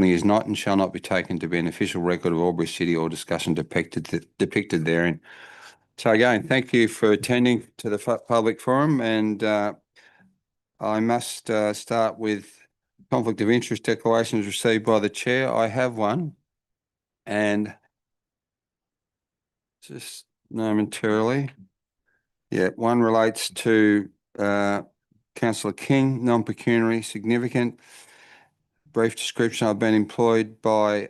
is not and shall not be taken to be an official record of Albury City or discussion depicted therein. So again, thank you for attending to the public forum, and I must start with conflict of interest declarations received by the chair. I have one, and just momentarily, yeah, one relates to Councillor King, non-pecuniary, significant. Brief description: I've been employed by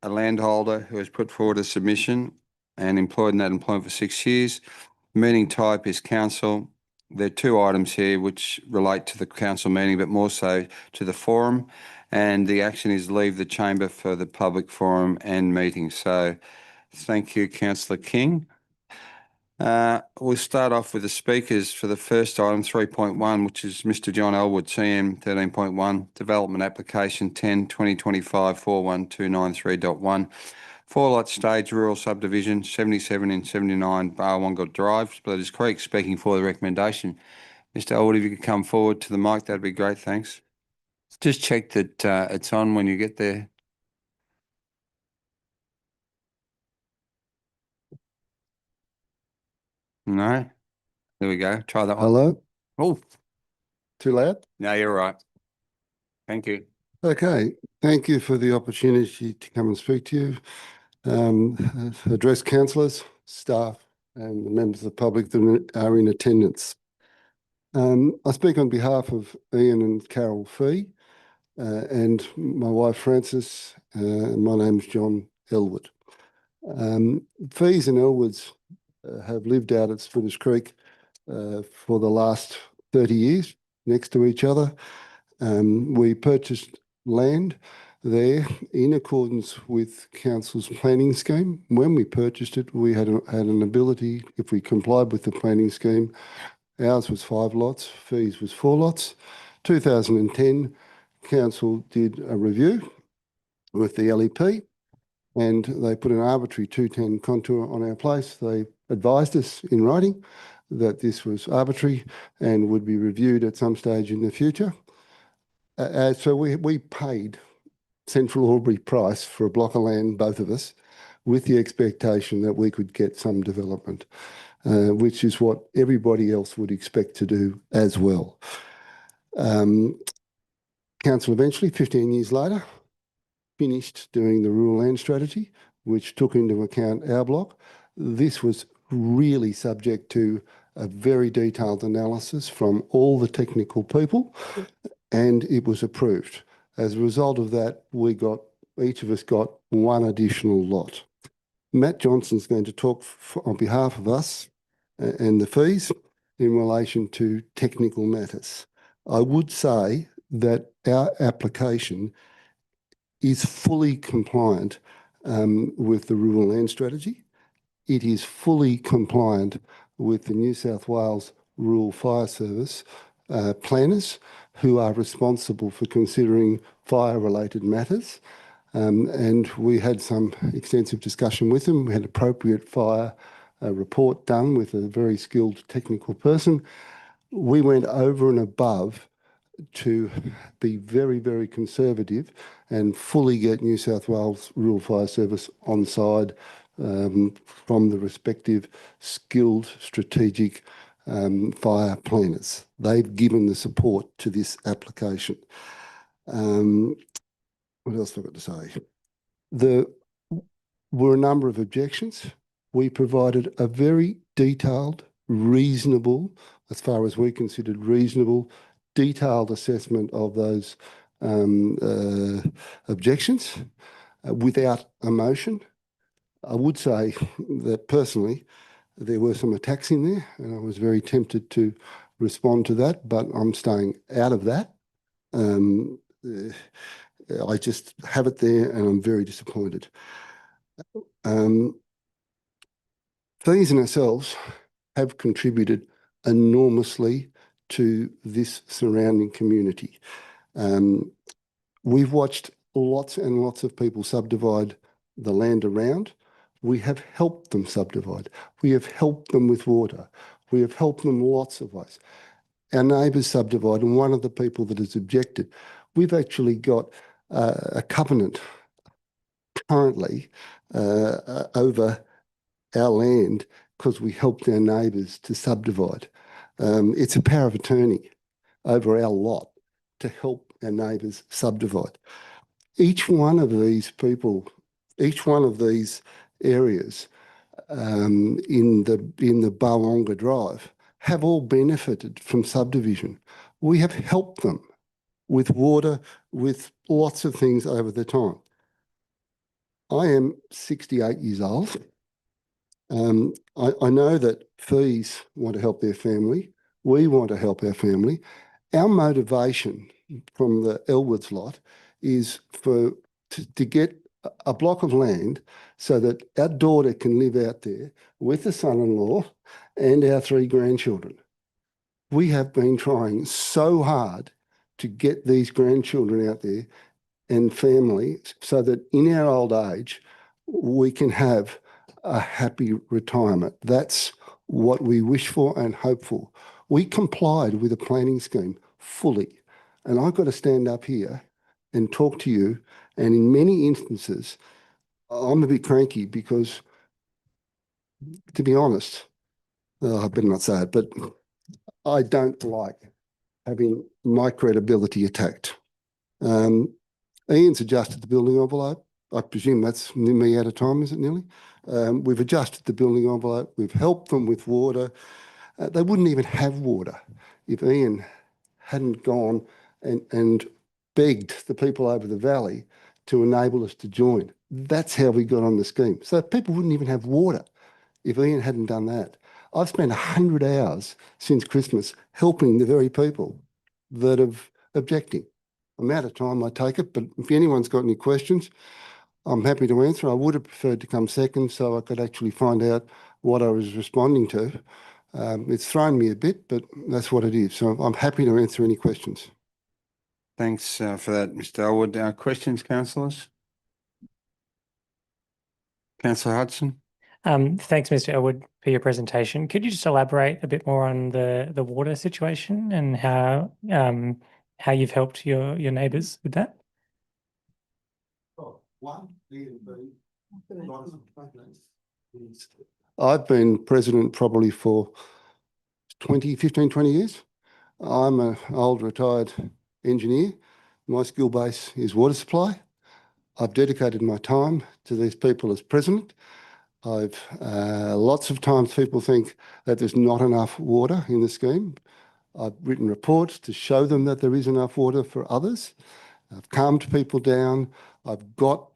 a landholder who has put forward a submission and employed in that employment for 6 years. Meeting type is council. There are two items here which relate to the council meeting, but more so to the forum, and the action is leave the chamber for the public forum and meeting. So thank you, Councillor King. We'll start off with the speakers for the first item, 3.1, which is Mr. John Elwood, CM 13.1, Development Application 10-2025-41293.1, 4-lot stage rural subdivision, 77 and 79 Barwonga Drive, Splitters Creek, speaking for the recommendation. Mr. Elwood, if you could come forward to the mic, that'd be great, thanks. Just check that it's on when you get there. No? There we go. Try that one. Hello? Oh, Too loud? no, you're right. Thank you. Okay. Thank you for the opportunity to come and speak to you, address councillors, staff, and the members of the public that are in attendance. I speak on behalf of Ian and Carol Fee and my wife Frances, and my name's John Elwood. Fees and Elwoods have lived out at Splitters Creek for the last 30 years next to each other. We purchased land there in accordance with council's planning scheme. When we purchased it, we had an ability, if we complied with the planning scheme. Ours was 5 lots, Fees was 4 lots. 2010, council did a review with the LEP, and they put an arbitrary 210 contour on our place. They advised us in writing that this was arbitrary and would be reviewed at some stage in the future. So we paid Central Albury price for a block of land, both of us, with the expectation that we could get some development, which is what everybody else would expect to do as well. Council eventually, 15 years later, finished doing the rural land strategy, which took into account our block. This was really subject to a very detailed analysis from all the technical people, and it was approved. As a result of that, each of us got 1 additional lot. Matt Johnson's going to talk on behalf of us and the Fees in relation to technical matters. I would say that our application is fully compliant with the rural land strategy. It is fully compliant with the New South Wales Rural Fire Service planners, who are responsible for considering fire-related matters. And we had some extensive discussion with them. We had appropriate fire report done with a very skilled technical person. We went over and above to be very, very conservative and fully get New South Wales Rural Fire Service on side from the respective skilled strategic fire planners. They've given the support to this application. What else have I got to say? There were a number of objections. We provided a very detailed, reasonable, as far as we considered reasonable, detailed assessment of those objections without emotion. I would say that personally, there were some attacks in there, and I was very tempted to respond to that, but I'm staying out of that. I just have it there, and I'm very disappointed. Fees and ourselves have contributed enormously to this surrounding community. We've watched lots and lots of people subdivide the land around. We have helped them subdivide. We have helped them with water. We have helped them lots of ways. Our neighbours subdivide, and one of the people that has objected, we've actually got a covenant currently over our land because we helped our neighbours to subdivide. It's a power of attorney over our lot to help our neighbours subdivide. Each one of these people, each one of these areas in the Bawonga Drive have all benefited from subdivision. We have helped them with water, with lots of things over the time. I am 68 years old. I know that fees want to help their family. We want to help our family. Our motivation from the Elwoods lot is to get a block of land so that our daughter can live out there with the son-in-law and our 3 grandchildren. We have been trying so hard to get these grandchildren out there and family so that in our old age, we can have a happy retirement. That's what we wish for and hope for. We complied with the planning scheme fully. And I've got to stand up here and talk to you. And in many instances, I'm a bit cranky because, to be honest, I better not say it, but I don't like having my credibility attacked. Ian's adjusted the building envelope. I presume that's me out of time, is it nearly? We've adjusted the building envelope. We've helped them with water. They wouldn't even have water if Ian hadn't gone and begged the people over the valley to enable us to join. That's how we got on the scheme. So people wouldn't even have water if Ian hadn't done that. I've spent 100 hours since Christmas helping the very people that are objecting. I'm out of time, I take it, but if anyone's got any questions, I'm happy to answer. I would have preferred to come second so I could actually find out what I was responding to. It's thrown me a bit, but that's what it is. So I'm happy to answer any questions. Thanks for that, Mr. Elwood. Questions, councillors? Councillor Hudson? Thanks, Mr. Elwood, for your presentation. Could you just elaborate a bit more on the water situation and how you've helped your neighbours with that? I've been president probably for 15, 20 years. I'm an old retired engineer. My skill base is water supply. I've dedicated my time to these people as president. Lots of times people think that there's not enough water in the scheme. I've written reports to show them that there is enough water for others. I've calmed people down. I've got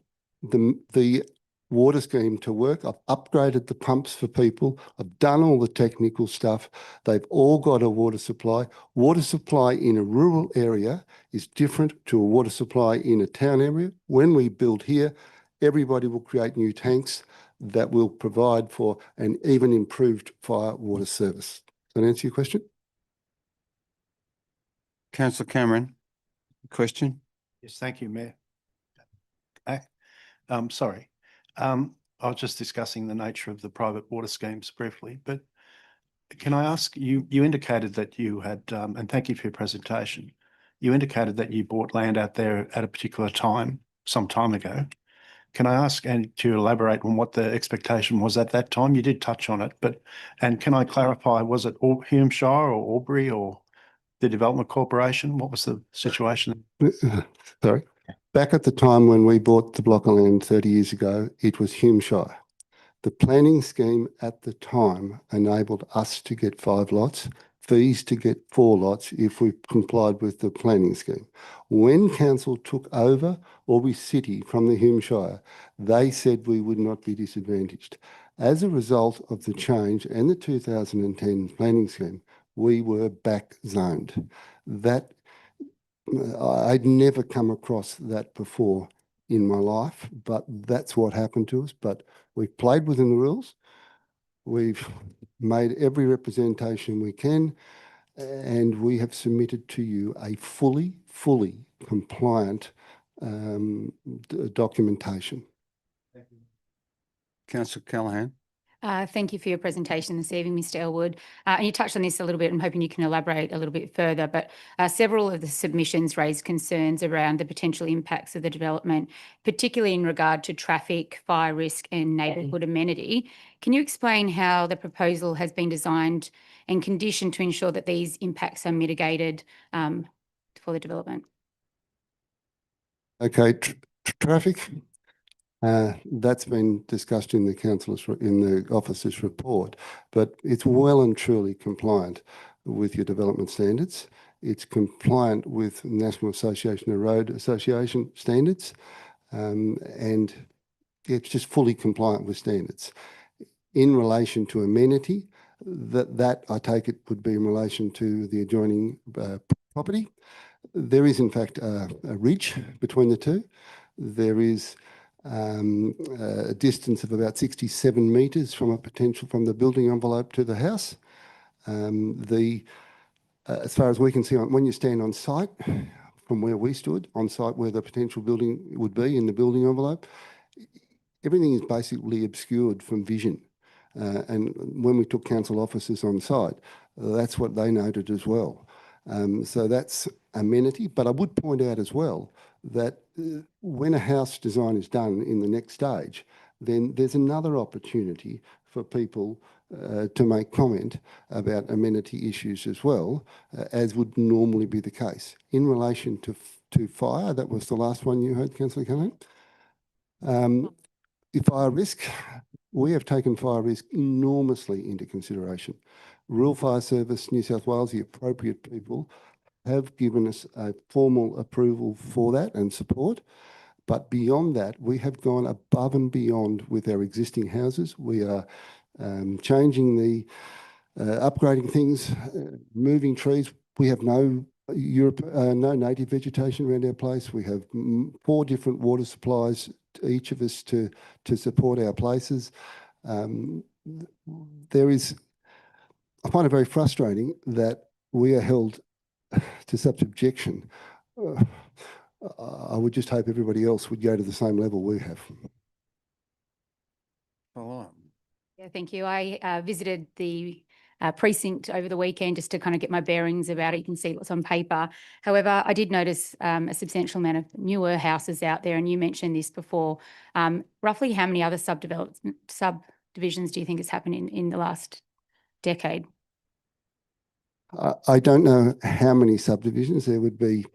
the water scheme to work. I've upgraded the pumps for people. I've done all the technical stuff. They've all got a water supply. Water supply in a rural area is different to a water supply in a town area. When we build here, everybody will create new tanks that will provide for an even improved fire water service. Does that answer your question? Councillor Cameron, question? Yes, thank you, Mayor. Sorry. I was just discussing the nature of the private water schemes briefly, but can I ask, you indicated that you had, and thank you for your presentation, you indicated that you bought land out there at a particular time, some time ago. Can I ask and to elaborate on what the expectation was at that time? You did touch on it, and can I clarify, was it Hume-Shire or Albury or the Development Corporation? What was the situation? Sorry. Back at the time when we bought the block of land 30 years ago, it was Hume-Shire. The planning scheme at the time enabled us to get 5 lots, fees to get 4 lots if we complied with the planning scheme. When council took over Albury City from the Hume-Shire, they said we would not be disadvantaged. As a result of the change and the 2010 planning scheme, we were back zoned. That I'd never come across that before in my life, but that's what happened to us. But we've played within the rules. We've made every representation we can, and we have submitted to you a fully compliant documentation. Councillor Callaghan? Thank you for your presentation this evening, Mr. Elwood. And you touched on this a little bit. I'm hoping you can elaborate a little bit further, but several of the submissions raised concerns around the potential impacts of the development, particularly in regard to traffic, fire risk and neighbourhood amenity. Can you explain how the proposal has been designed and conditioned to ensure that these impacts are mitigated for the development? Okay, traffic. That's been discussed in the officer's report, but it's well and truly compliant with your development standards. It's compliant with National Association of Road Association standards, and it's just fully compliant with standards. In relation to amenity, that I take it would be in relation to the adjoining property. There is in fact a ridge between the two. There is a distance of about 67 metres from the building envelope to the house. As far as we can see, when you stand on site, from where we stood on site, where the potential building would be in the building envelope, everything is basically obscured from vision. And when we took council officers on site, that's what they noted as well. So that's amenity. But I would point out as well that when a house design is done in the next stage, then there's another opportunity for people to make comment about amenity issues as well, as would normally be the case. In relation to fire, that was the last one you heard, Councillor Callaghan. Fire risk, we have taken fire risk enormously into consideration. Rural Fire Service, New South Wales, the appropriate people have given us a formal approval for that and support. But beyond that, we have gone above and beyond with our existing houses. We are changing upgrading things, moving trees. We have no native vegetation around our place. We have 4 different water supplies, each of us to support our places. I find it very frustrating that we are held to such objection. I would just hope everybody else would go to the same level we have. Yeah, thank you. I visited the precinct over the weekend just to kind of get my bearings about it. You can see what's on paper. However, I did notice a substantial amount of newer houses out there, and you mentioned this before. Roughly how many other subdivisions do you think has happened in the last decade? I don't know how many subdivisions. There would be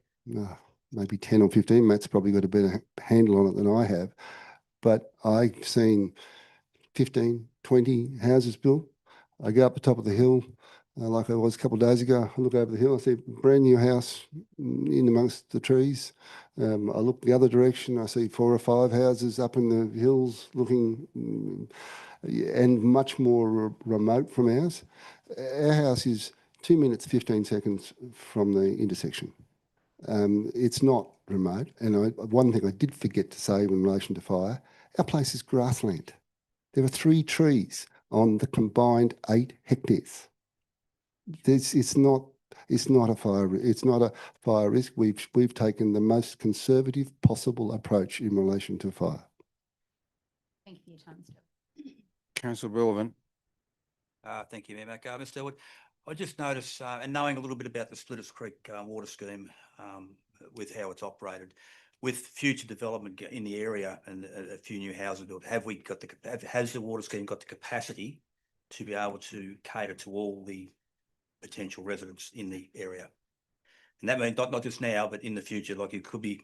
maybe 10 or 15. Matt's probably got a better handle on it than I have. But I've seen 15, 20 houses built. I go up the top of the hill like I was a couple of days ago. I look over the hill, I see a brand new house in amongst the trees. I look the other direction, I see 4 or 5 houses up in the hills looking and much more remote from ours. Our house is 2 minutes, 15 seconds from the intersection. It's not remote. And one thing I did forget to say in relation to fire, our place is grassland. There are 3 trees on the combined 8 hectares. It's not a fire risk. We've taken the most conservative possible approach in relation to fire. Thank you for your time, Mr. Councillor Billivan. Thank you, Mayor Mac. Mr. Elwood, I just noticed, and knowing a little bit about the Splitters Creek water scheme with how it's operated, with future development in the area and a few new houses built, has the water scheme got the capacity to be able to cater to all the potential residents in the area? And that means not just now, but in the future, like it could be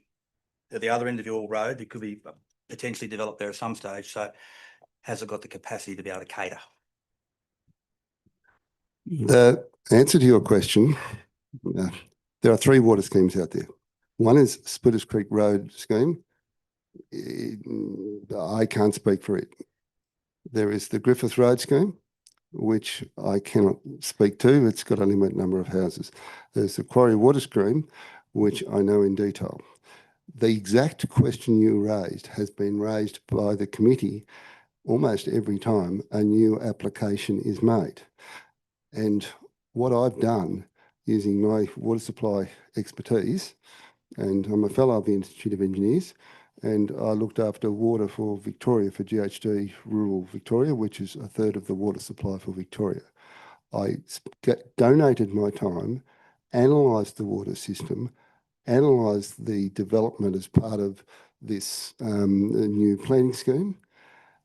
at the other end of your road, it could be potentially developed there at some stage. So has it got the capacity to be able to cater? The answer to your question, there are 3 water schemes out there. One is Splitters Creek Road scheme. I can't speak for it. There is the Griffith Road scheme, which I cannot speak to. It's got a limited number of houses. There's the Quarry Water scheme, which I know in detail. The exact question you raised has been raised by the committee almost every time a new application is made. And what I've done using my water supply expertise, and I'm a fellow of the Institute of Engineers, and I looked after water for Victoria, for GHD Rural Victoria, which is a third of the water supply for Victoria. I donated my time, analysed the water system, analysed the development as part of this new planning scheme,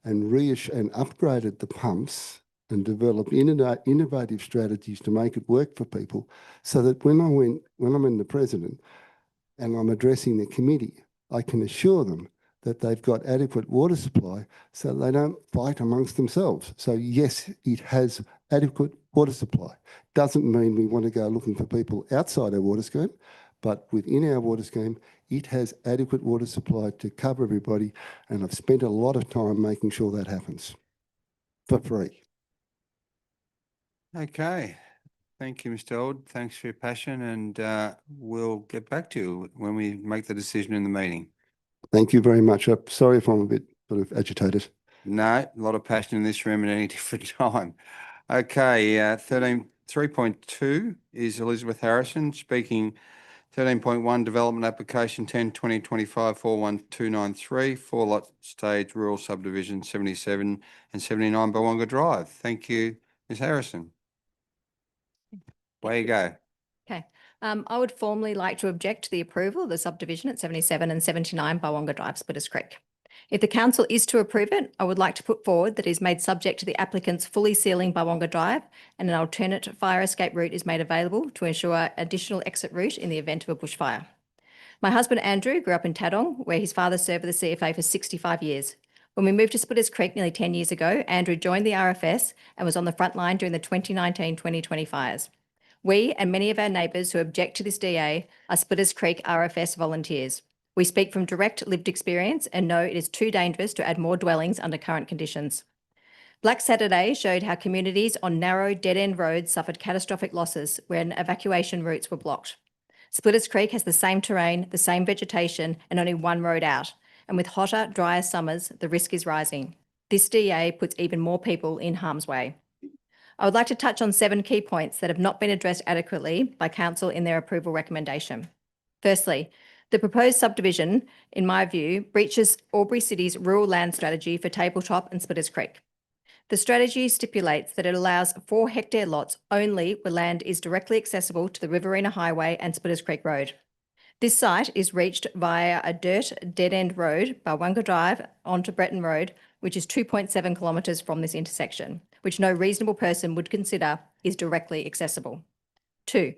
and upgraded the pumps and developed innovative strategies to make it work for people, so that when I'm in the president and I'm addressing the committee, I can assure them that they've got adequate water supply so they don't fight amongst themselves. So yes, it has adequate water supply. Doesn't mean we want to go looking for people outside our water scheme, but within our water scheme, it has adequate water supply to cover everybody. And I've spent a lot of time making sure that happens for free. Okay. Thank you, Mr. Eld. Thanks for your passion, and we'll get back to you when we make the decision in the meeting. Thank you very much. Sorry if I'm a bit sort of agitated. No, a lot of passion in this room at any different time. Okay, 3.2 is Elizabeth Harrison speaking. 13.1 Development Application 10/2025 41293, 4-lot stage rural subdivision 77 and 79 Bawonga Drive. Thank you, Ms. Harrison. Way you go. Okay. I would formally like to object to the approval of the subdivision at 77 and 79 Bawonga Drive, Splitters Creek. If the council is to approve it, I would like to put forward that it is made subject to the applicant's fully sealing Bawonga Drive, and an alternate fire escape route is made available to ensure additional exit route in the event of a bushfire. My husband Andrew grew up in Tadong, where his father served with the CFA for 65 years. When we moved to Splitters Creek nearly 10 years ago, Andrew joined the RFS and was on the front line during the 2019-2020 fires. We and many of our neighbours who object to this DA are Splitters Creek RFS volunteers. We speak from direct lived experience and know it is too dangerous to add more dwellings under current conditions. Black Saturday showed how communities on narrow dead-end roads suffered catastrophic losses when evacuation routes were blocked. Splitters Creek has the same terrain, the same vegetation, and only one road out. And with hotter, drier summers, the risk is rising. This DA puts even more people in harm's way. I would like to touch on 7 key points that have not been addressed adequately by Council in their approval recommendation. Firstly, the proposed subdivision, in my view, breaches Albury City's rural land strategy for Tabletop and Splitters Creek. The strategy stipulates that it allows 4-hectare lots only where land is directly accessible to the Riverina Highway and Splitters Creek Road. This site is reached via a dirt dead-end road, Bawonga Drive, onto Breton Road, which is 2.7 kilometres from this intersection, which no reasonable person would consider is directly accessible. 2.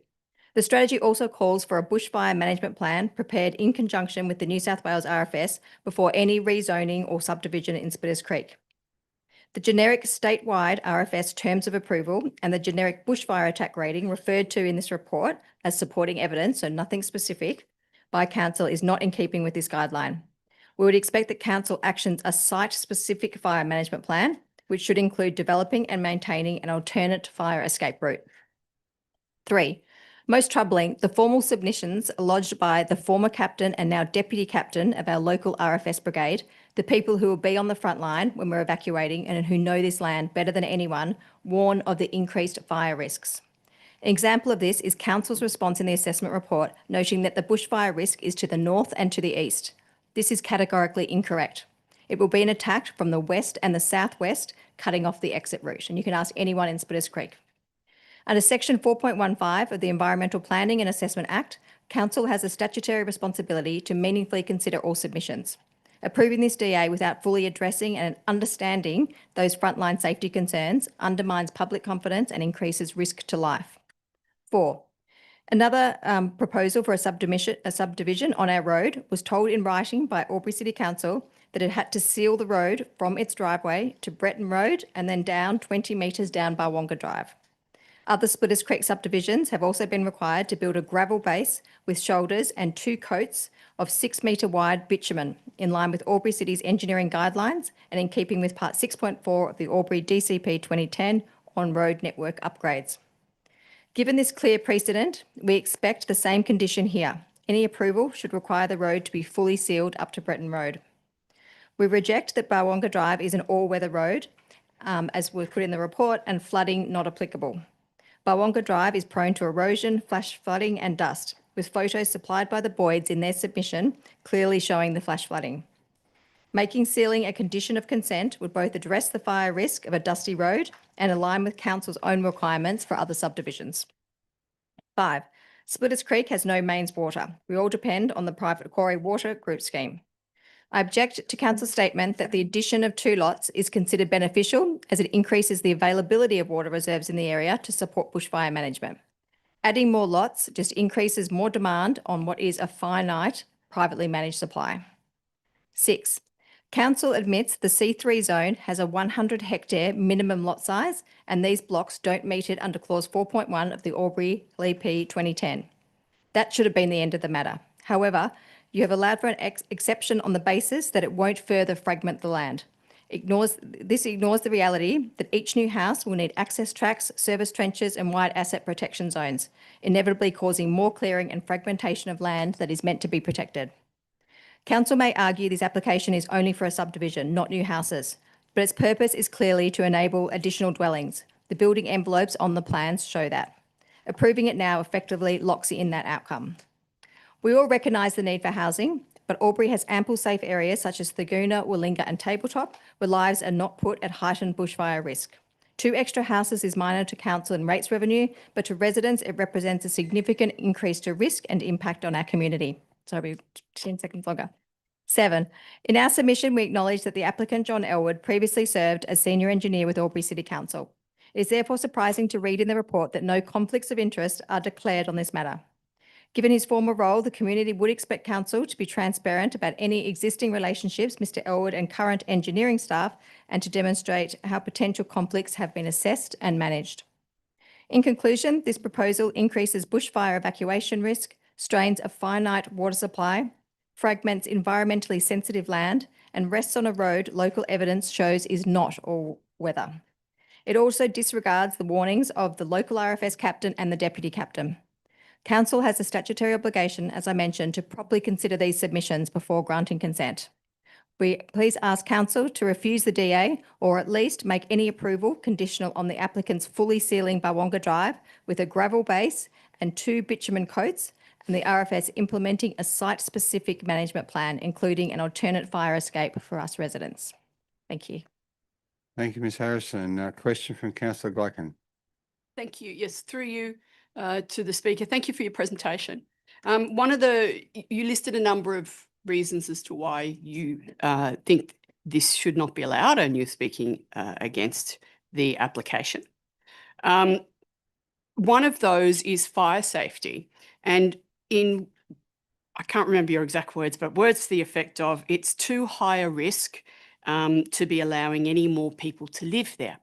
The strategy also calls for a bushfire management plan prepared in conjunction with the New South Wales RFS before any rezoning or subdivision in Splitters Creek. The generic statewide RFS terms of approval and the generic bushfire attack rating referred to in this report as supporting evidence, so nothing specific, by Council is not in keeping with this guideline. We would expect that Council actions a site-specific fire management plan, which should include developing and maintaining an alternate fire escape route. 3. Most troubling, the formal submissions lodged by the former captain and now deputy captain of our local RFS brigade, the people who will be on the front line when we're evacuating and who know this land better than anyone, warn of the increased fire risks. An example of this is Council's response in the assessment report, noting that the bushfire risk is to the north and to the east. This is categorically incorrect. It will be an attack from the west and the southwest, cutting off the exit route, and you can ask anyone in Splitters Creek. Under Section 4.15 of the Environmental Planning and Assessment Act, Council has a statutory responsibility to meaningfully consider all submissions. Approving this DA without fully addressing and understanding those frontline safety concerns undermines public confidence and increases risk to life. 4. Another proposal for a subdivision on our road was told in writing by Albury City Council that it had to seal the road from its driveway to Breton Road and then down 20 metres down Bawonga Drive. Other Splitters Creek subdivisions have also been required to build a gravel base with shoulders and 2 coats of 6-metre wide bitumen, in line with Albury City's engineering guidelines and in keeping with Part 6.4 of the Albury DCP 2010 on road network upgrades. Given this clear precedent, we expect the same condition here. Any approval should require the road to be fully sealed up to Breton Road. We reject that Bawonga Drive is an all-weather road, as we've put in the report, and flooding not applicable. Bawonga Drive is prone to erosion, flash flooding and dust, with photos supplied by the Boyds in their submission clearly showing the flash flooding. Making sealing a condition of consent would both address the fire risk of a dusty road and align with council's own requirements for other subdivisions. 5. Splitters Creek has no mains water. We all depend on the private quarry water group scheme. I object to council's statement that the addition of 2 lots is considered beneficial as it increases the availability of water reserves in the area to support bushfire management. Adding more lots just increases more demand on what is a finite privately managed supply. 6. Council admits the C3 zone has a 100 hectare minimum lot size and these blocks don't meet it under clause 4.1 of the Albury LP 2010. That should have been the end of the matter. However, you have allowed for an exception on the basis that it won't further fragment the land. This ignores the reality that each new house will need access tracks, service trenches and wide asset protection zones, inevitably causing more clearing and fragmentation of land that is meant to be protected. Council may argue this application is only for a subdivision, not new houses, but its purpose is clearly to enable additional dwellings. The building envelopes on the plans show that. Approving it now effectively locks in that outcome. We all recognise the need for housing, but Albury has ample safe areas such as Thurgoona, Willinga and Tabletop, where lives are not put at heightened bushfire risk. 2 extra houses is minor to council and rates revenue, but to residents it represents a significant increase to risk and impact on our community. Sorry, 10 seconds longer. 7. In our submission, we acknowledge that the applicant, John Elwood, previously served as senior engineer with Albury City Council. It is therefore surprising to read in the report that no conflicts of interest are declared on this matter. Given his former role, the community would expect council to be transparent about any existing relationships Mr. Elwood and current engineering staff and to demonstrate how potential conflicts have been assessed and managed. In conclusion, this proposal increases bushfire evacuation risk, strains a finite water supply, fragments environmentally sensitive land, and rests on a road local evidence shows is not all weather. It also disregards the warnings of the local RFS captain and the deputy captain. Council has a statutory obligation, as I mentioned, to properly consider these submissions before granting consent. We please ask Council to refuse the DA or at least make any approval conditional on the applicant's fully sealing Bawonga Drive with a gravel base and 2 bitumen coats and the RFS implementing a site-specific management plan, including an alternate fire escape for us residents. Thank you. Thank you, Ms Harrison. Question from Councillor Glycan. Thank you. Yes, through you to the Speaker. Thank you for your presentation. You listed a number of reasons as to why you think this should not be allowed, and you're speaking against the application. One of those is fire safety. And I can't remember your exact words, but words to the effect of it's too high a risk to be allowing any more people to live there.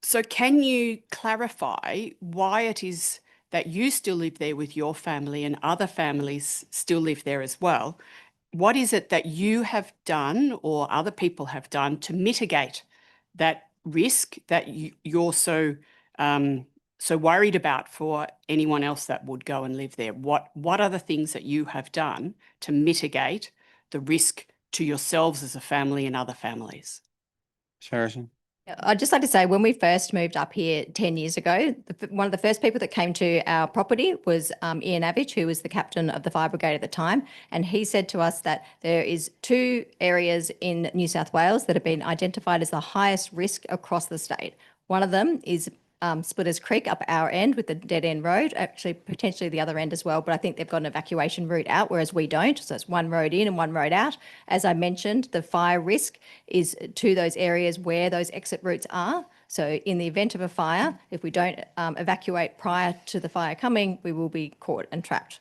So can you clarify why it is that you still live there with your family and other families still live there as well? What is it that you have done or other people have done to mitigate that risk that you're so worried about for anyone else that would go and live there? What are the things that you have done to mitigate the risk to yourselves as a family and other families? Ms Harrison. I'd just like to say, when we first moved up here 10 years ago, one of the first people that came to our property was Ian Avich, who was the captain of the fire brigade at the time. And he said to us that there is 2 areas in New South Wales that have been identified as the highest risk across the state. One of them is Splitters Creek up our end with the dead end road, actually potentially the other end as well, but I think they've got an evacuation route out, whereas we don't. So it's one road in and one road out. As I mentioned, the fire risk is to those areas where those exit routes are. So in the event of a fire, if we don't evacuate prior to the fire coming, we will be caught and trapped.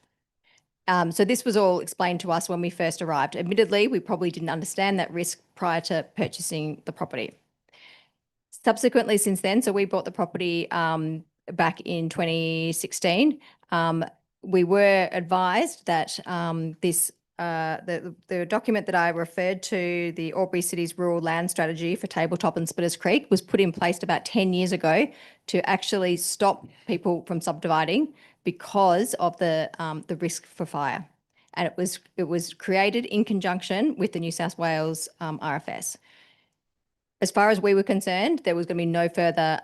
So this was all explained to us when we first arrived. Admittedly, we probably didn't understand that risk prior to purchasing the property. Subsequently, since then, so we bought the property back in 2016. We were advised that the document that I referred to, the Albury City's Rural Land Strategy for Tabletop and Splitters Creek, was put in place about 10 years ago to actually stop people from subdividing because of the risk for fire. And it was created in conjunction with the New South Wales RFS. As far as we were concerned, there was going to be no further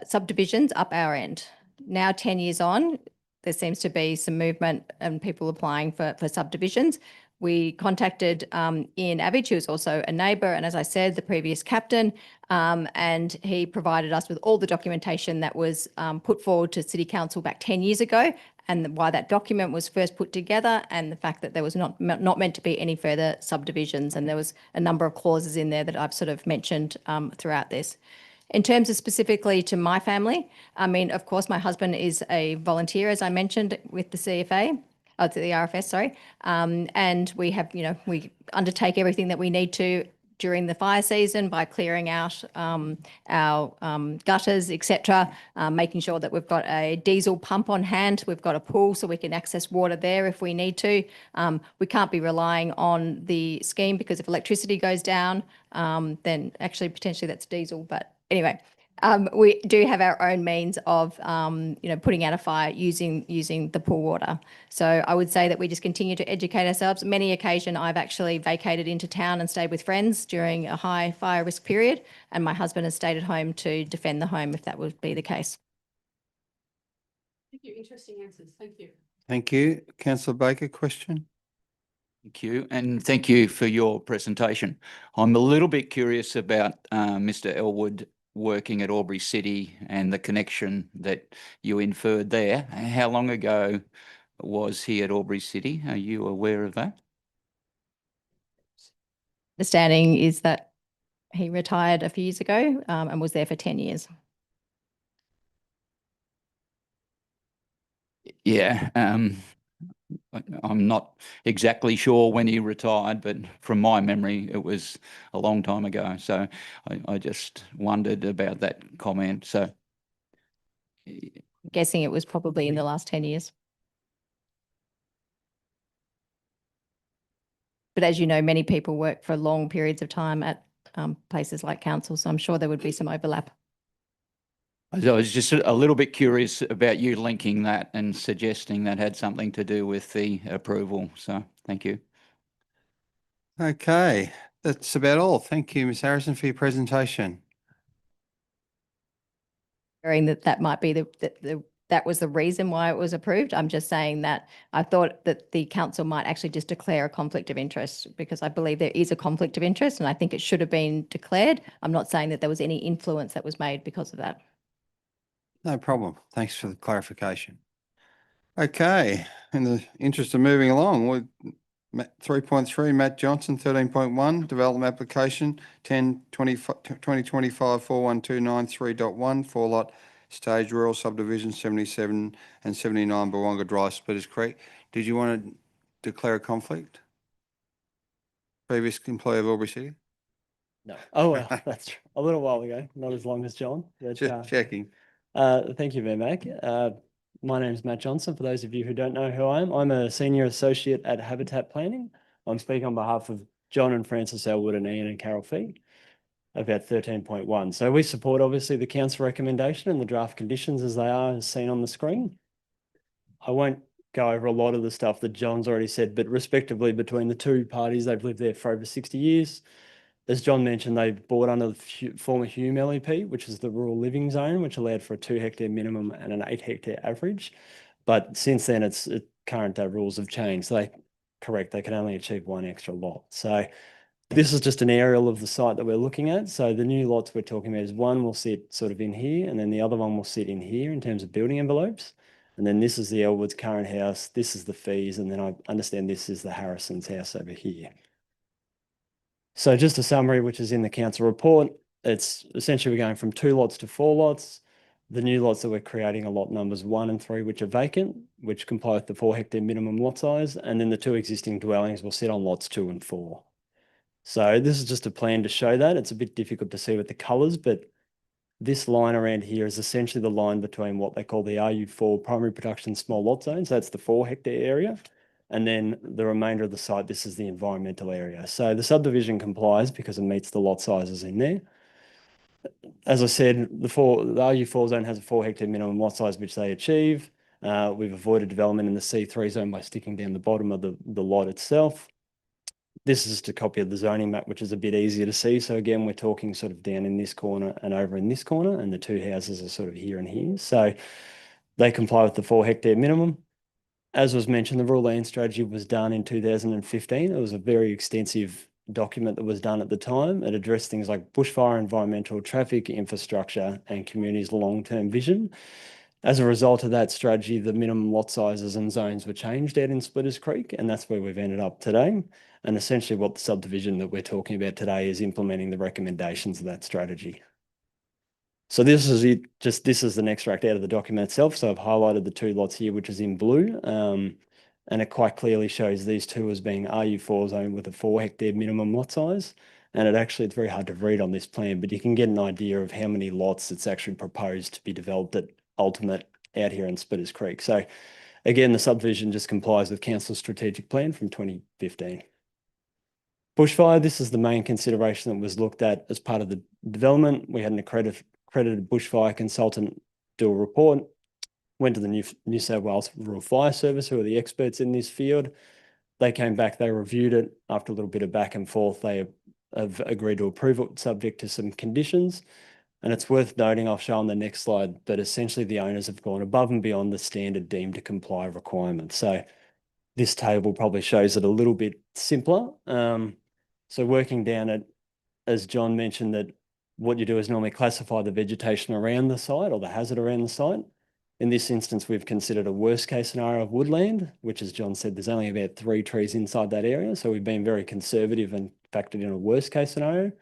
subdivisions up our end. Now, 10 years on, there seems to be some movement and people applying for subdivisions. We contacted Ian Abbage, who is also a neighbour, and as I said, the previous captain, and he provided us with all the documentation that was put forward to City Council back 10 years ago, and why that document was first put together, and the fact that there was not meant to be any further subdivisions, and there was a number of clauses in there that I've sort of mentioned throughout this. In terms of specifically to my family, I mean, of course, my husband is a volunteer, as I mentioned, with the CFA. Oh, to the RFS, sorry. And we have, we undertake everything that we need to during the fire season by clearing out our gutters, etc., making sure that we've got a diesel pump on hand. We've got a pool so we can access water there if we need to. We can't be relying on the scheme because if electricity goes down, then actually potentially that's diesel. But anyway, we do have our own means of, putting out a fire using the pool water. So I would say that we just continue to educate ourselves. Many occasions I've actually vacated into town and stayed with friends during a high fire risk period, and my husband has stayed at home to defend the home if that would be the case. Thank you. Interesting answers. Thank you. Thank you. Councillor Baker, question? Thank you, and thank you for your presentation. I'm a little bit curious about Mr. Elwood working at Albury City and the connection that you inferred there. How long ago was he at Albury City? Are you aware of that? Understanding is that he retired a few years ago and was there for 10 years. Yeah, I'm not exactly sure when he retired, but from my memory, it was a long time ago. So I just wondered about that comment. So Guessing it was probably in the last 10 years. But as you know, many people work for long periods of time at places like council, so I'm sure there would be some overlap. I was just a little bit curious about you linking that and suggesting that had something to do with the approval. So thank you. Okay, that's about all. Thank you, Ms Harrison, for your presentation. Hearing that might be that was the reason why it was approved. I'm just saying that I thought that the council might actually just declare a conflict of interest, because I believe there is a conflict of interest and I think it should have been declared. I'm not saying that there was any influence that was made because of that. No problem. Thanks for the clarification. Okay, in the interest of moving along, 3.3, Matt Johnson, 13.1, development application 2025 4129 4 lot stage rural subdivision 77 and 79 Bawonga Drive, Splitters Creek. Did you want to declare a conflict? Previous employee of Albury City? No. Oh, well, that's a little while ago, not as long as John. But, Just checking. thank you, Mac. My name is Matt Johnson. For those of you who don't know who I am, I'm a senior associate at Habitat Planning. I'm speaking on behalf of John and Francis Elwood and Ian and Carol Fee about 13.1. So we support obviously the council recommendation and the draft conditions as they are as seen on the screen. I won't go over a lot of the stuff that John's already said, but respectively between the two parties, they've lived there for over 60 years. As John mentioned, they bought under the former Hume LEP, which is the rural living zone, which allowed for a 2 hectare minimum and an 8 hectare average. But since then, current rules have changed. So they can only achieve 1 extra lot. So this is just an aerial of the site that we're looking at. So the new lots we're talking about is one will sit sort of in here, and then the other one will sit in here in terms of building envelopes. And then this is the Elwood's current house. This is the Fees. And then I understand this is the Harrison's house over here. So just a summary, which is in the council report. It's essentially we're going from 2 lots to 4 lots. The new lots that we're creating are lot numbers 1 and 3, which are vacant, which comply with the 4 hectare minimum lot size. And then the 2 existing dwellings will sit on lots 2 and 4. So this is just a plan to show that. It's a bit difficult to see with the colours, but this line around here is essentially the line between what they call the RU4 primary production small lot zones. That's the 4 hectare area. And then the remainder of the site, this is the environmental area. So the subdivision complies because it meets the lot sizes in there. As I said, the RU4 zone has a 4 hectare minimum lot size, which they achieve. We've avoided development in the C3 zone by sticking down the bottom of the lot itself. This is just a copy of the zoning map, which is a bit easier to see. So again, we're talking sort of down in this corner and over in this corner, and the 2 houses are sort of here and here. So they comply with the 4 hectare minimum. as was mentioned, the rural land strategy was done in 2015. It was a very extensive document that was done at the time. It addressed things like bushfire, environmental, traffic, infrastructure, and communities' long-term vision. As a result of that strategy, the minimum lot sizes and zones were changed out in Splitters Creek, and that's where we've ended up today. And essentially what the subdivision that we're talking about today is implementing the recommendations of that strategy. So this is it, this is an extract out of the document itself. So I've highlighted the 2 lots here, which is in blue. And it quite clearly shows these 2 as being RU4 zone with a 4 hectare minimum lot size. And it's very hard to read on this plan, but you can get an idea of how many lots it's actually proposed to be developed at Ultimate out here in Splitters Creek. So again, the subdivision just complies with Council's strategic plan from 2015. Bushfire, this is the main consideration that was looked at as part of the development. We had an accredited bushfire consultant do a report, went to the New South Wales Rural Fire Service, who are the experts in this field. They came back, they reviewed it. After a little bit of back and forth, they have agreed to approve it subject to some conditions. And it's worth noting, I'll show on the next slide, but essentially the owners have gone above and beyond the standard deemed to comply requirements. So this table probably shows it a little bit simpler. So working down it, as John mentioned, that what you do is normally classify the vegetation around the site or the hazard around the site. In this instance, we've considered a worst case scenario of woodland, which, as John said, there's only about 3 trees inside that area. So we've been very conservative and factored in a worst case scenario.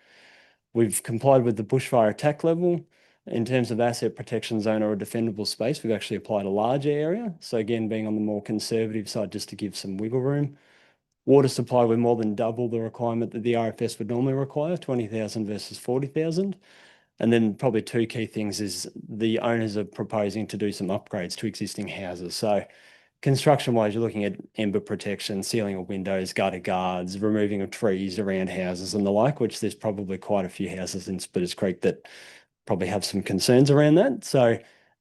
We've complied with the bushfire attack level. In terms of asset protection zone or a defendable space, we've actually applied a larger area. So again, being on the more conservative side, just to give some wiggle room. Water supply, we're more than double the requirement that the RFS would normally require, 20,000 versus 40,000. And then probably 2 key things is the owners are proposing to do some upgrades to existing houses. So construction-wise, you're looking at ember protection, sealing of windows, gutter guards, removing of trees around houses and the like, which there's probably quite a few houses in Splitters Creek that probably have some concerns around that. So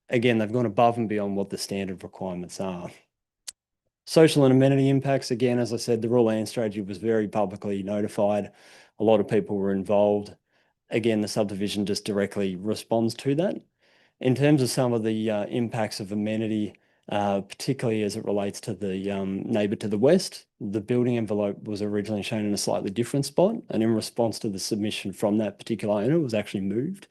again, they've gone above and beyond what the standard requirements are. Social and amenity impacts, again, as I said, the rural land strategy was very publicly notified. A lot of people were involved. Again, the subdivision just directly responds to that. In terms of some of the impacts of amenity, particularly as it relates to the neighbour to the west, the building envelope was originally shown in a slightly different spot, and in response to the submission from that particular owner, it was actually moved.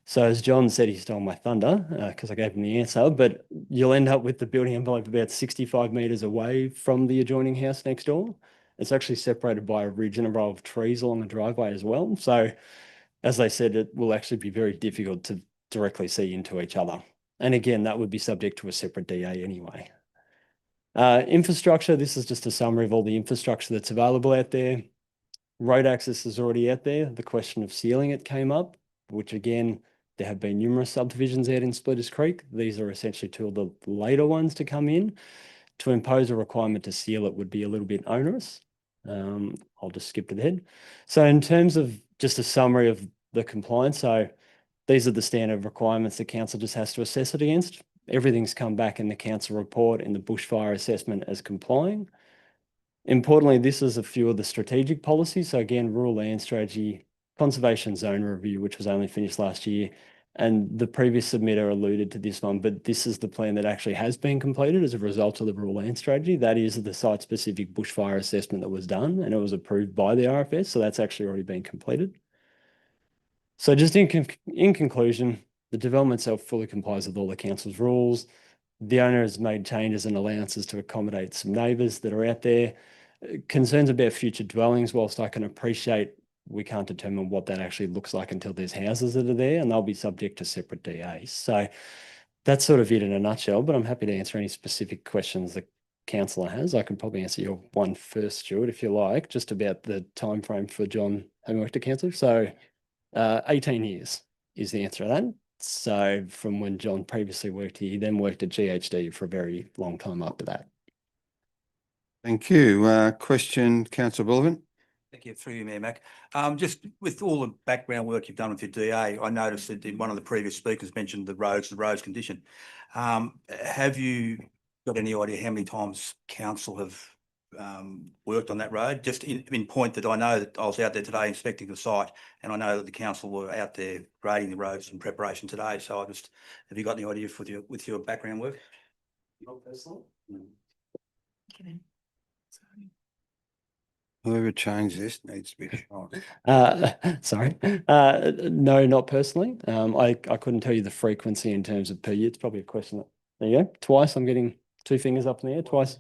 So as John said, he stole my thunder because I gave him the answer, but you'll end up with the building envelope about 65 metres away from the adjoining house next door. It's actually separated by a ridge and a row of trees along the driveway as well. So as they said, it will actually be very difficult to directly see into each other. And again, that would be subject to a separate DA anyway. Infrastructure, this is just a summary of all the infrastructure that's available out there. Road access is already out there. The question of sealing it came up, which again, there have been numerous subdivisions out in Splitters Creek. These are essentially 2 of the later ones to come in. To impose a requirement to seal it would be a little bit onerous. I'll just skip to the head. So in terms of just a summary of the compliance, so these are the standard requirements the council just has to assess it against. Everything's come back in the council report in the bushfire assessment as complying. Importantly, this is a few of the strategic policies. So again, rural land strategy, conservation zone review, which was only finished last year. And the previous submitter alluded to this one, but this is the plan that actually has been completed as a result of the rural land strategy. That is the site-specific bushfire assessment that was done, and it was approved by the RFS. So that's actually already been completed. So just in conclusion, the development itself fully complies with all the council's rules. The owner has made changes and allowances to accommodate some neighbours that are out there. Concerns about future dwellings, whilst I can appreciate we can't determine what that actually looks like until there's houses that are there, and they'll be subject to separate DAs. So that's sort of it in a nutshell, but I'm happy to answer any specific questions the councillor has. I can probably answer your one first, Stuart, if you like, just about the time frame for John having worked at council. So 18 years is the answer to that. So from when John previously worked here, he then worked at GHD for a very long time after that. Thank you. Question, Councillor Bullivant. Thank you, through you, Mayor Mac. Just with all the background work you've done with your DA, I noticed that one of the previous speakers mentioned the roads condition. Have you got any idea how many times council have worked on that road? Just in point that I know that I was out there today inspecting the site, and I know that the council were out there grading the roads in preparation today. So have you got any idea with your background work? Not personally. Whoever changed this needs to be shot. Sorry. No, not personally. I couldn't tell you the frequency in terms of per year. It's probably a question that, there you go. Twice, I'm getting two fingers up in the air, twice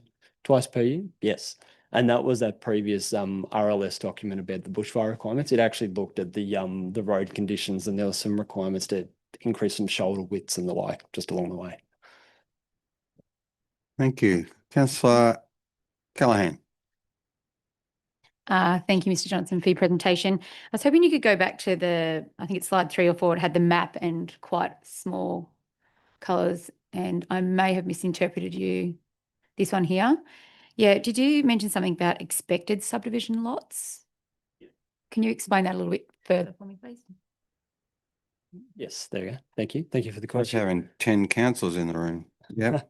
per year. Yes. And that was that previous RLS document about the bushfire requirements. It actually looked at the road conditions, and there were some requirements to increase some shoulder widths and the like just along the way. Thank you. Councillor Callaghan. Thank you, Mr. Johnson, for your presentation. I was hoping you could go back to I think it's slide 3 or 4. It had the map and quite small colours, and I may have misinterpreted this one here. Yeah, did you mention something about expected subdivision lots? Can you explain that a little bit further for me, please? Yes, there you go. Thank you. Thank you for the Like question. having 10 councillors in the room. Yep.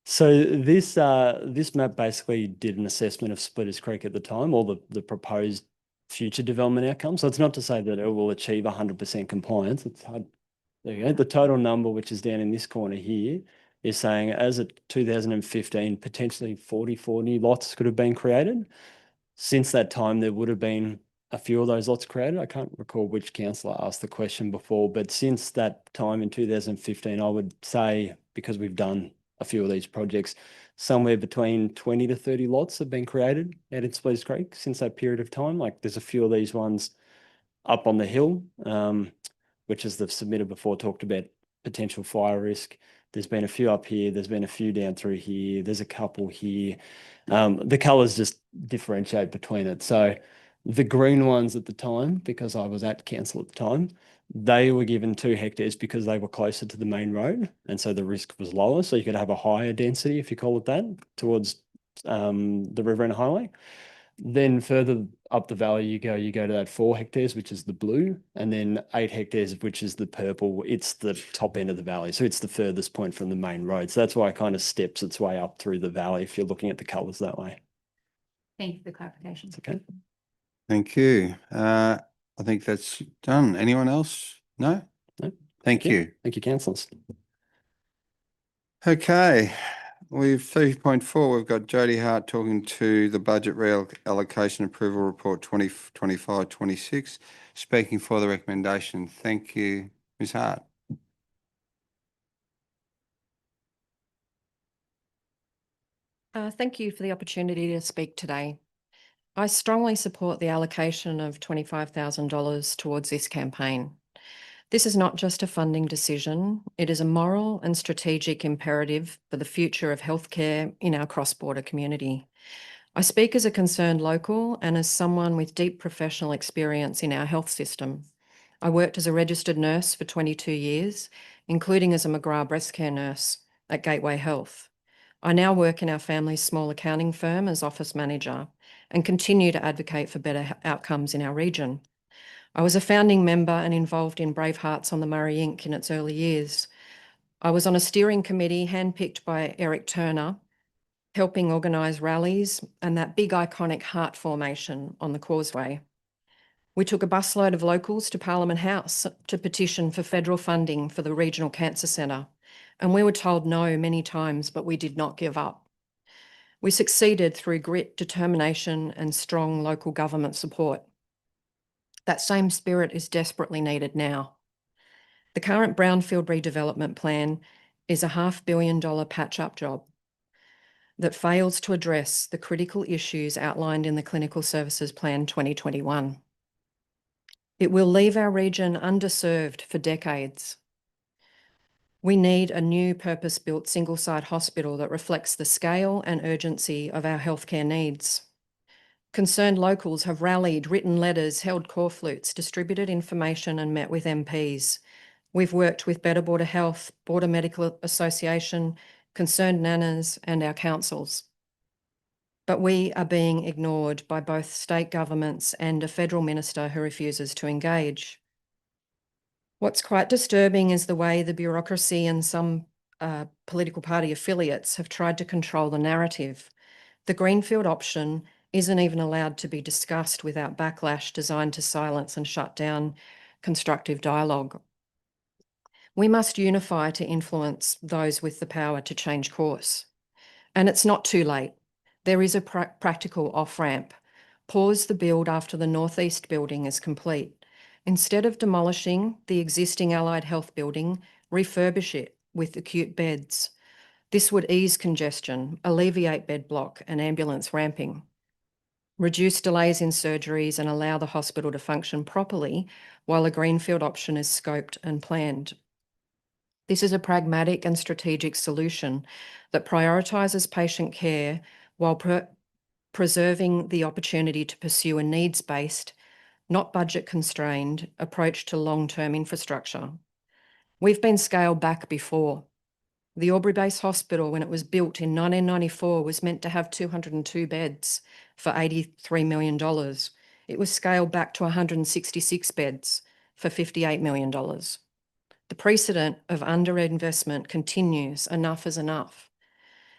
So this map basically did an assessment of Splitters Creek at the time, or the proposed future development outcomes. So it's not to say that it will achieve 100% compliance. It's hard. There you go. The total number, which is down in this corner here, is saying as of 2015, potentially 44 new lots could have been created. Since that time, there would have been a few of those lots created. I can't recall which councillor asked the question before, but since that time in 2015, I would say, because we've done a few of these projects, somewhere between 20 to 30 lots have been created out in Splitters Creek since that period of time. Like there's a few of these ones up on the hill, which as they've submitted before, talked about potential fire risk. There's been a few up here. There's been a few down through here. There's a couple here. The colours just differentiate between it. So the green ones at the time, because I was at council at the time, they were given 2 hectares because they were closer to the main road. And so the risk was lower. So you could have a higher density, if you call it that, towards the Riverina Highway. Then further up the valley you go to that 4 hectares, which is the blue, and then 8 hectares, which is the purple. It's the top end of the valley. So it's the furthest point from the main road. So that's why it kind of steps its way up through the valley if you're looking at the colours that way. Thank you for the clarification. It's okay. Thank you. I think that's done. Anyone else? No? No. Thank you. Thank you, councillors. Okay. We've 30.4, we've got Jody Hart talking to the budget reallocation approval report 2025-26, speaking for the recommendation. Thank you, Ms. Hart. Thank you for the opportunity to speak today. I strongly support the allocation of $25,000 towards this campaign. This is not just a funding decision, it is a moral and strategic imperative for the future of healthcare in our cross-border community. I speak as a concerned local and as someone with deep professional experience in our health system. I worked as a registered nurse for 22 years, including as a McGrath breast care nurse at Gateway Health. I now work in our family's small accounting firm as office manager and continue to advocate for better outcomes in our region. I was a founding member and involved in Brave Hearts on the Murray Inc. in its early years. I was on a steering committee handpicked by Eric Turner, helping organise rallies and that big iconic heart formation on the Causeway. We took a busload of locals to Parliament House to petition for federal funding for the Regional Cancer Centre, and we were told no many times, but we did not give up. We succeeded through grit, determination, and strong local government support. That same spirit is desperately needed now. The current brownfield redevelopment plan is a $500 million patch-up job that fails to address the critical issues outlined in the Clinical Services Plan 2021. It will leave our region underserved for decades. We need a new purpose-built single-site hospital that reflects the scale and urgency of our healthcare needs. Concerned locals have rallied, written letters, held corflutes, distributed information and met with MPs. We've worked with Better Border Health, Border Medical Association, concerned nanas and our councils. But we are being ignored by both state governments and a federal minister who refuses to engage. What's quite disturbing is the way the bureaucracy and some political party affiliates have tried to control the narrative. The greenfield option isn't even allowed to be discussed without backlash designed to silence and shut down constructive dialogue. We must unify to influence those with the power to change course. And it's not too late. There is a practical off-ramp. Pause the build after the northeast building is complete. Instead of demolishing the existing allied health building, refurbish it with acute beds. This would ease congestion, alleviate bed block and ambulance ramping, reduce delays in surgeries and allow the hospital to function properly while a greenfield option is scoped and planned. This is a pragmatic and strategic solution that prioritises patient care while preserving the opportunity to pursue a needs-based, not budget-constrained approach to long-term infrastructure. We've been scaled back before. The Albury Base Hospital, when it was built in 1994, was meant to have 202 beds for $83 million. It was scaled back to 166 beds for $58 million. The precedent of underinvestment continues. Enough is enough.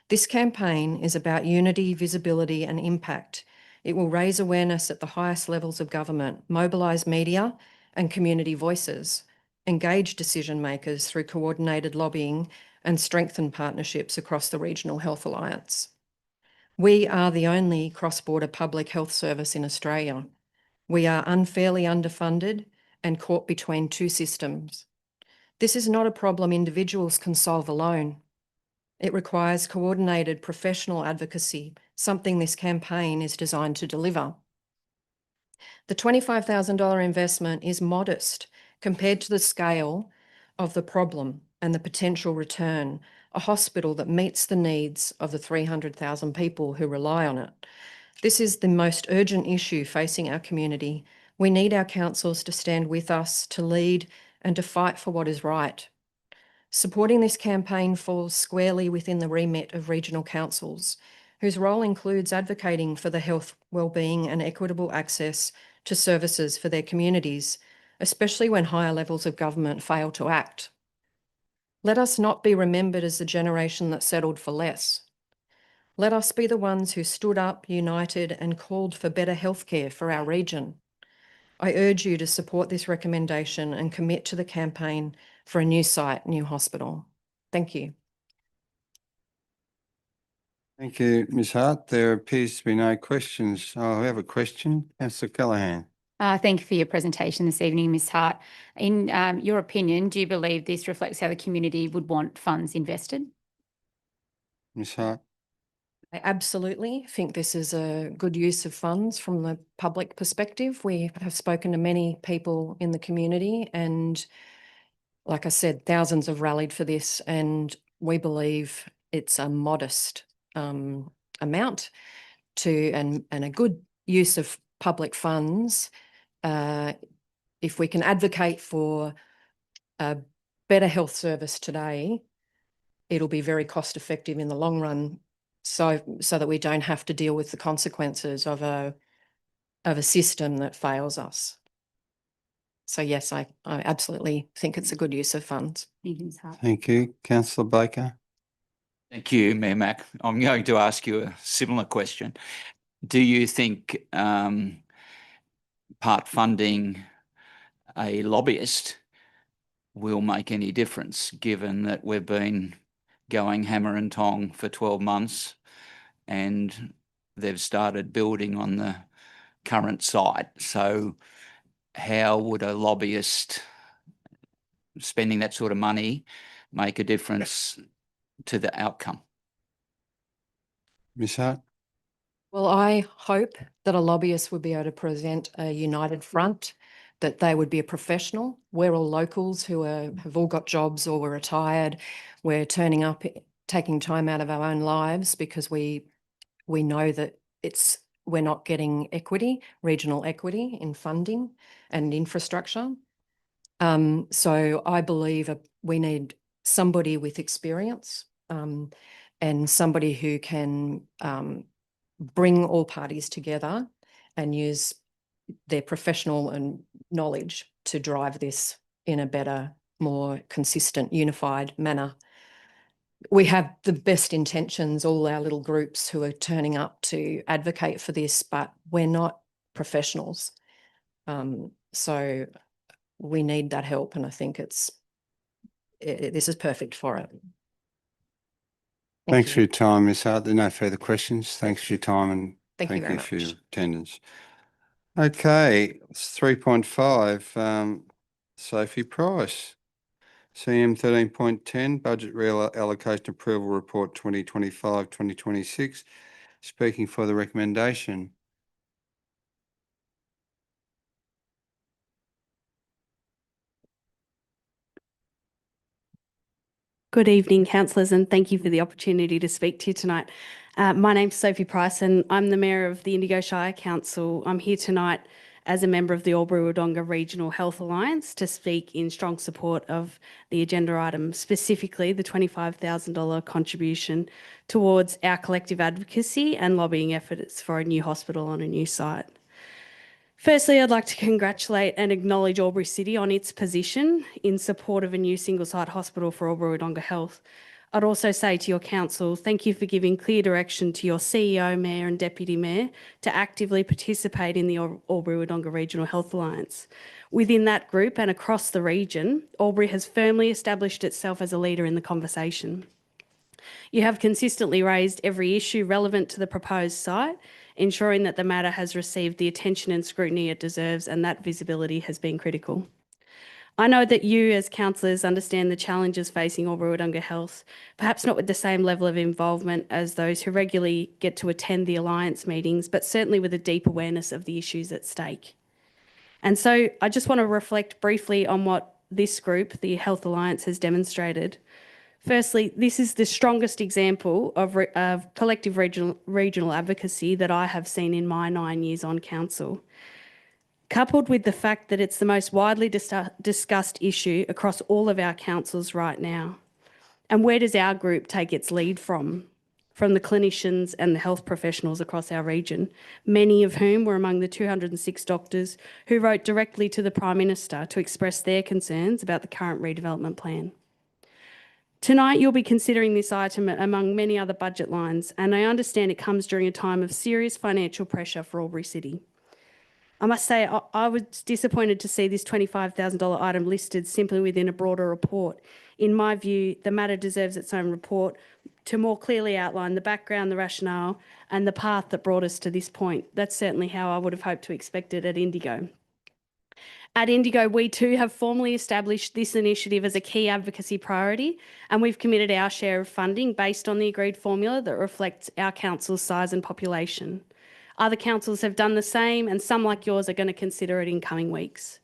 This campaign is about unity, visibility and impact. It will raise awareness at the highest levels of government, mobilise media and community voices, engage decision makers through coordinated lobbying and strengthen partnerships across the Regional Health Alliance. We are the only cross-border public health service in Australia. We are unfairly underfunded and caught between two systems. This is not a problem individuals can solve alone. It requires coordinated professional advocacy, something this campaign is designed to deliver. The $25,000 investment is modest compared to the scale of the problem and the potential return, a hospital that meets the needs of the 300,000 people who rely on it. This is the most urgent issue facing our community. We need our councils to stand with us, to lead and to fight for what is right. Supporting this campaign falls squarely within the remit of regional councils, whose role includes advocating for the health, wellbeing and equitable access to services for their communities, especially when higher levels of government fail to act. Let us not be remembered as the generation that settled for less. Let us be the ones who stood up, united and called for better healthcare for our region. I urge you to support this recommendation and commit to the campaign for a new site, new hospital. Thank you. Thank you, Ms Hart. There appears to be no questions. Oh, we have a question. Councillor Callaghan. Thank you for your presentation this evening, Ms Hart. In your opinion, do you believe this reflects how the community would want funds invested? Ms Hart. I absolutely think this is a good use of funds from the public perspective. We have spoken to many people in the community and, like I said, thousands have rallied for this, and we believe it's a modest amount and a good use of public funds. If we can advocate for a better health service today, it'll be very cost effective in the long run, so that we don't have to deal with the consequences of a system that fails us. So yes, I absolutely think it's a good use of funds. Thank you, Ms Hart. Thank you. Councillor Baker. Thank you, Mayor Mac. I'm going to ask you a similar question. Do you think part funding a lobbyist will make any difference, given that we've been going hammer and tong for 12 months and they've started building on the current site? So how would a lobbyist spending that sort of money make a difference to the outcome? Ms Hart. Well, I hope that a lobbyist would be able to present a united front, that they would be a professional. We're all locals who have all got jobs or we're retired. We're turning up, taking time out of our own lives because we know that we're not getting equity, regional equity in funding and infrastructure. So I believe we need somebody with experience and somebody who can bring all parties together and use their professional and knowledge to drive this in a better, more consistent, unified manner. We have the best intentions, all our little groups who are turning up to advocate for this, but we're not professionals. So we need that help, and I think this is perfect for it. Thanks for you. your time, Ms. Hart. There are no further questions. Thanks for your time and Thank you very for your much. attendance. Okay, it's 3.5, Sophie Price. CM 13.10, Budget Reallocation Approval Report 2025-2026. Speaking for the recommendation. Good evening, councillors, and thank you for the opportunity to speak to you tonight. My name's Sophie Price and I'm the Mayor of the Indigo Shire Council. I'm here tonight as a member of the Albury-Wodonga Regional Health Alliance to speak in strong support of the agenda item, specifically the $25,000 contribution towards our collective advocacy and lobbying efforts for a new hospital on a new site. Firstly, I'd like to congratulate and acknowledge Albury City on its position in support of a new single-site hospital for Albury-Wodonga Health. I'd also say to your council, thank you for giving clear direction to your CEO, Mayor and Deputy Mayor to actively participate in the Albury-Wodonga Regional Health Alliance. Within that group and across the region, Albury has firmly established itself as a leader in the conversation. You have consistently raised every issue relevant to the proposed site, ensuring that the matter has received the attention and scrutiny it deserves, and that visibility has been critical. I know that you as councillors understand the challenges facing Albury-Wodonga Health, perhaps not with the same level of involvement as those who regularly get to attend the Alliance meetings, but certainly with a deep awareness of the issues at stake. And so I just want to reflect briefly on what this group, the Health Alliance, has demonstrated. Firstly, this is the strongest example of collective regional advocacy that I have seen in my 9 years on council, coupled with the fact that it's the most widely discussed issue across all of our councils right now. And where does our group take its lead from? From the clinicians and the health professionals across our region, many of whom were among the 206 doctors who wrote directly to the Prime Minister to express their concerns about the current redevelopment plan. Tonight, you'll be considering this item among many other budget lines, and I understand it comes during a time of serious financial pressure for Albury City. I must say, I was disappointed to see this $25,000 item listed simply within a broader report. In my view, the matter deserves its own report to more clearly outline the background, the rationale, and the path that brought us to this point. That's certainly how I would have hoped to expect it at Indigo. At Indigo, we too have formally established this initiative as a key advocacy priority, and we've committed our share of funding based on the agreed formula that reflects our council's size and population. Other councils have done the same, and some like yours are going to consider it in coming weeks.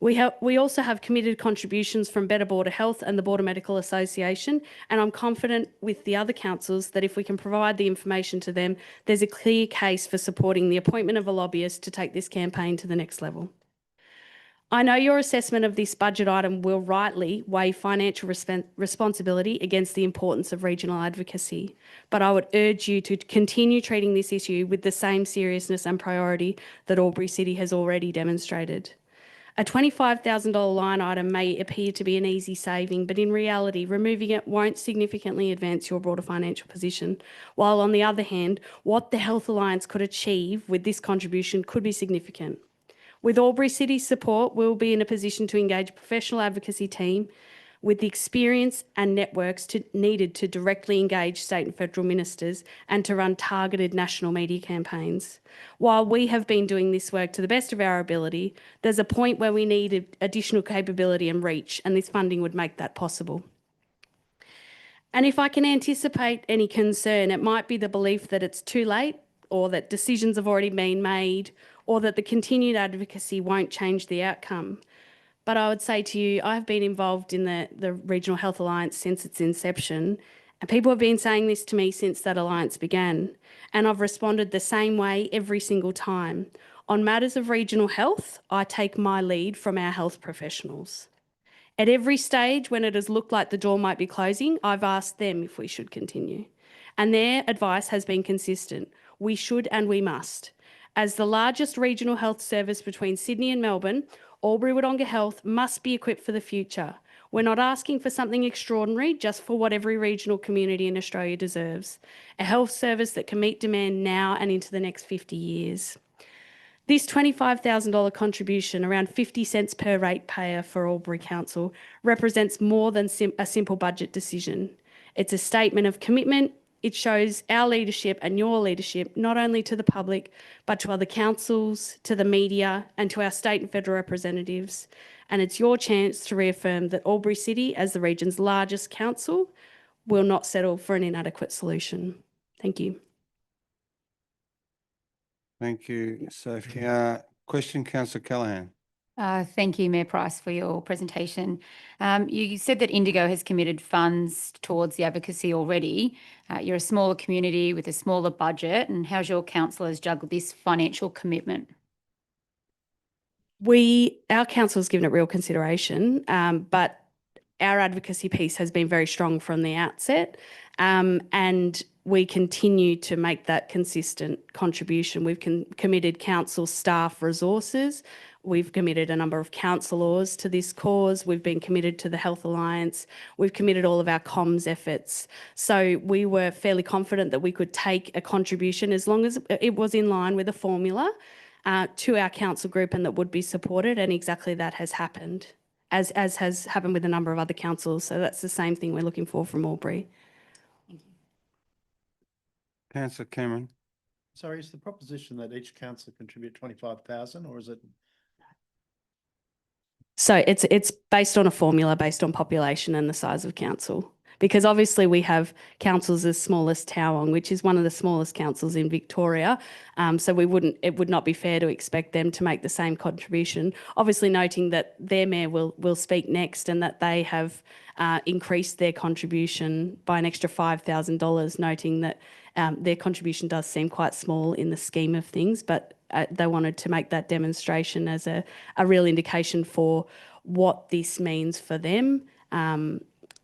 We also have committed contributions from Better Border Health and the Border Medical Association, and I'm confident with the other councils that if we can provide the information to them, there's a clear case for supporting the appointment of a lobbyist to take this campaign to the next level. I know your assessment of this budget item will rightly weigh financial responsibility against the importance of regional advocacy, but I would urge you to continue treating this issue with the same seriousness and priority that Albury City has already demonstrated. A $25,000 line item may appear to be an easy saving, but in reality, removing it won't significantly advance your broader financial position, while on the other hand, what the Health Alliance could achieve with this contribution could be significant. With Albury City's support, we'll be in a position to engage a professional advocacy team with the experience and networks needed to directly engage state and federal ministers and to run targeted national media campaigns. While we have been doing this work to the best of our ability, there's a point where we need additional capability and reach, and this funding would make that possible. And if I can anticipate any concern, it might be the belief that it's too late, or that decisions have already been made, or that the continued advocacy won't change the outcome. But I would say to you, I've been involved in the Regional Health Alliance since its inception, and people have been saying this to me since that alliance began, and I've responded the same way every single time. On matters of regional health, I take my lead from our health professionals. At every stage when it has looked like the door might be closing, I've asked them if we should continue, and their advice has been consistent. We should and we must. As the largest regional health service between Sydney and Melbourne, Albury-Wodonga Health must be equipped for the future. We're not asking for something extraordinary, just for what every regional community in Australia deserves. A health service that can meet demand now and into the next 50 years. This $25,000 contribution, around 50 cents per ratepayer for Albury Council, represents more than a simple budget decision. It's a statement of commitment. It shows our leadership and your leadership, not only to the public, but to other councils, to the media, and to our state and federal representatives. And it's your chance to reaffirm that Albury City, as the region's largest council, will not settle for an inadequate solution. Thank you. Thank you, Sophie. Question, Councillor Callaghan. Thank you, Mayor Price, for your presentation. You said that Indigo has committed funds towards the advocacy already. You're a smaller community with a smaller budget, and how's your councillors juggle this financial commitment? Our council has given it real consideration, but our advocacy piece has been very strong from the outset, and we continue to make that consistent contribution. We've committed council staff resources. We've committed a number of councillors to this cause. We've been committed to the Health Alliance. We've committed all of our comms efforts. So we were fairly confident that we could take a contribution as long as it was in line with a formula to our council group and that would be supported, and exactly that has happened, as has happened with a number of other councils. So that's the same thing we're looking for from Albury. Councillor Cameron. Sorry, is the proposition that each council contribute 25,000, or is it? So it's based on a formula based on population and the size of council. Because obviously we have councils as small as Towong, which is one of the smallest councils in Victoria. So it would not be fair to expect them to make the same contribution. Obviously noting that their mayor will speak next, and that they have increased their contribution by an extra $5,000, noting that their contribution does seem quite small in the scheme of things, but they wanted to make that demonstration as a real indication for what this means for them.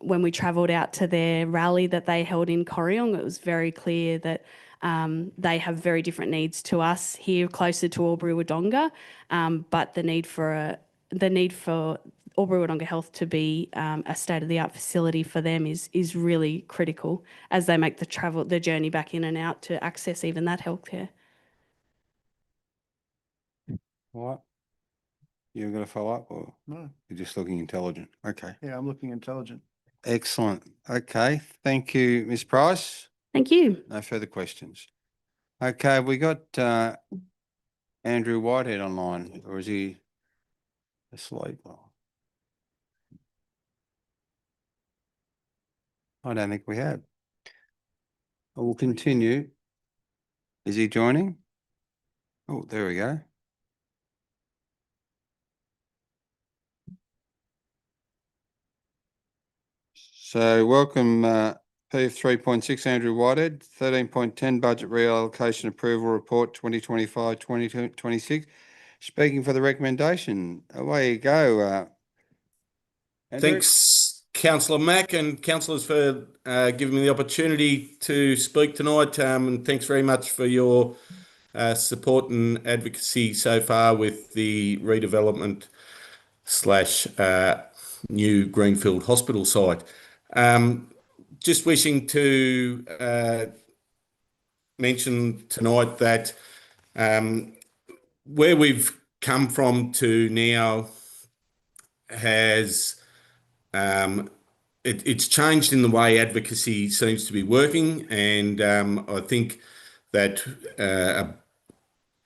When we travelled out to their rally that they held in Corryong, it was very clear that they have very different needs to us here closer to Albury-Wodonga, but the need for Albury-Wodonga Health to be a state-of-the-art facility for them is really critical as they make the journey back in and out to access even that healthcare. What? You're going to follow up, or No. you're just looking intelligent? Okay. Yeah, I'm looking intelligent. Excellent. Okay. Thank you, Ms. Price. Thank you. No further questions. Okay, we got Andrew Whitehead online, or is he asleep? I don't think we have. I will continue. Is he joining? Oh, there we go. So welcome PF 3.6 Andrew Whitehead, 13.10 budget reallocation approval report 2025-2026. Speaking for the recommendation. Away you go. Andrew. Thanks, Councillor Mack and councillors, for giving me the opportunity to speak tonight. And thanks very much for your support and advocacy so far with the redevelopment / new Greenfield Hospital site. Just wishing to mention tonight that where we've come from to now has it's changed in the way advocacy seems to be working, and I think that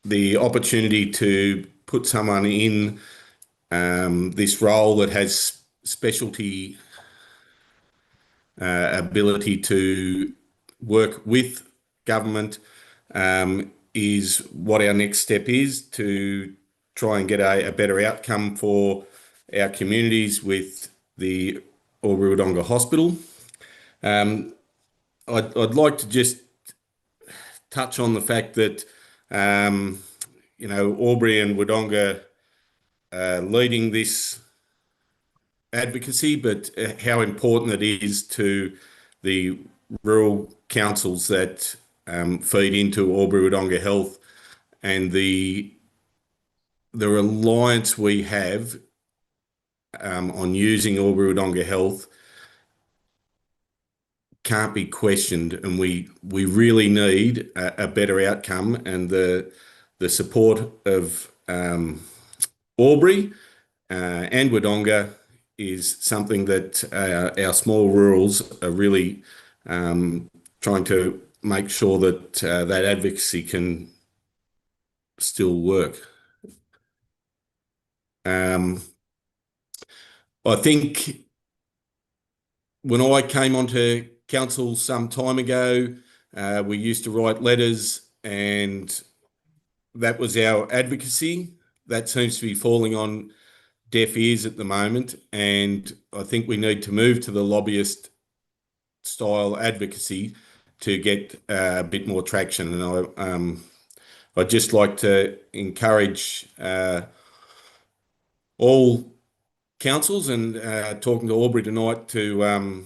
the opportunity to put someone in this role that has specialty ability to work with government is what our next step is, to try and get a better outcome for our communities with the Albury-Wodonga Hospital. I'd like to just touch on the fact that Albury and Wodonga leading this advocacy, but how important it is to the rural councils that feed into Albury-Wodonga Health, and the reliance we have on using Albury-Wodonga Health can't be questioned, and we really need a better outcome, and the support of Albury and Wodonga is something that our small rurals are really trying to make sure that that advocacy can still work. I think when I came onto council some time ago, we used to write letters, and that was our advocacy. That seems to be falling on deaf ears at the moment, and I think we need to move to the lobbyist style advocacy to get a bit more traction. And I'd just like to encourage all councils and talking to Albury tonight to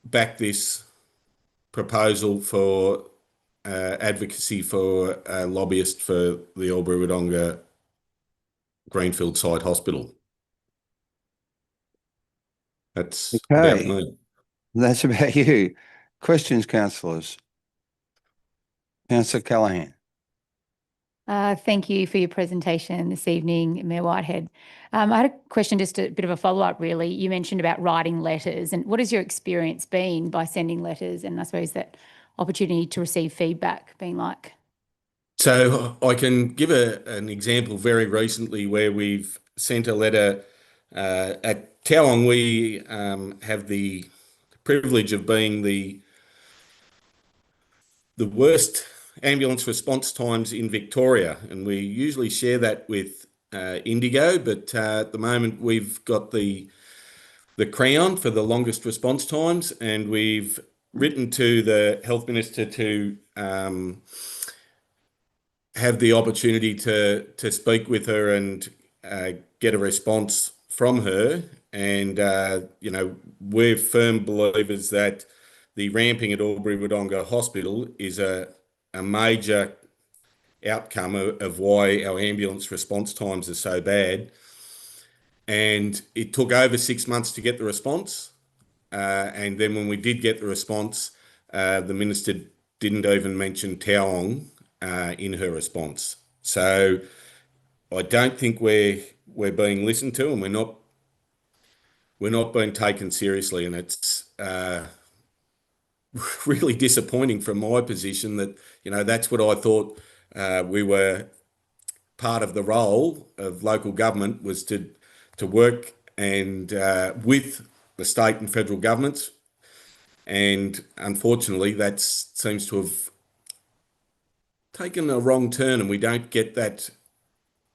back this proposal for advocacy for a lobbyist for the Albury-Wodonga Greenfield Side Hospital. That's about Okay. me. That's about you. Questions, councillors? Councillor Callaghan. Thank you for your presentation this evening, Mayor Whitehead. I had a question, just a bit of a follow-up really. You mentioned about writing letters, and what has your experience been by sending letters, and I suppose that opportunity to receive feedback been like? So I can give an example very recently where we've sent a letter at Towong. We have the privilege of being the worst ambulance response times in Victoria, and we usually share that with Indigo, but at the moment we've got the crown for the longest response times, and we've written to the Health Minister to have the opportunity to speak with her and get a response from her. And you know, we're firm believers that the ramping at Albury-Wodonga Hospital is a major outcome of why our ambulance response times are so bad. And it took over 6 months to get the response. And then when we did get the response, the Minister didn't even mention Towong in her response. So I don't think we're being listened to, and we're not being taken seriously, and it's really disappointing from my position that, you know, that's what I thought we were part of the role of local government, was to work and with the state and federal governments, and unfortunately that seems to have taken a wrong turn, and we don't get that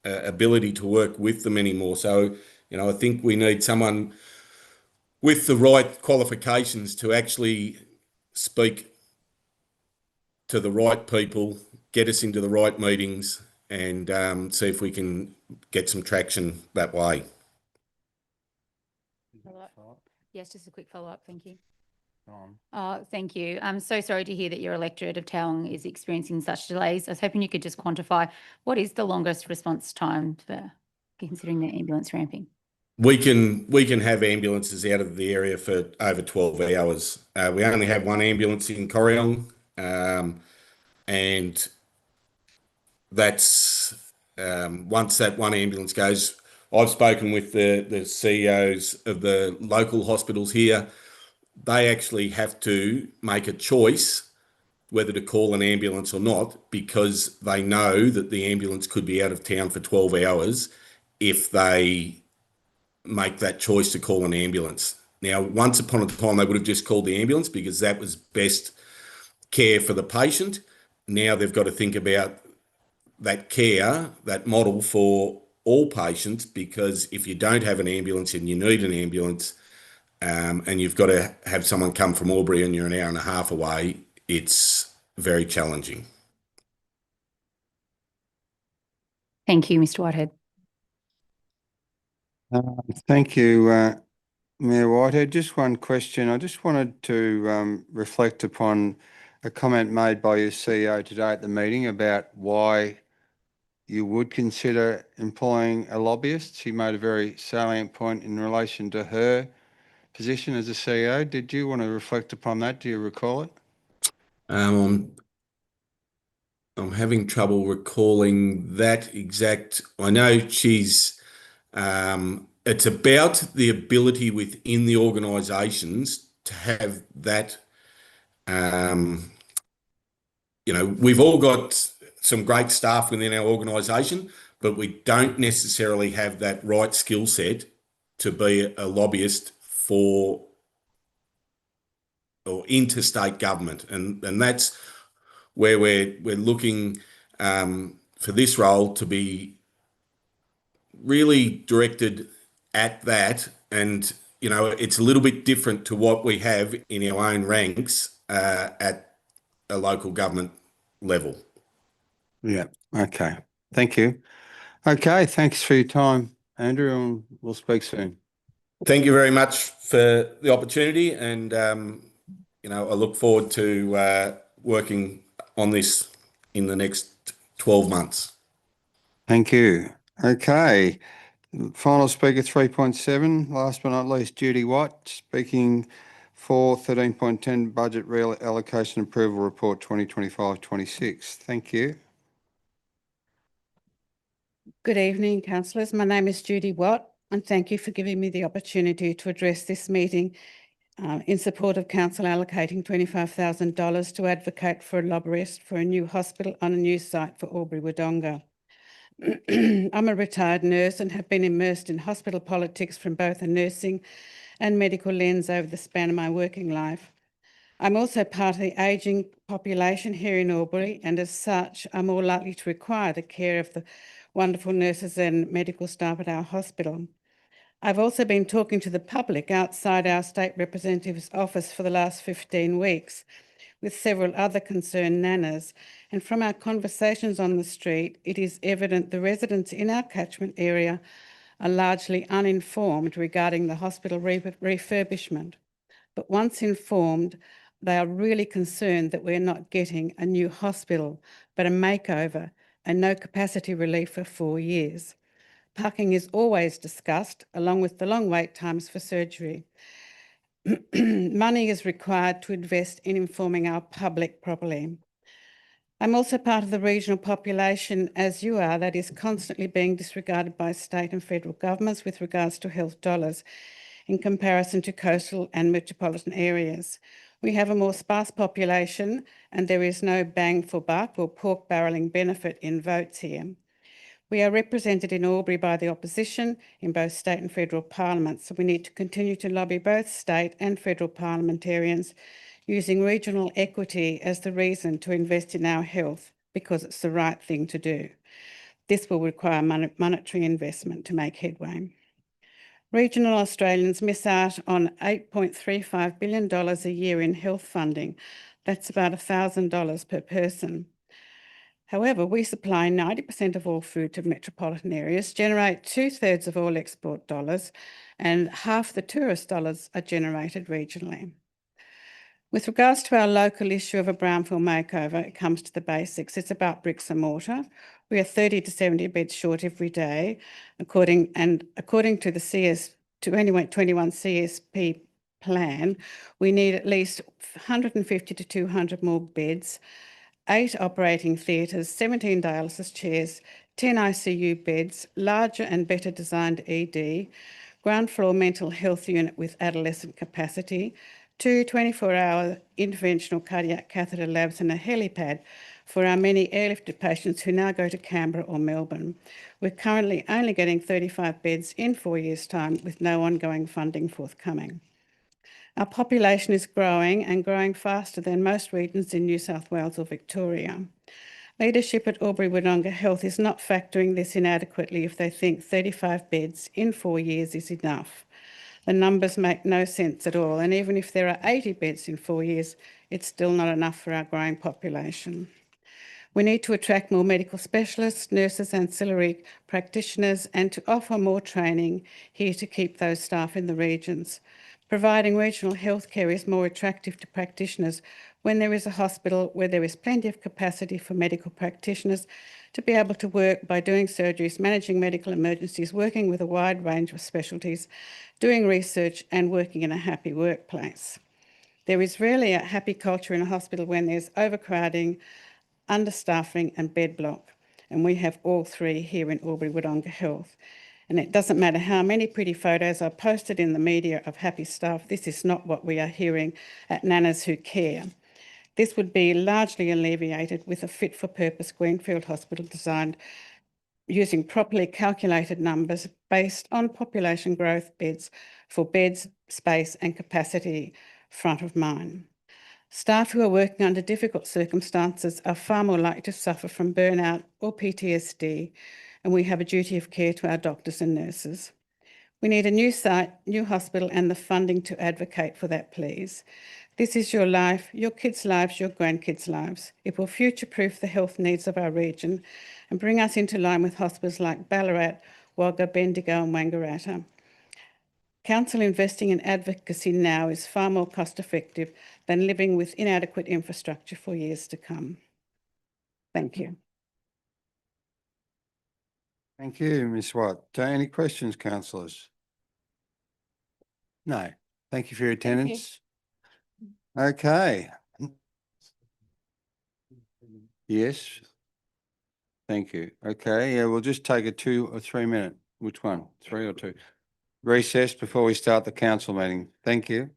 ability to work with them anymore. So, you know, I think we need someone with the right qualifications to actually speak to the right people, get us into the right meetings, and see if we can get some traction that way. Yes, just a quick follow-up. Thank you. Thank you. I'm so sorry to hear that your electorate of Towong is experiencing such delays. I was hoping you could just quantify what is the longest response time for considering the ambulance ramping? We can have ambulances out of the area for over 12 hours. We only have one ambulance in Corryong, and that's once that one ambulance goes. I've spoken with the CEOs of the local hospitals here. They actually have to make a choice whether to call an ambulance or not, because they know that the ambulance could be out of town for 12 hours if they make that choice to call an ambulance. Now, once upon a time, they would have just called the ambulance because that was best care for the patient. Now they've got to think about that care, that model for all patients, because if you don't have an ambulance and you need an ambulance, and you've got to have someone come from Albury and you're an hour and a half away, it's very challenging. Thank you, Mr. Whitehead. Thank you, Mayor Whitehead. Just one question. I just wanted to reflect upon a comment made by your CEO today at the meeting about why you would consider employing a lobbyist. She made a very salient point in relation to her position as a CEO. Did you want to reflect upon that? Do you recall it? I'm having trouble recalling that exact. I know she's it's about the ability within the organisations to have that. We've all got some great staff within our organisation, but we don't necessarily have that right skill set to be a lobbyist for or interstate government, and that's where we're looking for this role to be really directed at that. And it's a little bit different to what we have in our own ranks at a local government level. Yeah. Okay. Thank you. Okay. Thanks for your time, Andrew, and we'll speak soon. Thank you very much for the opportunity, and I look forward to working on this in the next 12 months. Thank you. Okay. Final speaker 3.7, last but not least, Judy Watt, speaking for 13.10 Budget Reallocation Approval Report 2025-26. Thank you. Good evening, councillors. My name is Judy Watt, and thank you for giving me the opportunity to address this meeting in support of council allocating $25,000 to advocate for a lobbyist for a new hospital on a new site for Albury-Wodonga. I'm a retired nurse and have been immersed in hospital politics from both a nursing and medical lens over the span of my working life. I'm also part of the ageing population here in Albury, and as such, I'm more likely to require the care of the wonderful nurses and medical staff at our hospital. I've also been talking to the public outside our state representative's office for the last 15 weeks with several other concerned nanas, and from our conversations on the street, it is evident the residents in our catchment area are largely uninformed regarding the hospital refurbishment. But once informed, they are really concerned that we're not getting a new hospital, but a makeover and no capacity relief for 4 years. Parking is always discussed, along with the long wait times for surgery. Money is required to invest in informing our public properly. I'm also part of the regional population, as you are, that is constantly being disregarded by state and federal governments with regards to health dollars in comparison to coastal and metropolitan areas. We have a more sparse population and there is no bang for buck or pork barrelling benefit in votes here. We are represented in Albury by the opposition in both state and federal parliaments, so we need to continue to lobby both state and federal parliamentarians using regional equity as the reason to invest in our health because it's the right thing to do. This will require monetary investment to make headway. Regional Australians miss out on $8.35 billion a year in health funding. That's about $1,000 per person. However, we supply 90% of all food to metropolitan areas, generate 2/3 of all export dollars, and half the tourist dollars are generated regionally. With regards to our local issue of a brownfield makeover, it comes to the basics. It's about bricks and mortar. We are 30 to 70 beds short every day, according to the 21 CSP plan, we need at least 150 to 200 more beds, 8 operating theatres, 17 dialysis chairs, 10 ICU beds, larger and better designed ED, ground floor mental health unit with adolescent capacity, 2 24-hour interventional cardiac catheter labs and a helipad for our many airlifted patients who now go to Canberra or Melbourne. We're currently only getting 35 beds in 4 years' time with no ongoing funding forthcoming. Our population is growing and growing faster than most regions in New South Wales or Victoria. Leadership at Albury-Wodonga Health is not factoring this in adequately if they think 35 beds in 4 years is enough. The numbers make no sense at all, and even if there are 80 beds in 4 years, it's still not enough for our growing population. We need to attract more medical specialists, nurses, ancillary practitioners, and to offer more training here to keep those staff in the regions. Providing regional healthcare is more attractive to practitioners when there is a hospital where there is plenty of capacity for medical practitioners to be able to work by doing surgeries, managing medical emergencies, working with a wide range of specialties, doing research and working in a happy workplace. There is rarely a happy culture in a hospital when there's overcrowding, understaffing and bed block, and we have all three here in Albury-Wodonga Health. And it doesn't matter how many pretty photos are posted in the media of happy staff, this is not what we are hearing at Nanas Who Care. This would be largely alleviated with a fit-for-purpose Greenfield Hospital designed using properly calculated numbers based on population growth for beds, space and capacity front of mind. Staff who are working under difficult circumstances are far more likely to suffer from burnout or PTSD, and we have a duty of care to our doctors and nurses. We need a new site, new hospital, and the funding to advocate for that, please. This is your life, your kids' lives, your grandkids' lives. It will future-proof the health needs of our region and bring us into line with hospitals like Ballarat, Wagga, Bendigo and Wangaratta. Council investing in advocacy now is far more cost-effective than living with inadequate infrastructure for years to come. Thank you. Thank you, Ms Watt. Any questions, councillors? No. Thank you for your attendance. Okay. Yes. Thank you. Okay, yeah, we'll just take a 2 or 3 minute. Which one? 3 or 2? Recess before we start the council meeting. Thank you.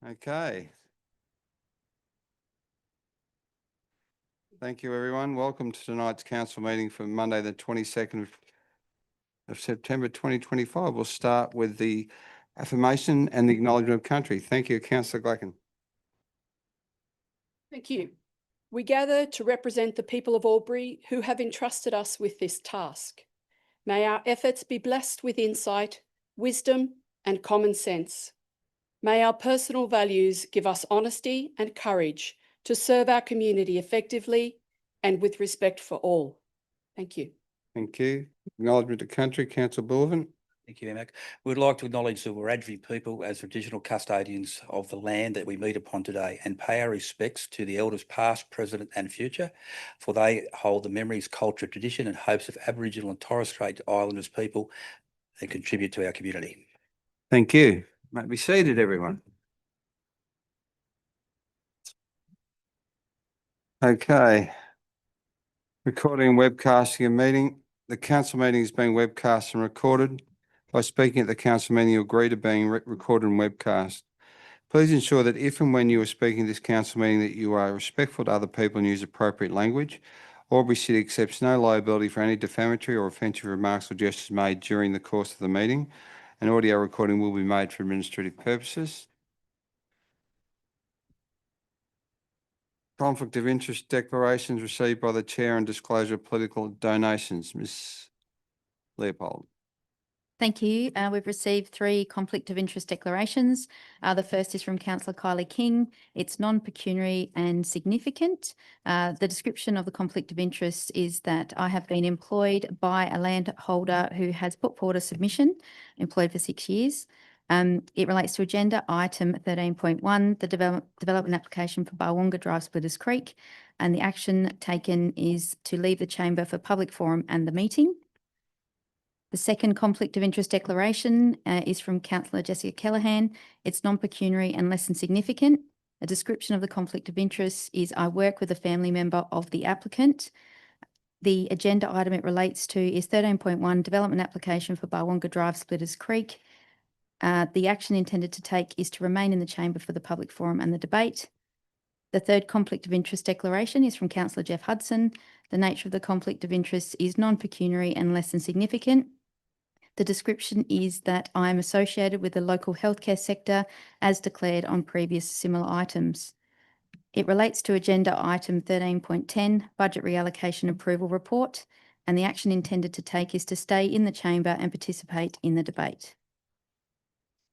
Okay. Thank you, everyone. Welcome to tonight's council meeting for Monday, the 22nd of September 2025. We'll start with the affirmation and the acknowledgement of country. Thank you, Councillor Glacken. Thank you. We gather to represent the people of Albury who have entrusted us with this task. May our efforts be blessed with insight, wisdom, and common sense. May our personal values give us honesty and courage to serve our community effectively and with respect for all. Thank you. Thank you. Acknowledgement of country, Councillor Bullivan. Thank you, Mac. We'd like to acknowledge the Wiradjuri people as traditional custodians of the land that we meet upon today and pay our respects to the elders past, present and future, for they hold the memories, culture, tradition and hopes of Aboriginal and Torres Strait Islanders people and contribute to our community. Thank you. Might be seated, everyone. Okay. Recording and webcasting a meeting. The council meeting is being webcast and recorded. By speaking at the council meeting, you agree to being recorded and webcast. Please ensure that if and when you are speaking at this council meeting that you are respectful to other people and use appropriate language. Albury City accepts no liability for any defamatory or offensive remarks or gestures made during the course of the meeting. An audio recording will be made for administrative purposes. Conflict of interest declarations received by the chair and disclosure of political donations. Ms. Leopold. Thank you. We've received 3 conflict of interest declarations. The first is from Councillor Kylie King. It's non-pecuniary and significant. The description of the conflict of interest is that I have been employed by a landholder who has put forward a submission, employed for 6 years. It relates to agenda item 13.1, the development application for Barwonga Drive Splitters Creek, and the action taken is to leave the chamber for public forum and the meeting. The second conflict of interest declaration is from Councillor Jessica Kellahan. It's non-pecuniary and less than significant. A description of the conflict of interest is I work with a family member of the applicant. The agenda item it relates to is 13.1, development application for Barwonga Drive Splitters Creek. The action intended to take is to remain in the chamber for the public forum and the debate. The third conflict of interest declaration is from Councillor Jeff Hudson. The nature of the conflict of interest is non-pecuniary and less than significant. The description is that I am associated with the local healthcare sector as declared on previous similar items. It relates to agenda item 13.10, budget reallocation approval report, and the action intended to take is to stay in the chamber and participate in the debate.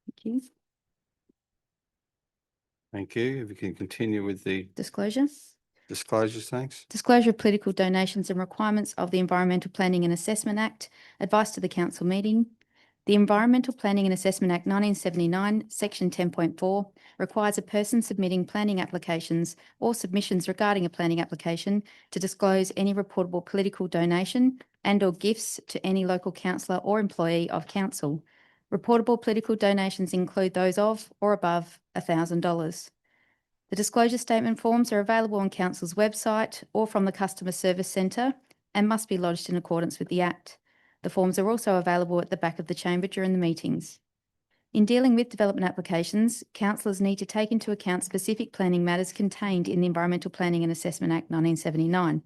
Thank you. Thank you. If you can continue with the Disclosure. disclosures, thanks. Disclosure of political donations and requirements of the Environmental Planning and Assessment Act. Advice to the council meeting. The Environmental Planning and Assessment Act 1979, Section 10.4, requires a person submitting planning applications or submissions regarding a planning application to disclose any reportable political donation and/or gifts to any local councillor or employee of council. Reportable political donations include those of or above $1,000. The disclosure statement forms are available on Council's website or from the Customer Service Centre and must be lodged in accordance with the Act. The forms are also available at the back of the chamber during the meetings. In dealing with development applications, councillors need to take into account specific planning matters contained in the Environmental Planning and Assessment Act 1979.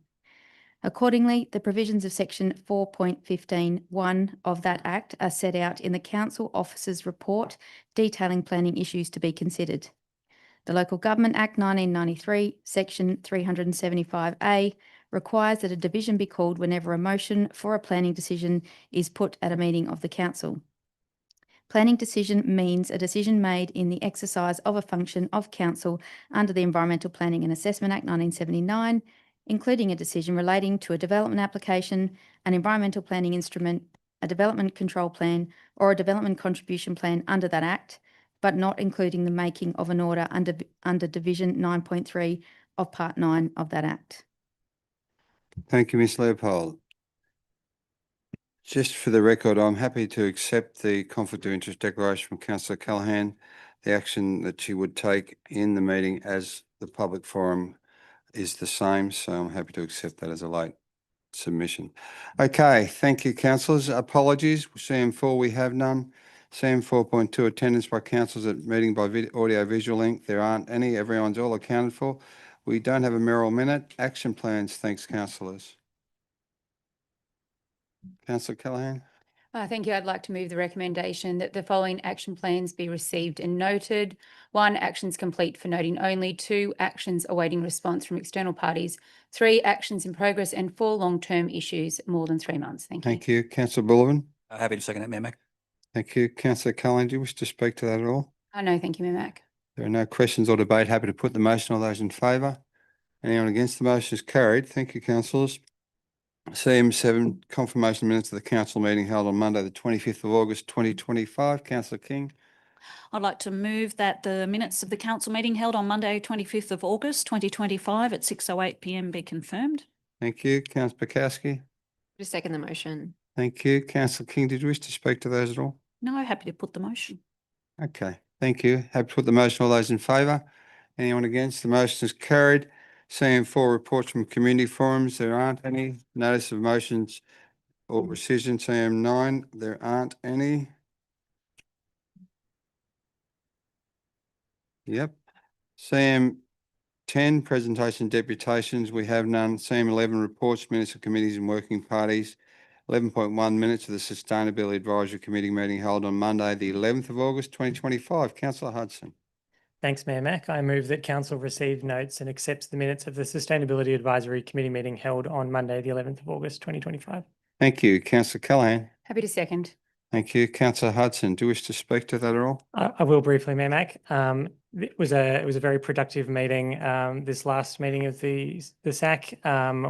Accordingly, the provisions of Section 4.15(1) of that Act are set out in the Council Officer's report detailing planning issues to be considered. The Local Government Act 1993, Section 375A, requires that a division be called whenever a motion for a planning decision is put at a meeting of the council. Planning decision means a decision made in the exercise of a function of council under the Environmental Planning and Assessment Act 1979, including a decision relating to a development application, an environmental planning instrument, a development control plan, or a development contribution plan under that Act, but not including the making of an order under Division 9.3 of Part 9 of that Act. Thank you, Ms. Leopold. Just for the record, I'm happy to accept the conflict of interest declaration from Councillor Callaghan, the action that she would take in the meeting as the public forum is the same, so I'm happy to accept that as a late submission. Okay, thank you, councillors. Apologies, CM4 we have none. CM 4.2, attendance by councillors at meeting by audio visual link. There aren't any. Everyone's all accounted for. We don't have a Merrill minute. Action plans. Thanks, councillors. Councillor Callaghan. Thank you. I'd like to move the recommendation that the following action plans be received and noted. 1, actions complete for noting only. 2, actions awaiting response from external parties. 3, actions in progress, and 4, long-term issues more than 3 months. Thank you. Thank you. Councillor Bullivant. Happy to second that, Mayor Mac. Thank you. Councillor Callaghan, do you wish to speak to that at all? No, thank you, Mayor Mac. There are no questions or debate. Happy to put the motion. All those in favour? Anyone against the motion is carried. Thank you, councillors. CM7, confirmation minutes of the council meeting held on Monday, the 25th of August, 2025. Councillor King. I'd like to move that the minutes of the council meeting held on Monday, 25th of August, 2025 at 6:08 p.m. be confirmed. Thank you. Councillor Bukowski. To second the motion. Thank you. Councillor King, did you wish to speak to those at all? No, happy to put the motion. Okay, thank you. Happy to put the motion. All those in favour? Anyone against? The motion is carried. CM4, reports from community forums. There aren't any. Notice of motions or rescission. CM9, there aren't any. Yep. CM10, presentation deputations. We have none. CM11, reports, minutes of committees and working parties. 11.1, minutes of the Sustainability Advisory Committee meeting held on Monday, the 11th of August, 2025. Councillor Hudson. Thanks, Mayor Mac. I move that council receive notes and accepts the minutes of the Sustainability Advisory Committee meeting held on Monday, the 11th of August, 2025. Thank you. Councillor Callaghan. Happy to second. Thank you. Councillor Hudson, do you wish to speak to that at all? I will briefly, Mayor Mac. It was a very productive meeting. This last meeting of the SAC,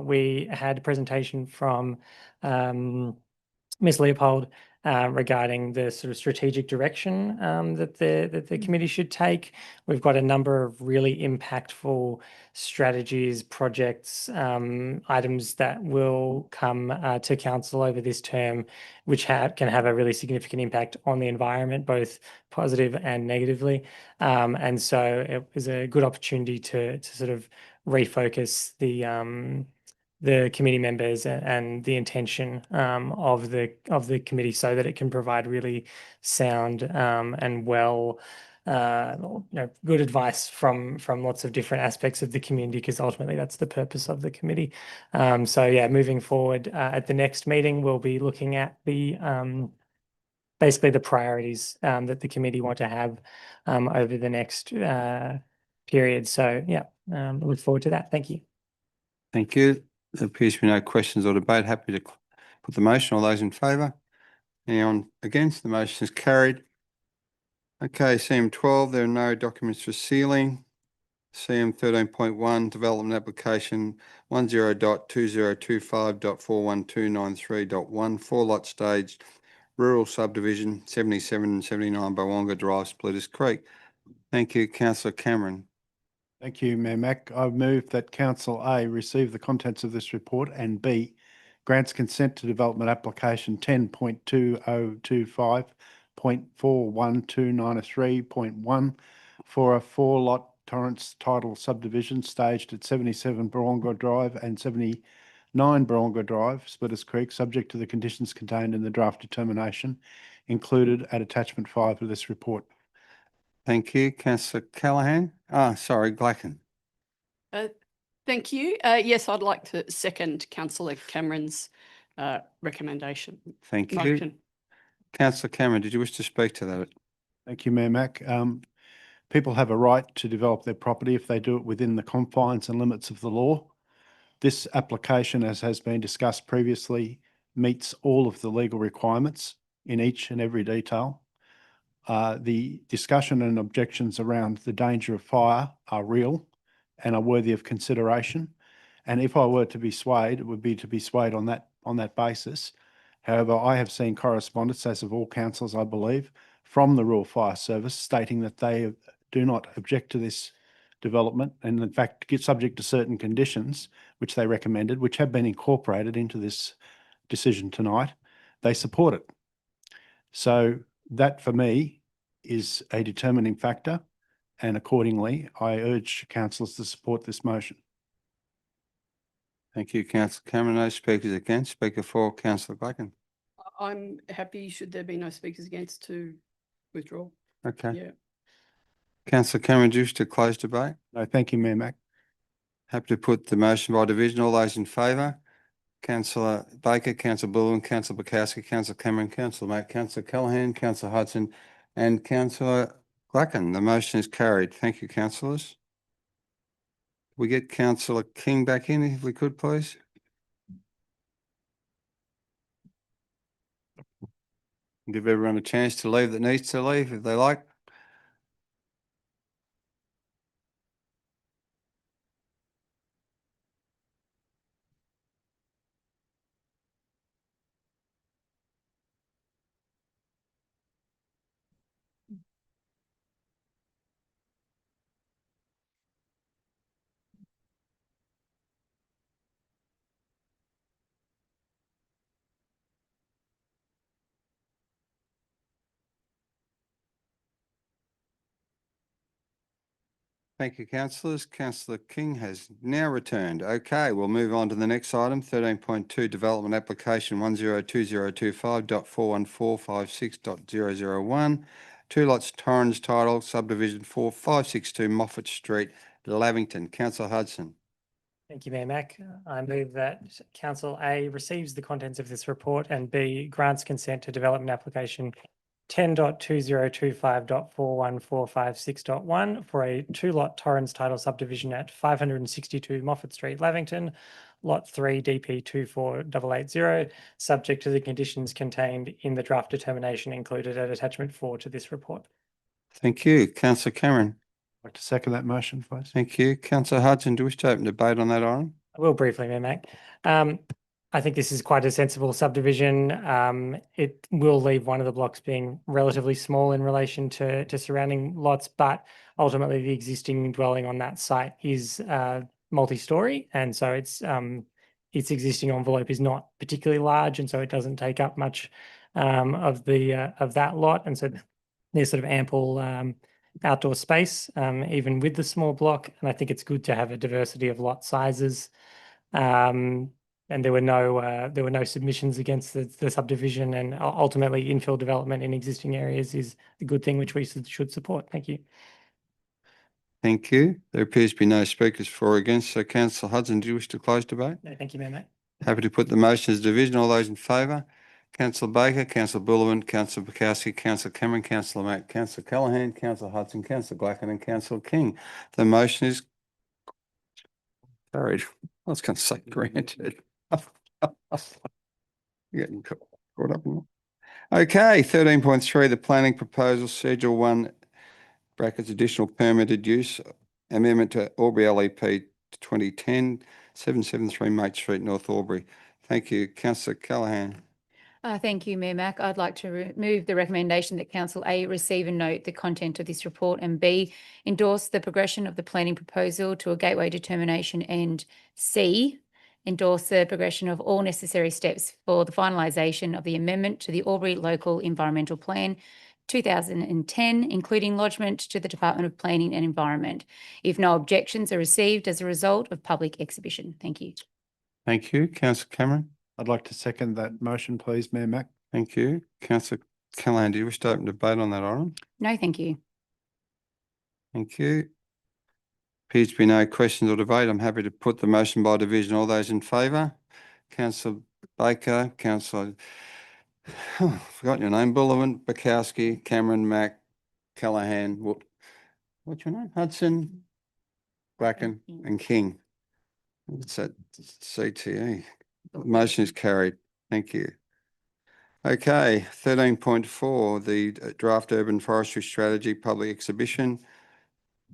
we had a presentation from Ms. Leopold regarding the sort of strategic direction that the committee should take. We've got a number of really impactful strategies, projects, items that will come to council over this term, which can have a really significant impact on the environment, both positive and negatively. And so it was a good opportunity to sort of refocus the committee members and the intention of the committee so that it can provide really sound and good advice from lots of different aspects of the community, because ultimately that's the purpose of the committee. So yeah, moving forward at the next meeting, we'll be looking at the basically the priorities that the committee want to have over the next period. So yeah, look forward to that. Thank you. Thank you. There appears to be no questions or debate. Happy to put the motion. All those in favour? Anyone against? The motion is carried. Okay, CM12, there are no documents for sealing. CM 13.1, development application 10.2025.41293.1, 4-lot stage rural subdivision 77 and 79 Bawonga Drive, Splitters Creek. Thank you, Councillor Cameron. Thank you, Mayor Mac. I move that Council A receive the contents of this report and B grants consent to development application 10.2025.41293.1 for a 4-lot Torrance title subdivision staged at 77 Bawonga Drive and 79 Bawonga Drive, Splitters Creek, subject to the conditions contained in the draft determination included at attachment 5 of this report. Thank you, Councillor Callaghan. Sorry, Glacken. Thank you. Yes, I'd like to second Councillor Cameron's recommendation. Thank you. Motion. Councillor Cameron, did you wish to speak to that? Thank you, Mayor Mac. People have a right to develop their property if they do it within the confines and limits of the law. This application, as has been discussed previously, meets all of the legal requirements in each and every detail. The discussion and objections around the danger of fire are real and are worthy of consideration. And if I were to be swayed, it would be to be swayed on that basis. However, I have seen correspondence, as of all councillors, I believe, from the Rural Fire Service stating that they do not object to this development and in fact get subject to certain conditions which they recommended, which have been incorporated into this decision tonight. They support it. So that for me is a determining factor, and accordingly I urge councillors to support this motion. Thank you, Councillor Cameron. No speakers against. Speaker for, Councillor Glacken. I'm happy, should there be no speakers against, to Withdraw. Okay. Yeah. Councillor Cameron, do you wish to close debate? No, thank you, Mayor Mac. Happy to put the motion by division. All those in favour? Councillor Baker, Councillor Bullen, Councillor Bukowski, Councillor Cameron, Councillor Mack, Councillor Callaghan, Councillor Hudson and Councillor Glacken. The motion is carried. Thank you, councillors. We get Councillor King back in if we could, please. Give everyone a chance to leave that needs to leave if they like. Thank you, councillors. Councillor King has now returned. Okay, we'll move on to the next item, 13.2 Development Application 102025.41456.001. 2 lots Torrens title, subdivision 4562 Moffat Street, Lavington. Councillor Hudson. Thank you, Mayor Mac. I move that Council A receives the contents of this report and B grants consent to development application 10.2025.41456.1 for a 2-lot Torrens title subdivision at 562 Moffat Street, Lavington, Lot 3 DP 24880, subject to the conditions contained in the draft determination included at attachment 4 to this report. Thank you. Councillor Cameron. I'd like to second that motion, please. Thank you. Councillor Hudson, do you wish to open debate on that item? I will briefly, Mayor Mac. I think this is quite a sensible subdivision. It will leave one of the blocks being relatively small in relation to surrounding lots, but ultimately the existing dwelling on that site is multi-story, and so its existing envelope is not particularly large, and so it doesn't take up much of that lot, and so there's sort of ample outdoor space even with the small block, and I think it's good to have a diversity of lot sizes. And there were no submissions against the subdivision, and ultimately infill development in existing areas is a good thing which we should support. Thank you. Thank you. There appears to be no speakers for or against. So Councillor Hudson, do you wish to close debate? No, thank you, Mayor Mac. Happy to put the motion as division. All those in favour? Councillor Baker, Councillor Bullivan, Councillor Bukowski, Councillor Cameron, Councillor Mack, Councillor Callaghan, Councillor Hudson, Councillor Glacken and Councillor King. The motion is carried. I was going to say granted. Getting caught up in that. Okay, 13.3, the planning proposal, Schedule 1, brackets additional permitted use, amendment to Albury LEP 2010, 773 Mate Street, North Albury. Thank you. Councillor Callaghan. Thank you, Mayor Mac. I'd like to move the recommendation that Council A receive and note the content of this report, and B endorse the progression of the planning proposal to a gateway determination, and C endorse the progression of all necessary steps for the finalisation of the amendment to the Albury Local Environmental Plan 2010, including lodgement to the Department of Planning and Environment, if no objections are received as a result of public exhibition. Thank you. Thank you. Councillor Cameron. I'd like to second that motion, please, Mayor Mac. Thank you. Councillor Callaghan, do you wish to open debate on that item? No, thank you. Thank you. Appears to be no questions or debate. I'm happy to put the motion by division. All those in favour? Councillor Baker, Councillor, forgotten your name, Bullivan, Bukowski, Cameron, Mack, Callaghan, what's your name? Hudson, Glacken and King. It's that CTE. The motion is carried. Thank you. Okay, 13.4, the draft urban forestry strategy public exhibition.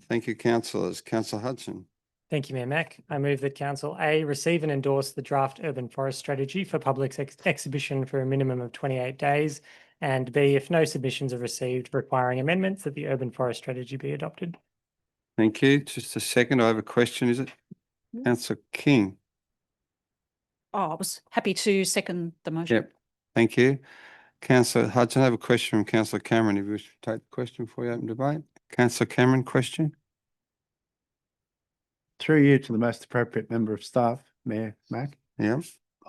Thank you, councillors. Councillor Hudson. Thank you, Mayor Mac. I move that Council A receive and endorse the draft urban forest strategy for public exhibition for a minimum of 28 days, and B, if no submissions are received requiring amendments, that the urban forest strategy be adopted. Thank you. Just a second. I have a question. Is it Councillor King? Oh, I was happy to second the motion. Yep. Thank you. Councillor Hudson, I have a question from Councillor Cameron. If you wish to take the question before you open debate. Councillor Cameron, question? Through you to the most appropriate member of staff, Mayor Mac. Yeah.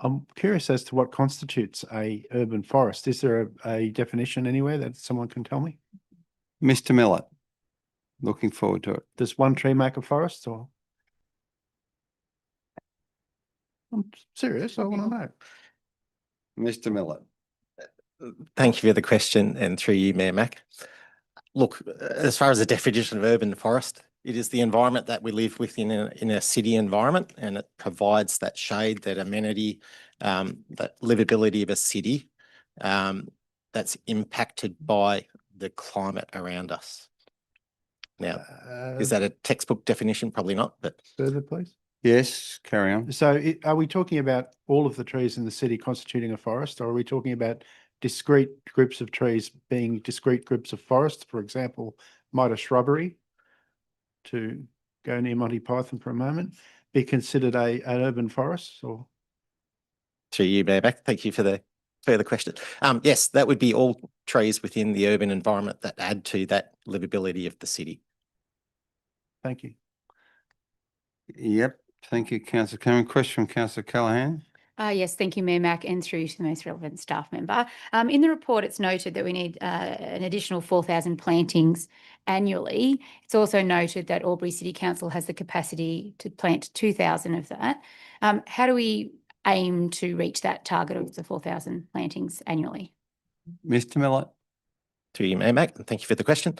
I'm curious as to what constitutes a urban forest. Is there a definition anywhere that someone can tell me? Mr. Millett, looking forward to it. Does one tree make a forest or? I'm serious, I want to know. Mr. Millett. Thank you for the question, and through you, Mayor Mack. Look, as far as the definition of urban forest, it is the environment that we live within in a city environment, and it provides that shade, that amenity, that livability of a city that's impacted by the climate around us. Now, is that a textbook definition? Probably not, but. Further, please. Yes, carry on. So are we talking about all of the trees in the city constituting a forest, or are we talking about discrete groups of trees being discrete groups of forest? For example, might a shrubbery, to go near Monty Python for a moment, be considered an urban forest? Or Through you, Mayor Mack. Thank you for the further question. Yes, that would be all trees within the urban environment that add to that livability of the city. thank you. Yep. Thank you, Councillor Cameron. Question from Councillor Callaghan. Yes, thank you, Mayor Mack, and through to the most relevant staff member. In the report, it's noted that we need an additional 4,000 plantings annually. It's also noted that Albury City Council has the capacity to plant 2,000 of that. How do we aim to reach that target of the 4,000 plantings annually? Mr. Millett. To you, Mayor Mack, and thank you for the question.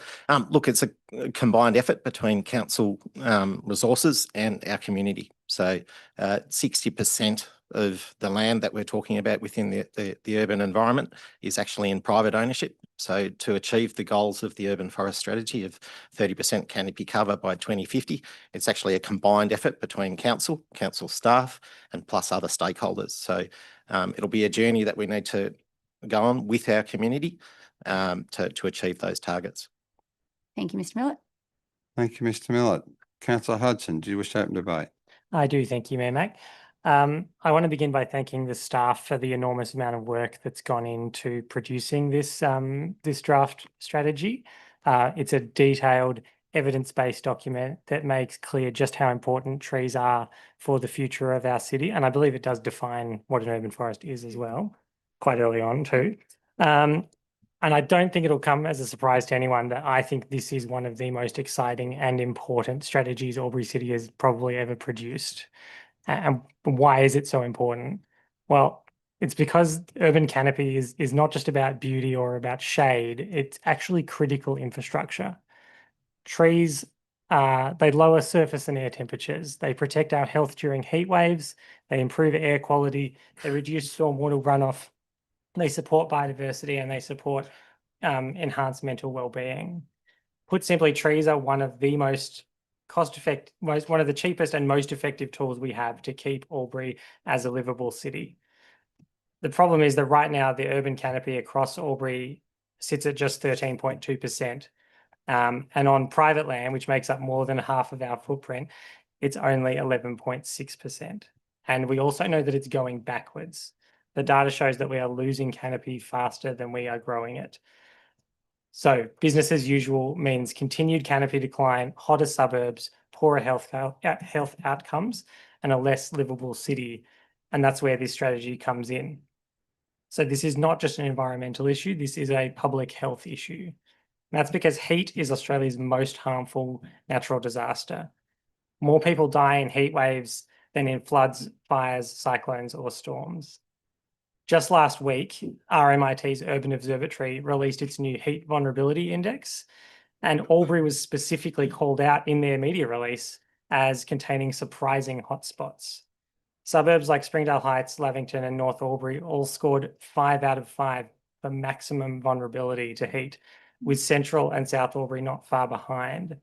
Look, it's a combined effort between council resources and our community. So 60% of the land that we're talking about within the urban environment is actually in private ownership. So to achieve the goals of the urban forest strategy of 30% canopy cover by 2050, it's actually a combined effort between council staff, and plus other stakeholders. So it'll be a journey that we need to go on with our community to achieve those targets. Thank you, Mr. Millett. Thank you, Mr. Millett. Councillor Hudson, do you wish to open debate? I do. Thank you, Mayor Mack. I want to begin by thanking the staff for the enormous amount of work that's gone into producing this draft strategy. It's a detailed, evidence-based document that makes clear just how important trees are for the future of our city, and I believe it does define what an urban forest is as well, quite early on too. And I don't think it'll come as a surprise to anyone that I think this is one of the most exciting and important strategies Albury City has probably ever produced. And why is it so important? Well, it's because urban canopy is not just about beauty or about shade, it's actually critical infrastructure. Trees, they lower surface and air temperatures, they protect our health during heat waves, they improve air quality, they reduce stormwater runoff, they support biodiversity, and they support enhanced mental well-being. Put simply, trees are one of the most cost-effective, one of the cheapest and most effective tools we have to keep Albury as a livable city. The problem is that right now the urban canopy across Albury sits at just 13.2%. And on private land, which makes up more than half of our footprint, it's only 11.6%. And we also know that it's going backwards. The data shows that we are losing canopy faster than we are growing it. So business as usual means continued canopy decline, hotter suburbs, poorer health outcomes, and a less livable city. And that's where this strategy comes in. So this is not just an environmental issue, this is a public health issue. And that's because heat is Australia's most harmful natural disaster. More people die in heat waves than in floods, fires, cyclones, or storms. Just last week, RMIT's Urban Observatory released its new Heat Vulnerability Index, and Albury was specifically called out in their media release as containing surprising hotspots. Suburbs like Springdale Heights, Lavington, and North Albury all scored 5 out of 5 for maximum vulnerability to heat, with Central and South Albury not far behind.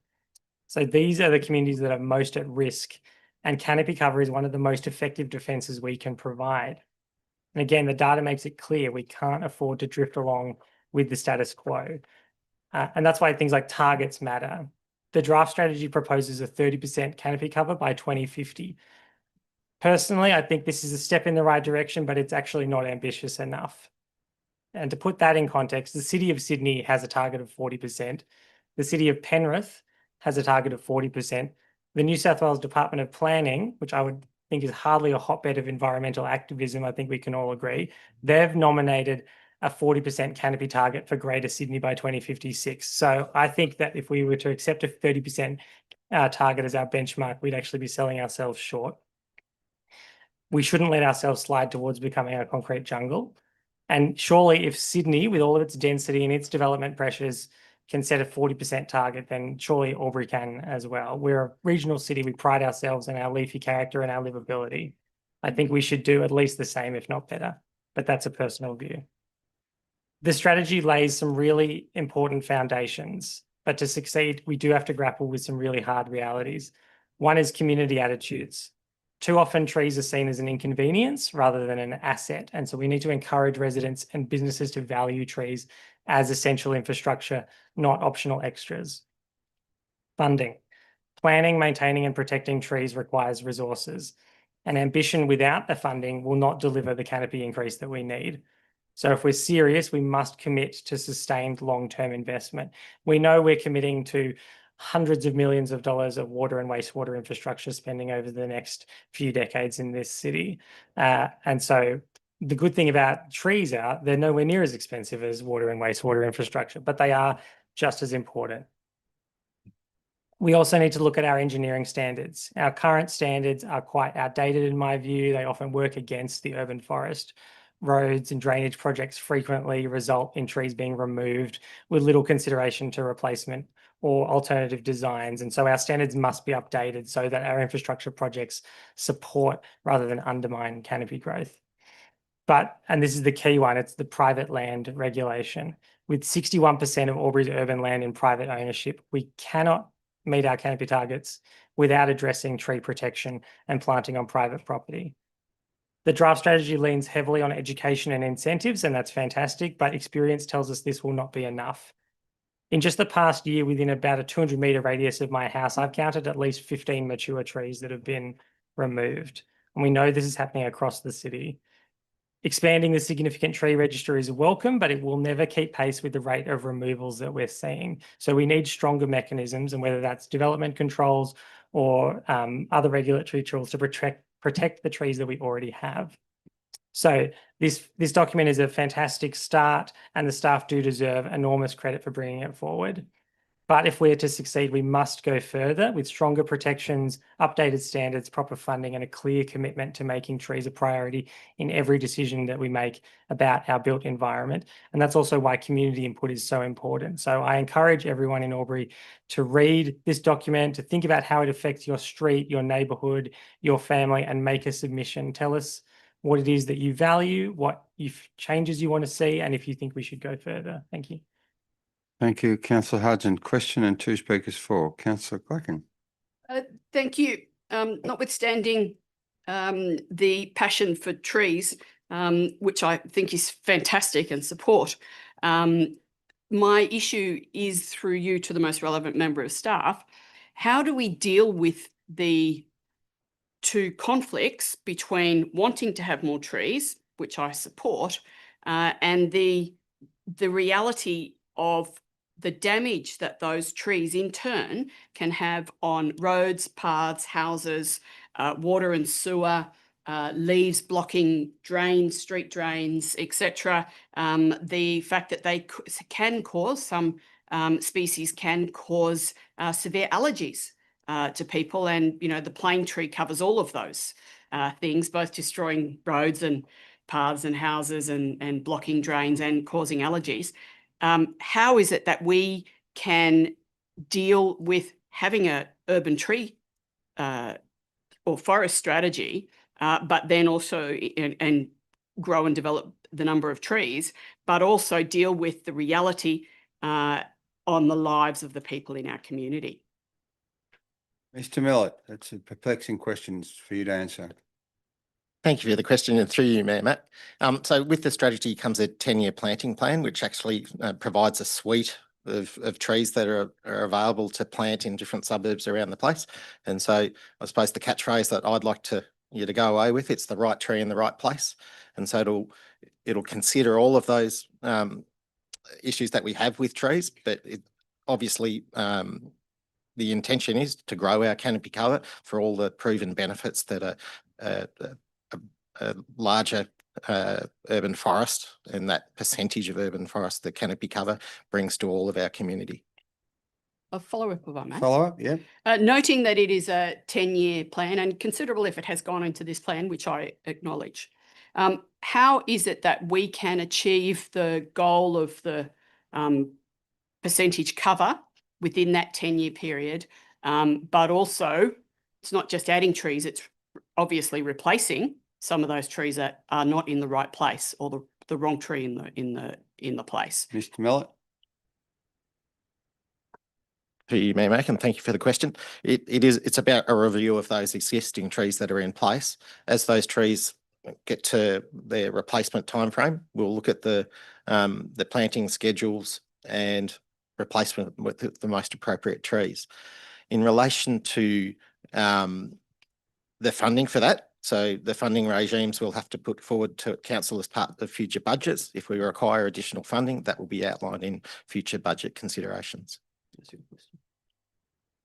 So these are the communities that are most at risk, and canopy cover is one of the most effective defences we can provide. And again, the data makes it clear we can't afford to drift along with the status quo. And that's why things like targets matter. The draft strategy proposes a 30% canopy cover by 2050. Personally, I think this is a step in the right direction, but it's actually not ambitious enough. And to put that in context, the City of Sydney has a target of 40%. The City of Penrith has a target of 40%. The New South Wales Department of Planning, which I would think is hardly a hotbed of environmental activism, I think we can all agree. They've nominated a 40% canopy target for Greater Sydney by 2056. So I think that if we were to accept a 30% target as our benchmark, we'd actually be selling ourselves short. We shouldn't let ourselves slide towards becoming a concrete jungle. And surely if Sydney, with all of its density and its development pressures, can set a 40% target, then surely Albury can as well. We're a regional city. We pride ourselves in our leafy character and our livability. I think we should do at least the same, if not better, but that's a personal view. The strategy lays some really important foundations, but to succeed, we do have to grapple with some really hard realities. One is community attitudes. Too often trees are seen as an inconvenience rather than an asset. And so we need to encourage residents and businesses to value trees as essential infrastructure, not optional extras. Funding. Planning, maintaining and protecting trees requires resources. And ambition without the funding will not deliver the canopy increase that we need. So if we're serious, we must commit to sustained long-term investment. We know we're committing to hundreds of millions of dollars of water and wastewater infrastructure spending over the next few decades in this city. And so the good thing about trees are they're nowhere near as expensive as water and wastewater infrastructure, but they are just as important. We also need to look at our engineering standards. Our current standards are quite outdated in my view. They often work against the urban forest. Roads and drainage projects frequently result in trees being removed with little consideration to replacement or alternative designs. And so our standards must be updated so that our infrastructure projects support rather than undermine canopy growth. But, and this is the key one, it's the private land regulation. With 61% of Albury's urban land in private ownership, we cannot meet our canopy targets without addressing tree protection and planting on private property. The draft strategy leans heavily on education and incentives, and that's fantastic, but experience tells us this will not be enough. In just the past year, within about a 200-metre radius of my house, I've counted at least 15 mature trees that have been removed. And we know this is happening across the city. Expanding the significant tree register is welcome, but it will never keep pace with the rate of removals that we're seeing. So we need stronger mechanisms, and whether that's development controls or other regulatory tools to protect the trees that we already have. So this document is a fantastic start, and the staff do deserve enormous credit for bringing it forward. But if we're to succeed, we must go further with stronger protections, updated standards, proper funding, and a clear commitment to making trees a priority in every decision that we make about our built environment. And that's also why community input is so important. So I encourage everyone in Albury to read this document, to think about how it affects your street, your neighbourhood, your family, and make a submission. Tell us what it is that you value, what changes you want to see, and if you think we should go further. Thank you. Thank you, Councillor Hudson. Question and 2 speakers for. Councillor Clacken. Thank you. Notwithstanding the passion for trees, which I think is fantastic and support, my issue is through you to the most relevant member of staff. How do we deal with the two conflicts between wanting to have more trees, which I support, and the reality of the damage that those trees in turn can have on roads, paths, houses, water and sewer, leaves blocking drains, street drains, etc. The fact that they can cause, some species can cause severe allergies to people, and the plane tree covers all of those things, both destroying roads and paths and houses and blocking drains and causing allergies. How is it that we can deal with having a urban tree or forest strategy, but then also and grow and develop the number of trees, but also deal with the reality on the lives of the people in our community? Mr. Millett, that's a perplexing question for you to answer. Thank you for the question, and through you, Mayor Matt. So with the strategy comes a 10-year planting plan, which actually provides a suite of trees that are available to plant in different suburbs around the place. And so I suppose the catchphrase that I'd like you to go away with, it's the right tree in the right place. And so it'll consider all of those issues that we have with trees, but obviously the intention is to grow our canopy cover for all the proven benefits that a larger urban forest, and that percentage of urban forest that canopy cover brings to all of our community. A follow-up, if I may. Follow up, yeah. Noting that it is a 10-year plan and considerable effort has gone into this plan, which I acknowledge. How is it that we can achieve the goal of the percentage cover within that 10-year period, but also it's not just adding trees, it's obviously replacing some of those trees that are not in the right place or the wrong tree in the place. Mr. Millett? To you, Mayor Mac, and thank you for the question. It's about a review of those existing trees that are in place. As those trees get to their replacement timeframe, we'll look at the planting schedules and replacement with the most appropriate trees. In relation to the funding for that, so the funding regimes we'll have to put forward to council as part of future budgets. If we require additional funding, that will be outlined in future budget considerations.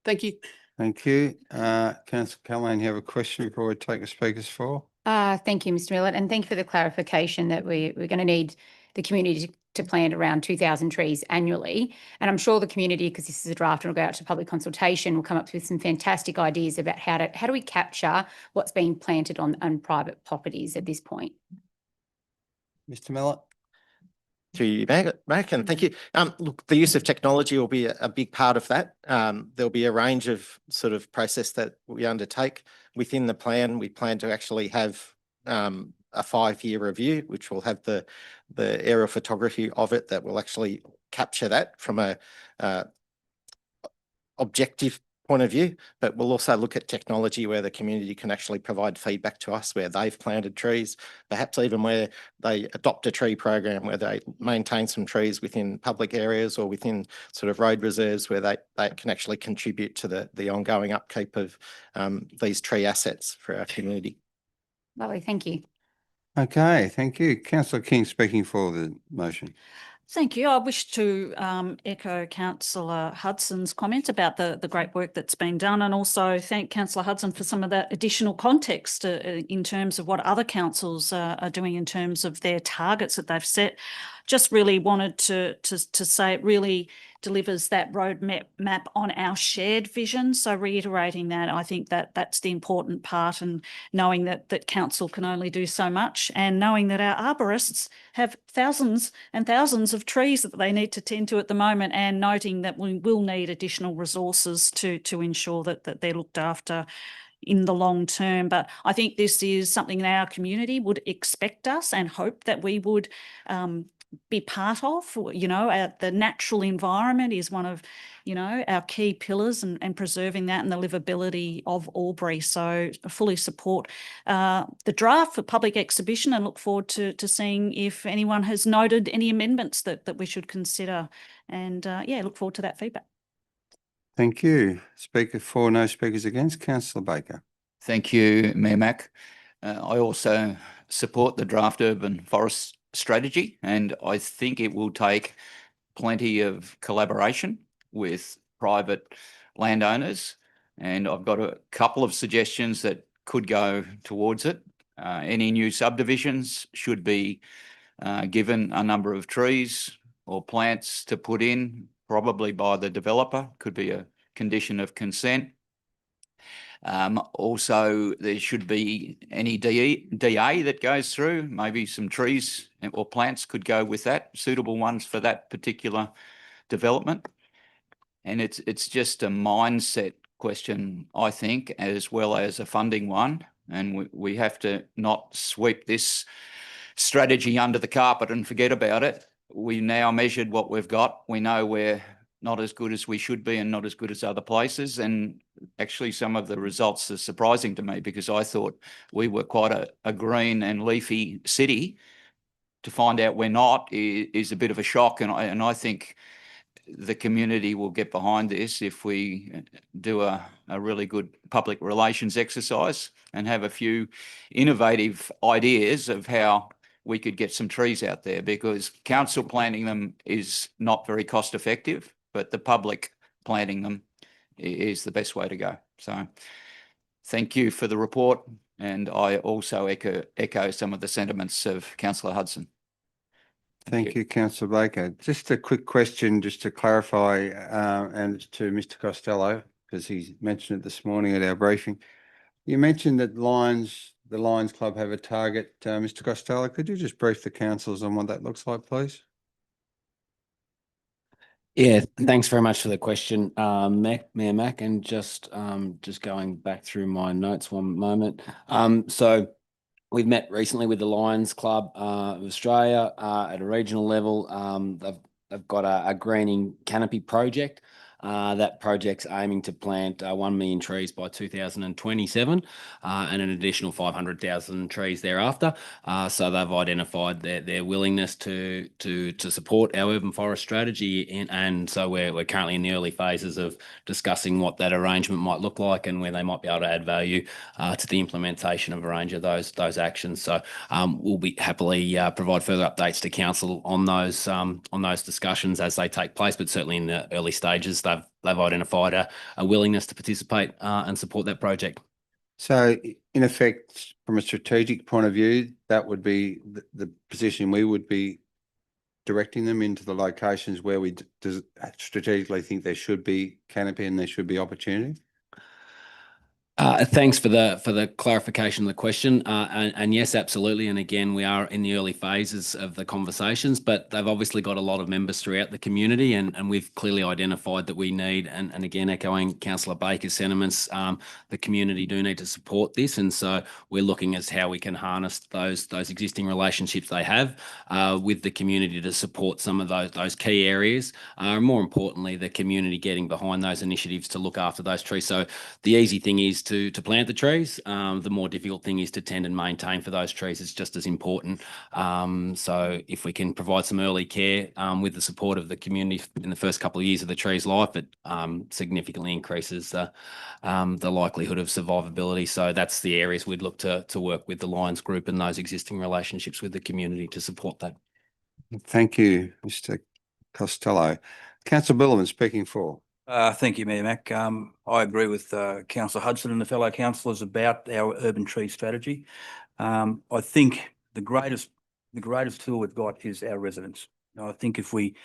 Thank you. Thank you. Councillor Callahan, you have a question before we take the speakers for? Thank you, Mr. Millett, and thank you for the clarification that we're going to need the community to plant around 2,000 trees annually. And I'm sure the community, because this is a draft and will go out to public consultation, will come up with some fantastic ideas about how do we capture what's being planted on private properties at this point. Mr. Millett? To you, Mac, and thank you. Look, the use of technology will be a big part of that. There'll be a range of sort of process that we undertake. Within the plan, we plan to actually have a 5-year review, which will have the aerial photography of it that will actually capture that from a objective point of view, but we'll also look at technology where the community can actually provide feedback to us where they've planted trees, perhaps even where they adopt a tree program where they maintain some trees within public areas or within sort of road reserves where they can actually contribute to the ongoing upkeep of these tree assets for our community. Lovely, thank you. Okay, thank you. Councillor King speaking for the motion. Thank you. I wish to echo Councillor Hudson's comments about the great work that's been done, and also thank Councillor Hudson for some of that additional context in terms of what other councils are doing in terms of their targets that they've set. Just really wanted to say it really delivers that roadmap on our shared vision. So reiterating that, I think that's the important part, and knowing that council can only do so much, and knowing that our arborists have thousands and thousands of trees that they need to tend to at the moment, and noting that we will need additional resources to ensure that they're looked after in the long term. But I think this is something that our community would expect us and hope that we would be part of. You know, the natural environment is one of, you know, our key pillars, and preserving that and the livability of Albury. So I fully support the draft for public exhibition, and look forward to seeing if anyone has noted any amendments that we should consider. And yeah, look forward to that feedback. Thank you. Speaker for, no speakers against. Councillor Baker. Thank you, Mayor Mac. I also support the draft urban forest strategy, and I think it will take plenty of collaboration with private landowners, and I've got a couple of suggestions that could go towards it. Any new subdivisions should be given a number of trees or plants to put in, probably by the developer, could be a condition of consent. Also, there should be any DA that goes through, maybe some trees or plants could go with that, suitable ones for that particular development. And it's just a mindset question, I think, as well as a funding one. And we have to not sweep this strategy under the carpet and forget about it. We now measured what we've got. We know we're not as good as we should be and not as good as other places. And actually some of the results are surprising to me, because I thought we were quite a green and leafy city. To find out we're not is a bit of a shock. And I think the community will get behind this if we do a really good public relations exercise and have a few innovative ideas of how we could get some trees out there, because council planting them is not very cost effective, but the public planting them is the best way to go. So Thank you for the report, and I also echo some of the sentiments of Councillor Hudson. Thank you, Councillor Baker. Just a quick question, just to clarify, and it's to Mr. Costello, because he mentioned it this morning at our briefing. You mentioned that the Lions Club have a target. Mr. Costello, could you just brief the councillors on what that looks like, please? Yeah, thanks very much for the question, Mayor Mac, and just going back through my notes one moment. So we've met recently with the Lions Club of Australia at a regional level. They've got a greening canopy project. That project's aiming to plant 1 million trees by 2027 and an additional 500,000 trees thereafter. So they've identified their willingness to support our urban forest strategy, and so we're currently in the early phases of discussing what that arrangement might look like and where they might be able to add value to the implementation of a range of those actions. So we'll be happily provide further updates to council on those discussions as they take place, but certainly in the early stages they've identified a willingness to participate and support that project. So in effect, from a strategic point of view, that would be the position we would be directing them into the locations where we strategically think there should be canopy and there should be opportunity. Thanks for the clarification of the question. And yes, absolutely. And again, we are in the early phases of the conversations, but they've obviously got a lot of members throughout the community, and we've clearly identified that we need, and again, echoing Councillor Baker's sentiments, the community do need to support this. And so we're looking at how we can harness those existing relationships they have with the community to support some of those key areas. More importantly, the community getting behind those initiatives to look after those trees. So the easy thing is to plant the trees. The more difficult thing is to tend and maintain for those trees. It's just as important. So if we can provide some early care with the support of the community in the first couple of years of the tree's life, it significantly increases the likelihood of survivability. So that's the areas we'd look to work with the Lions Group and those existing relationships with the community to support that. Thank you, Mr. Costello. Councillor Billerman speaking for. Thank you, Mayor Mac. I agree with Councillor Hudson and the fellow councillors about our urban tree strategy. I think the greatest tool we've got is our residents. I think if we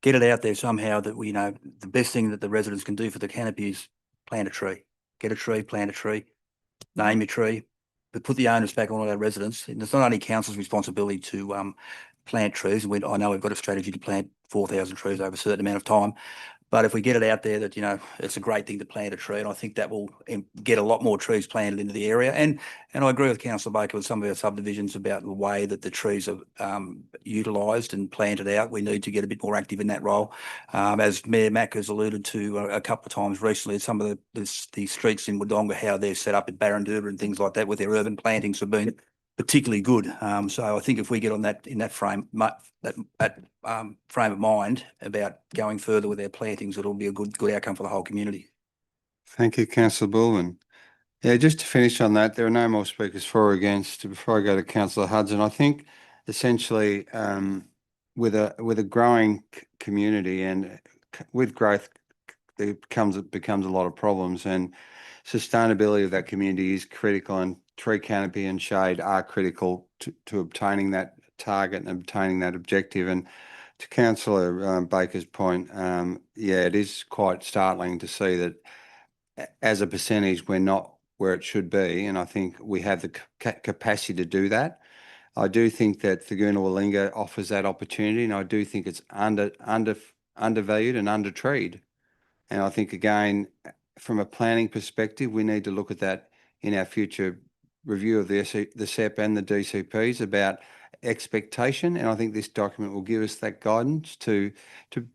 get it out there somehow that we know the best thing that the residents can do for the canopy is plant a tree. Get a tree, plant a tree, name your tree, but put the onus back on all our residents. And it's not only council's responsibility to plant trees. I know we've got a strategy to plant 4,000 trees over a certain amount of time. But if we get it out there that, it's a great thing to plant a tree, and I think that will get a lot more trees planted into the area. And I agree with Councillor Baker with some of our subdivisions about the way that the trees are utilised and planted out. We need to get a bit more active in that role. As Mayor Mac has alluded to a couple of times recently, some of the streets in Wodonga, how they're set up at Barranduba and things like that with their urban plantings have been particularly good. So I think if we get on that in that frame of mind about going further with our plantings, it'll be a good outcome for the whole community. Thank you, Councillor Billerman. Yeah, just to finish on that, there are no more speakers for or against. Before I go to Councillor Hudson, I think essentially with a growing community and with growth, there becomes a lot of problems, and sustainability of that community is critical, and tree canopy and shade are critical to obtaining that target and obtaining that objective. And to Councillor Baker's point, yeah, it is quite startling to see that as a percentage we're not where it should be, and I think we have the capacity to do that. I do think that Thurgoona Warringah offers that opportunity, and I do think it's undervalued and under-treed. And I think, again, from a planning perspective, we need to look at that in our future review of the SEP and the DCPs about expectation. And I think this document will give us that guidance to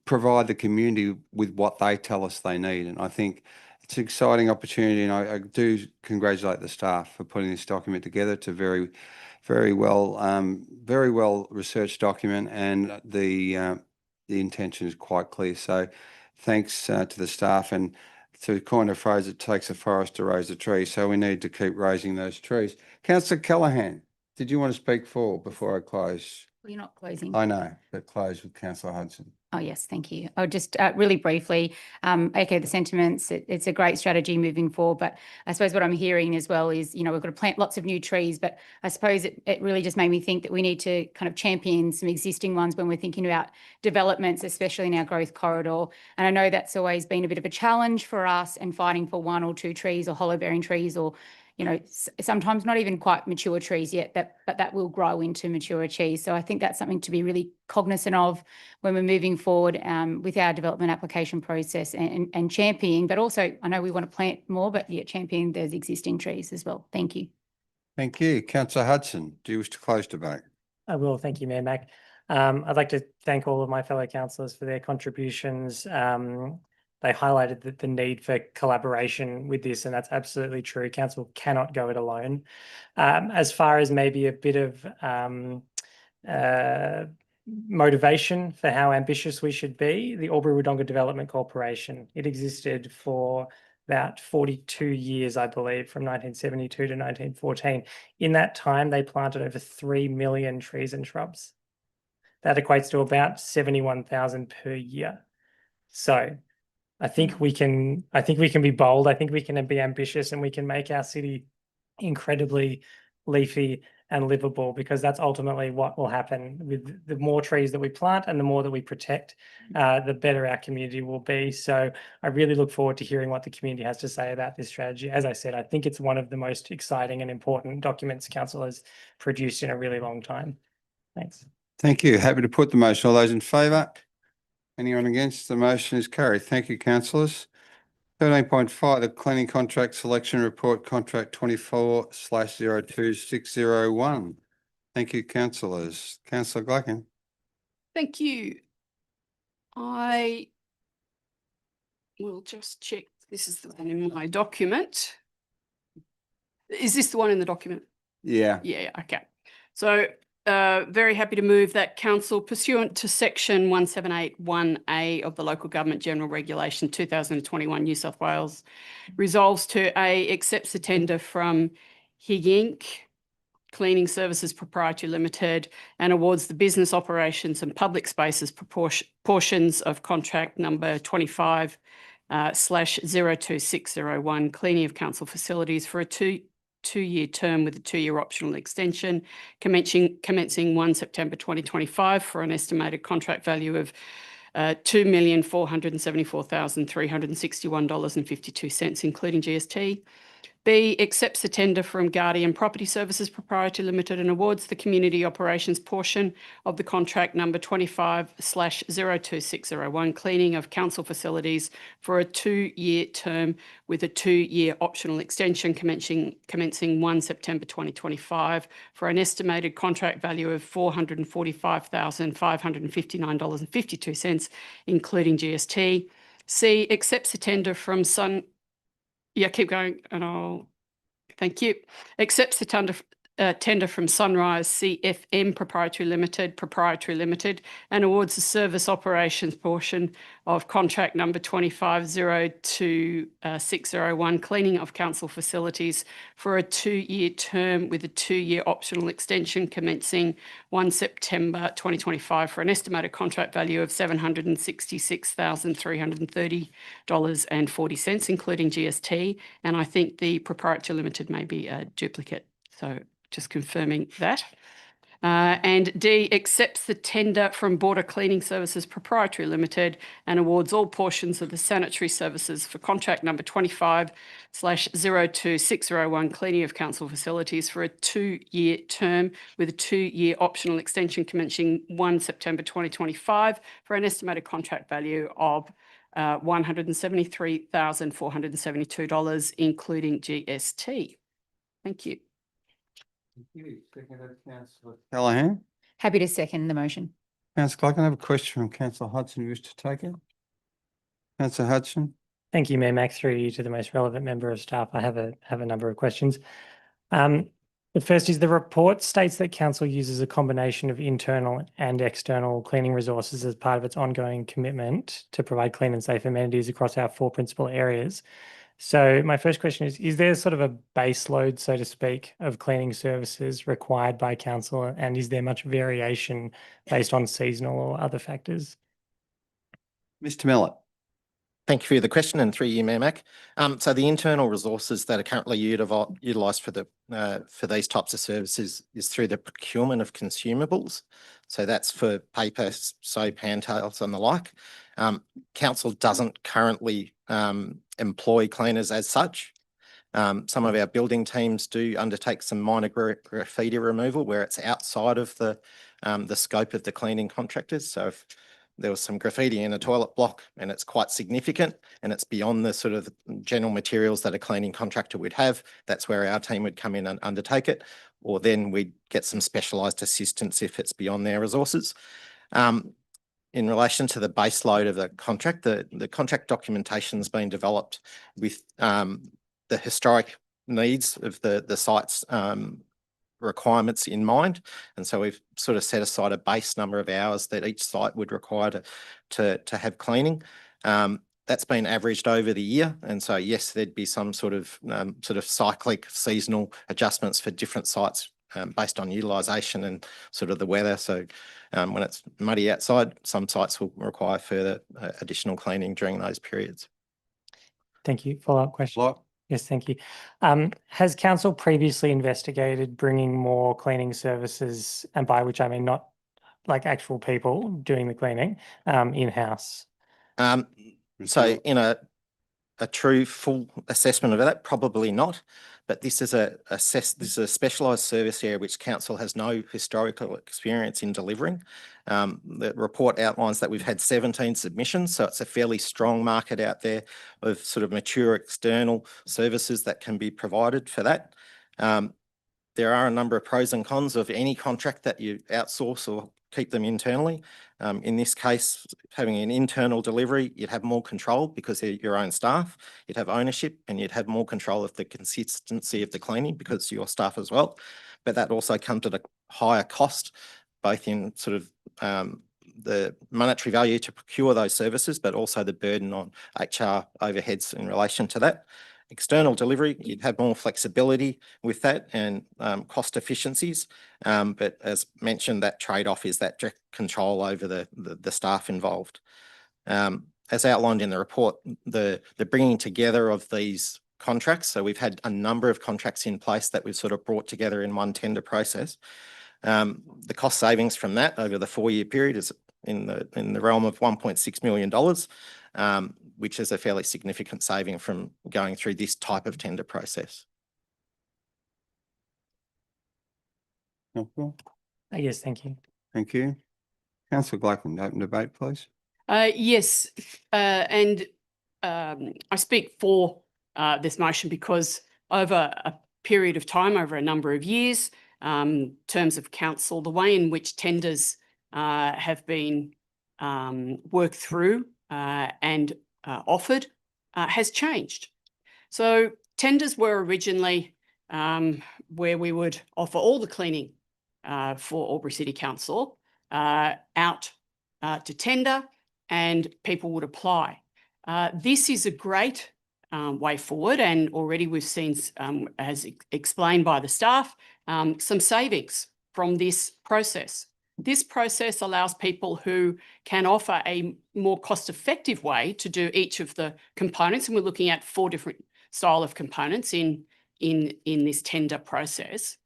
provide the community with what they tell us they need. And I think it's an exciting opportunity, and I do congratulate the staff for putting this document together. It's a very well researched document, and the intention is quite clear. So thanks to the staff, and to coin a phrase, it takes a forest to raise a tree. So we need to keep raising those trees. Councillor Callaghan, did you want to speak before I close? Well, you're not closing. I know, but close with councillor Hudson. Oh, yes, thank you. I'll just really briefly echo the sentiments. It's a great strategy moving forward, but I suppose what I'm hearing as well is, we've got to plant lots of new trees, but I suppose it really just made me think that we need to kind of champion some existing ones when we're thinking about developments, especially in our growth corridor. And I know that's always been a bit of a challenge for us, and fighting for 1 or 2 trees or hollow bearing trees, or sometimes not even quite mature trees yet, but that will grow into mature trees. So I think that's something to be really cognizant of when we're moving forward with our development application process and championing. But also, I know we want to plant more, but championing those existing trees as well. Thank you. Thank you. Councillor Hudson, do you wish to close debate? I will. Thank you, Mayor Mac. I'd like to thank all of my fellow councillors for their contributions. They highlighted the need for collaboration with this, and that's absolutely true. Council cannot go it alone. As far as maybe a bit of motivation for how ambitious we should be, the Albury-Wodonga Development Corporation, it existed for about 42 years, I believe, from 1972 to 1914. In that time, they planted over 3 million trees and shrubs. That equates to about 71,000 per year. So I think we can be bold. I think we can be ambitious, and we can make our city incredibly leafy and livable, because that's ultimately what will happen. With the more trees that we plant and the more that we protect, the better our community will be. So I really look forward to hearing what the community has to say about this strategy. As I said, I think it's one of the most exciting and important documents council has produced in a really long time. Thanks. Thank you. Happy to put the motion. All those in favour? Anyone against? The motion is carried. Thank you, councillors. 13.5, the cleaning contract selection report, contract 24/02601. Thank you, councillors. Councillor Glickin. Thank you. I will just check. This is the one in my document. Is this the one in the document? Yeah. Yeah, okay. So very happy to move that council, pursuant to section 1781A of the Local Government General Regulation 2021 New South Wales, resolves to A, accepts the tender from Hig Inc. Cleaning Services Proprietary Limited and awards the business operations and public spaces portions of contract number 25/02601, cleaning of council facilities, for a two-year term with a 2-year optional extension, commencing 1 September 2025, for an estimated contract value of $2,474,361.52, including GST. B, accepts the tender from Guardian Property Services Proprietary Limited and awards the community operations portion of the contract number 25/02601, cleaning of council facilities, for a 2-year term with a 2-year optional extension, commencing 1 September 2025, for an estimated contract value of $445,559.52, including GST. C, accepts the tender from keep going, and thank you. Accepts the tender from Sunrise CFM Proprietary Limited, and awards the service operations portion of contract number 25/02601, cleaning of council facilities, for a 2-year term with a 2-year optional extension, commencing 1 September 2025, for an estimated contract value of $766,330.40, including GST. And I think the Proprietary Limited may be a duplicate. So just confirming that. And D, accepts the tender from Border Cleaning Services Proprietary Limited and awards all portions of the sanitary services for contract number 25/02601, cleaning of council facilities, for a 2-year term with a 2-year optional extension, commencing 1 September 2025, for an estimated contract value of $173,472, including GST. Thank you. Thank you. Seconded, Councillor Callaghan. Happy to second the motion. Councillor Glickin, I have a question from Councillor Hudson. You wish to take it? Councillor Hudson. Thank you, Mayor Mac. Through you to the most relevant member of staff, I have a number of questions. The first is, the report states that council uses a combination of internal and external cleaning resources as part of its ongoing commitment to provide clean and safe amenities across our 4 principal areas. So my first question is there sort of a base load, so to speak, of cleaning services required by council? And is there much variation based on seasonal or other factors? Mr. Millett. Thank you for the question, and through you, Mayor Mac. So the internal resources that are currently utilised for these types of services is through the procurement of consumables. So that's for paper, soap, hand towels and the like. Council doesn't currently employ cleaners as such. Some of our building teams do undertake some minor graffiti removal where it's outside of the scope of the cleaning contractors. So if there was some graffiti in a toilet block and it's quite significant and it's beyond the sort of general materials that a cleaning contractor would have, that's where our team would come in and undertake it. Or then we'd get some specialised assistance if it's beyond their resources. In relation to the base load of the contract, the contract documentation has been developed with the historic needs of the site's requirements in mind. And so we've sort of set aside a base number of hours that each site would require to have cleaning. That's been averaged over the year. And so, yes, there'd be some sort of cyclic seasonal adjustments for different sites based on utilisation and sort of the weather. So when it's muddy outside, some sites will require further additional cleaning during those periods. Thank you. Follow-up question. Yes, thank you. Has council previously investigated bringing more cleaning services, and by which I mean not like actual people doing the cleaning, in-house? So in a true full assessment of that, probably not. But this is a specialised service area which council has no historical experience in delivering. The report outlines that we've had 17 submissions, so it's a fairly strong market out there of sort of mature external services that can be provided for that. There are a number of pros and cons of any contract that you outsource or keep them internally. In this case, having an internal delivery, you'd have more control because they're your own staff. You'd have ownership and you'd have more control of the consistency of the cleaning because it's your staff as well. But that also comes at a higher cost, both in sort of the monetary value to procure those services, but also the burden on HR overheads in relation to that. External delivery, you'd have more flexibility with that and cost efficiencies. But as mentioned, that trade-off is that direct control over the staff involved. As outlined in the report, the bringing together of these contracts, so we've had a number of contracts in place that we've sort of brought together in one tender process. The cost savings from that over the 4-year period is in the realm of $1.6 million, which is a fairly significant saving from going through this type of tender process. Yes, thank you. Thank you. Councillor Blackman, open debate, please. Yes, and I speak for this motion because over a period of time, over a number of years, terms of council, the way in which tenders have been worked through and offered has changed. So tenders were originally where we would offer all the cleaning for Albury City Council out to tender, and people would apply. This is a great way forward, and already we've seen, as explained by the staff, some savings from this process. This process allows people who can offer a more cost-effective way to do each of the components, and we're looking at 4 different style of components in this tender process.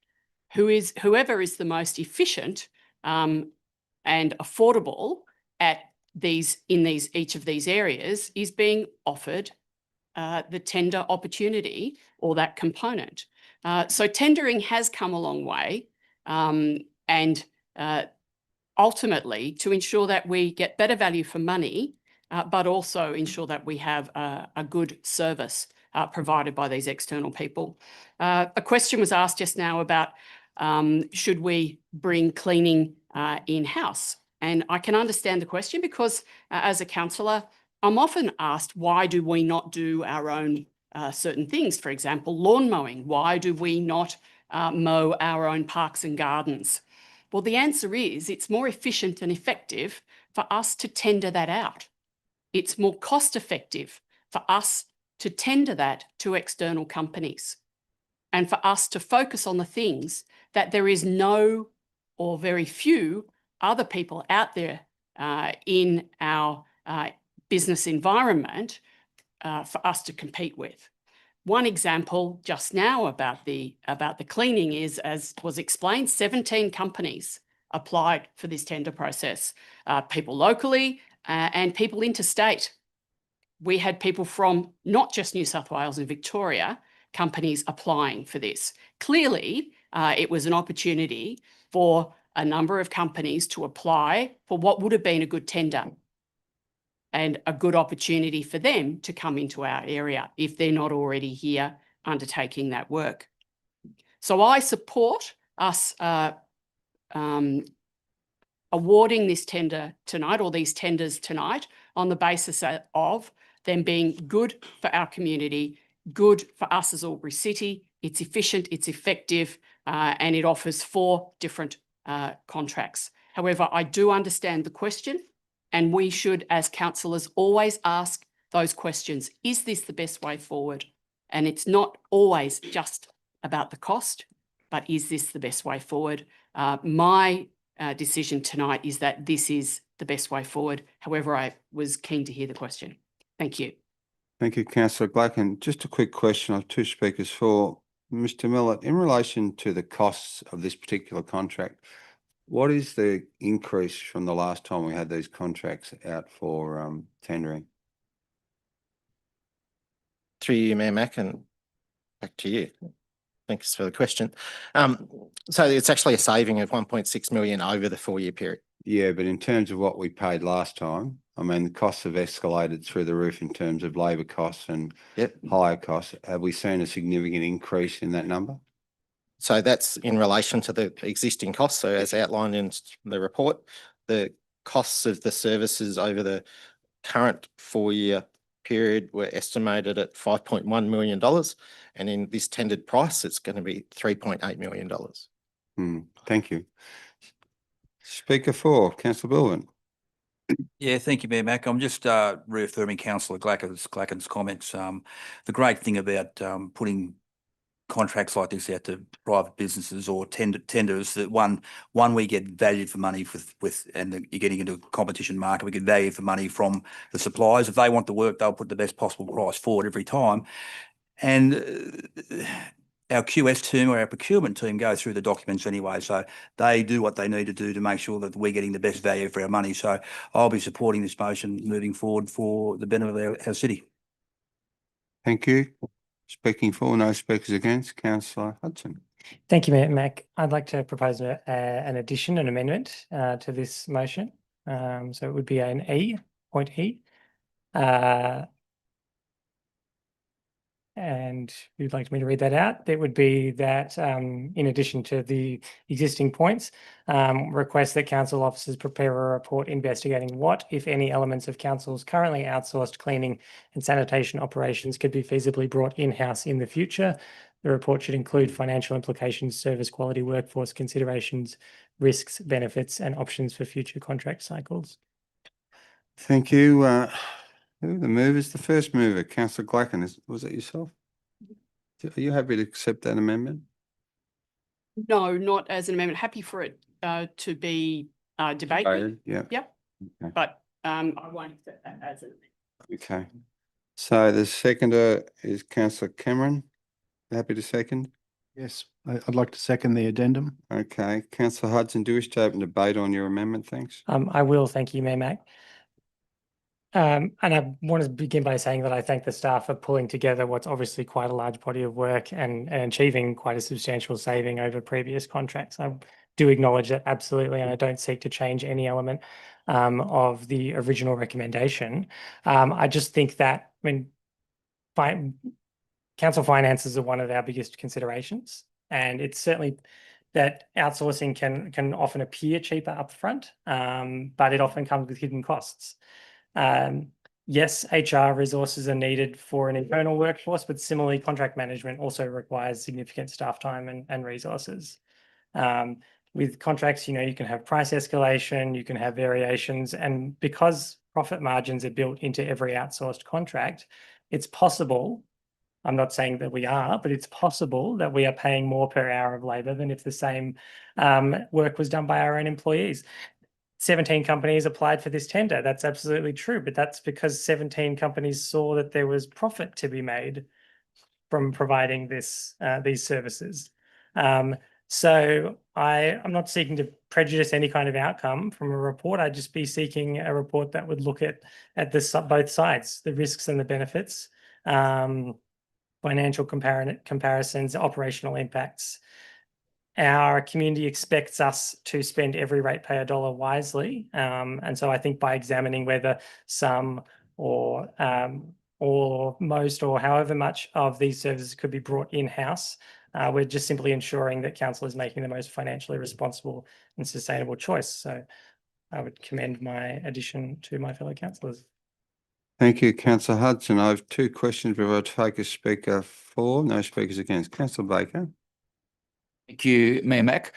Whoever is the most efficient and affordable at each of these areas is being offered the tender opportunity or that component. So tendering has come a long way, and ultimately to ensure that we get better value for money, but also ensure that we have a good service provided by these external people. A question was asked just now about should we bring cleaning in-house? And I can understand the question because as a councillor, I'm often asked, why do we not do our own certain things? For example, lawn mowing. Why do we not mow our own parks and gardens? Well, the answer is it's more efficient and effective for us to tender that out. It's more cost effective for us to tender that to external companies and for us to focus on the things that there is no or very few other people out there in our business environment for us to compete with. One example just now about the cleaning is, as was explained, 17 companies applied for this tender process, people locally and people interstate. We had people from not just New South Wales and Victoria, companies applying for this. Clearly, it was an opportunity for a number of companies to apply for what would have been a good tender and a good opportunity for them to come into our area if they're not already here undertaking that work. So I support us awarding this tender tonight, or these tenders tonight, on the basis of them being good for our community, good for us as Albury City. It's efficient, it's effective, and it offers 4 different contracts. However, I do understand the question, and we should, as councillors, always ask those questions. Is this the best way forward? And it's not always just about the cost, but is this the best way forward? My decision tonight is that this is the best way forward. However, I was keen to hear the question. Thank you. Thank you, Councillor Glacken. Just a quick question. I have 2 speakers for Mr. Millett. In relation to the costs of this particular contract, what is the increase from the last time we had these contracts out for tendering? Through you, Mayor Mack, and back to you. Thanks for the question. So it's actually a saving of 1.6 million over the 4-year period. Yeah, but in terms of what we paid last time, I mean, the costs have escalated through the roof in terms of labour costs and higher costs. Have we seen a significant increase in that number? So that's in relation to the existing costs. So as outlined in the report, the costs of the services over the current 4-year period were estimated at $5.1 million. And in this tendered price, it's going to be $3.8 million. Thank you. Speaker 4, Councillor Bilvin. Yeah, thank you, Mayor Mack. I'm just reaffirming Councillor Glacken's comments. The great thing about putting contracts like this out to private businesses or tenders, that one we get valued for money and you're getting into a competition market, we get value for money from the suppliers. If they want the work, they'll put the best possible price forward every time. And our QS team or our procurement team go through the documents anyway, so they do what they need to do to make sure that we're getting the best value for our money. So I'll be supporting this motion moving forward for the benefit of our city. Thank you. Speaking for, no speakers against, Councillor Hudson. Thank you, Mayor Mack. I'd like to propose an addition, an amendment to this motion. So it would be an E, point E. And you'd like me to read that out? It would be that in addition to the existing points, request that council officers prepare a report investigating what, if any, elements of council's currently outsourced cleaning and sanitation operations could be feasibly brought in-house in the future. The report should include financial implications, service quality, workforce considerations, risks, benefits, and options for future contract cycles. Thank you. Who the movers? The first mover, Councillor Glacken. Was it yourself? Are you happy to accept that amendment? No, not as an amendment. Happy for it to be debated. Yeah. Yep. Okay. But I won't accept that as an amendment. Okay. So the seconder is Councillor Cameron. Happy to second? Yes, I'd like to second the addendum. Okay. Councillor Hudson, do you wish to open debate on your amendment? Thanks. I will. Thank you, Mayor Mack. And I want to begin by saying that I thank the staff for pulling together what's obviously quite a large body of work and achieving quite a substantial saving over previous contracts. I do acknowledge that absolutely, and I don't seek to change any element of the original recommendation. I just think that, I mean, council finances are one of our biggest considerations, and it's certainly that outsourcing can often appear cheaper upfront, but it often comes with hidden costs. Yes, HR resources are needed for an internal workforce, but similarly, contract management also requires significant staff time and resources. With contracts, you can have price escalation, you can have variations, and because profit margins are built into every outsourced contract, it's possible, I'm not saying that we are, but it's possible that we are paying more per hour of labour than if the same work was done by our own employees. 17 companies applied for this tender. That's absolutely true, but that's because 17 companies saw that there was profit to be made from providing these services. So I'm not seeking to prejudice any kind of outcome from a report. I'd just be seeking a report that would look at both sides, the risks and the benefits, financial comparisons, operational impacts. Our community expects us to spend every ratepayer dollar wisely. And so I think by examining whether some or most or however much of these services could be brought in-house, we're just simply ensuring that council is making the most financially responsible and sustainable choice. So I would commend my addition to my fellow councillors. Thank you, Councillor Hudson. I have two questions before I take a speaker for. No speakers against. Councillor Baker. Thank you, Mayor Mac.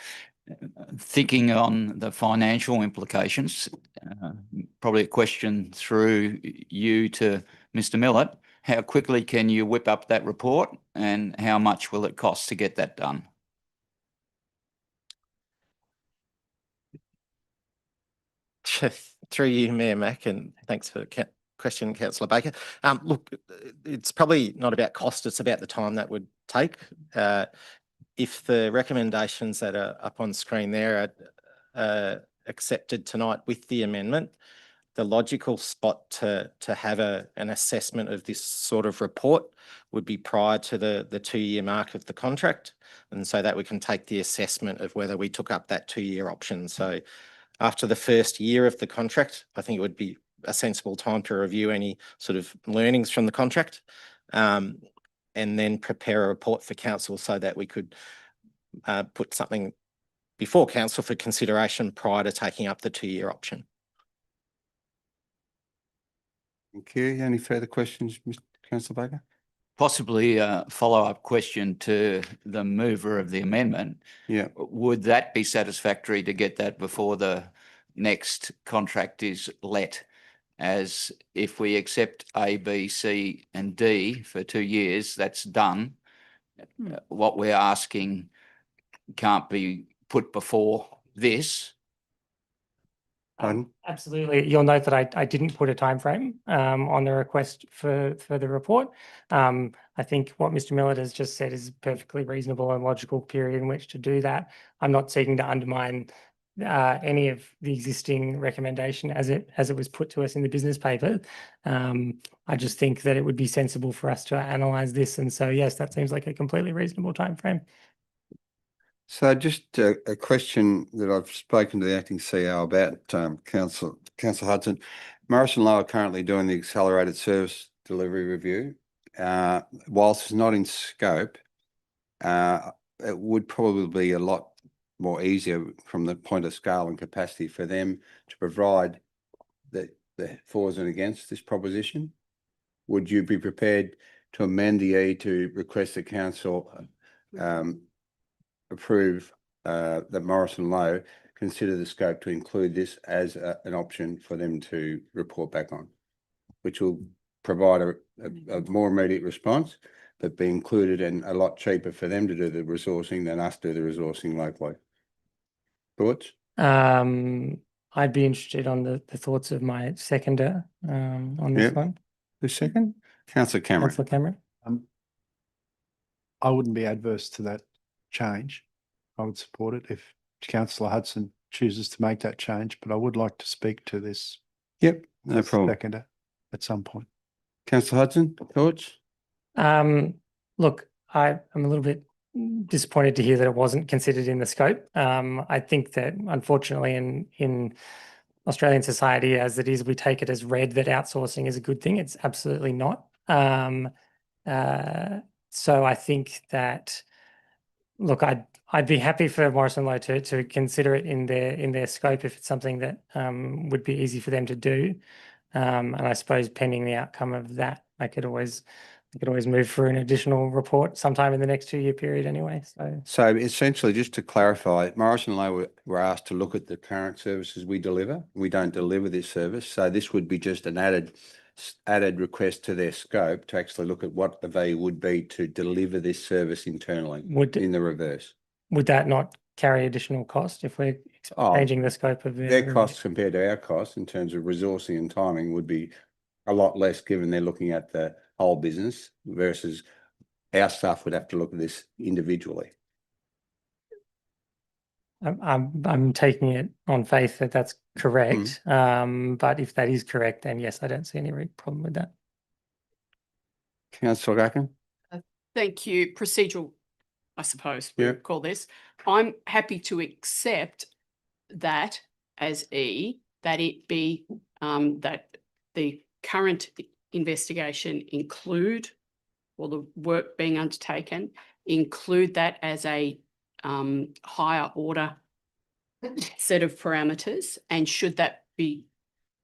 Thinking on the financial implications, probably a question through you to Mr. Millett. How quickly can you whip up that report and how much will it cost to get that done? Through you, Mayor Mac, and thanks for the question, Councillor Baker. Look, it's probably not about cost, it's about the time that would take. If the recommendations that are up on screen there are accepted tonight with the amendment, the logical spot to have an assessment of this sort of report would be prior to the 2-year mark of the contract. And so that we can take the assessment of whether we took up that 2-year option. So after the first year of the contract, I think it would be a sensible time to review any sort of learnings from the contract, and then prepare a report for council so that we could put something before council for consideration prior to taking up the 2-year option. Thank you. Any further questions, Mr. Councillor Baker? Possibly a follow-up question to the mover of the amendment. Yeah. Would that be satisfactory to get that before the next contract is let? As if we accept A, B, C and D for 2 years, that's done. What we're asking can't be put before this. Absolutely. You'll note that I didn't put a time frame on the request for the report. I think what Mr. Millett has just said is a perfectly reasonable and logical period in which to do that. I'm not seeking to undermine any of the existing recommendation as it was put to us in the business paper. I just think that it would be sensible for us to analyse this. And so, yes, that seems like a completely reasonable time frame. So just a question that I've spoken to the acting CEO about, Councillor Hudson. Morrison Lowe are currently doing the accelerated service delivery review. Whilst it's not in scope, it would probably be a lot more easier from the point of scale and capacity for them to provide the fors and against this proposition. Would you be prepared to amend the E to request the council approve that Morrison Lowe consider the scope to include this as an option for them to report back on, which will provide a more immediate response, but be included and a lot cheaper for them to do the resourcing than us do the resourcing locally. Thoughts? I'd be interested on the thoughts of my seconder on this one. The second? Councillor Cameron. Councillor Cameron. I wouldn't be adverse to that change. I would support it if Councillor Hudson chooses to make that change, but I would like to speak to this. Yep, no problem. Seconder at some point. Councillor Hudson, thoughts? Look, I'm a little bit disappointed to hear that it wasn't considered in the scope. I think that unfortunately in Australian society as it is, we take it as read that outsourcing is a good thing. It's absolutely not. So I think that, look, I'd be happy for Morrison Lowe to consider it in their scope if it's something that would be easy for them to do. And I suppose pending the outcome of that, I could always move for an additional report sometime in the next 2-year period anyway. So essentially, just to clarify, Morrison Lowe were asked to look at the current services we deliver. We don't deliver this service. So this would be just an added added request to their scope to actually look at what the value would be to deliver this service internally in the reverse. Would that not carry additional cost if we're Oh, changing the scope of their costs compared to our costs in terms of resourcing and timing would be a lot less, given they're looking at the whole business versus our staff would have to look at this individually. I'm taking it on faith that that's correct. But if that is correct, then yes, I don't see any problem with that. Councillor Gacken? Thank you. Procedural, I suppose Yeah. we'll call this. I'm happy to accept that as that it be that the current investigation include, or the work being undertaken, include that as a higher order set of parameters, and should that be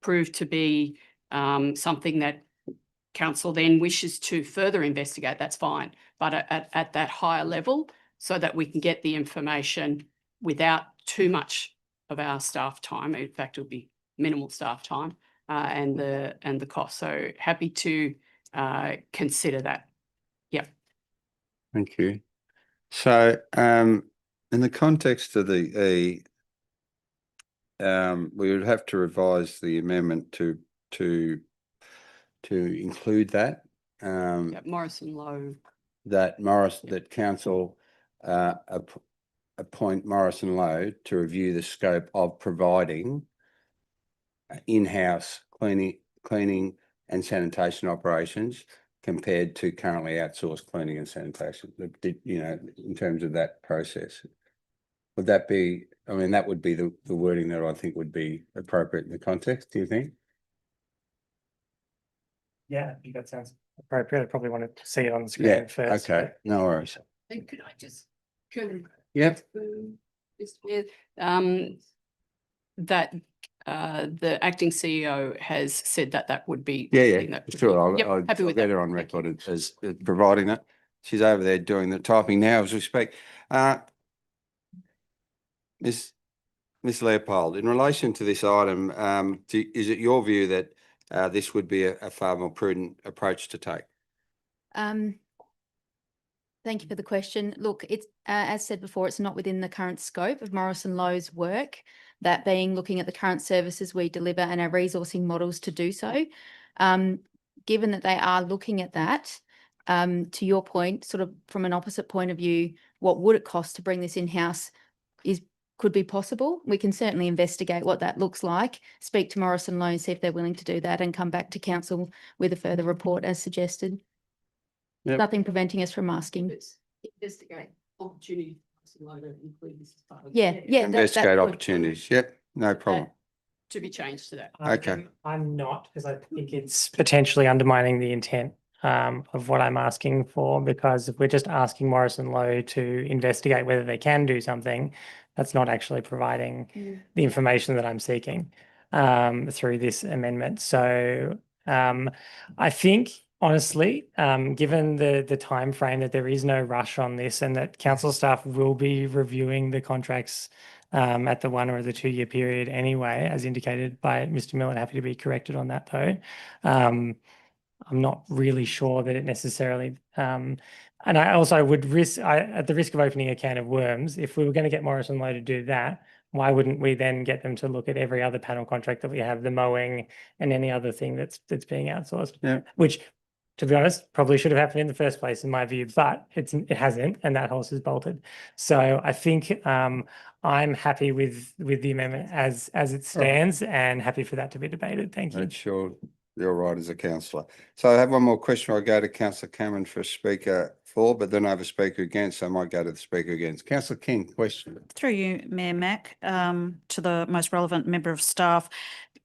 proved to be something that council then wishes to further investigate, that's fine, but at that higher level, so that we can get the information without too much of our staff time. In fact, it would be minimal staff time and the cost. So happy to consider that. Yep. Thank you. So, in the context of the we would have to revise the amendment to include that. Morrison Lowe. That council appoint Morrison Lowe to review the scope of providing in-house cleaning and sanitation operations compared to currently outsourced cleaning and sanitation, you know, in terms of that process. Would that be, I mean, that would be the wording that I think would be appropriate in the context, do you think? Yeah, I think that sounds appropriate. I probably want to see it on the screen first. Okay, no worries. And could I just confirm? Yep. That the acting CEO has said that would be. Yeah, sure. I'll happy with get that. her on record as providing that. She's over there doing the typing now as we speak. Miss Leopold, in relation to this item, is it your view that this would be a far more prudent approach to take? Thank you for the question. Look, it's as said before, it's not within the current scope of Morrison Lowe's work, that being looking at the current services we deliver and our resourcing models to do so. Given that they are looking at that, to your point, sort of from an opposite point of view, what would it cost to bring this in-house could be possible. We can certainly investigate what that looks like, speak to Morrison Lowe, see if they're willing to do that, and come back to council with a further report as suggested. Yep. Nothing preventing us from asking. Investigate opportunity to include this as part of. Yeah, Investigate opportunities. Yep, no problem. To be changed to that. Okay. I'm not, because I think it's potentially undermining the intent of what I'm asking for, because if we're just asking Morrison Lowe to investigate whether they can do something, that's not actually providing the information that I'm seeking through this amendment. So I think, honestly, given the time frame, that there is no rush on this, and that council staff will be reviewing the contracts at the 1 or the 2 year period anyway, as indicated by Mr. Miller. Happy to be corrected on that though. I'm not really sure that it necessarily, and I also would at the risk of opening a can of worms, if we were going to get Morrison Lowe to do that, why wouldn't we then get them to look at every other panel contract that we have, the mowing and any other thing that's being outsourced? Yeah. Which, to be honest, probably should have happened in the first place, in my view, but it hasn't, and that horse is bolted. So I think I'm happy with the amendment as it stands, and happy for that to be debated. Thank you. I'm sure you're right as a councillor. So I have one more question. I'll go to Councillor Cameron for a speaker for, but then I have a speaker against, so I might go to the speaker against. Councillor King, question. Through you, Mayor Mack, to the most relevant member of staff,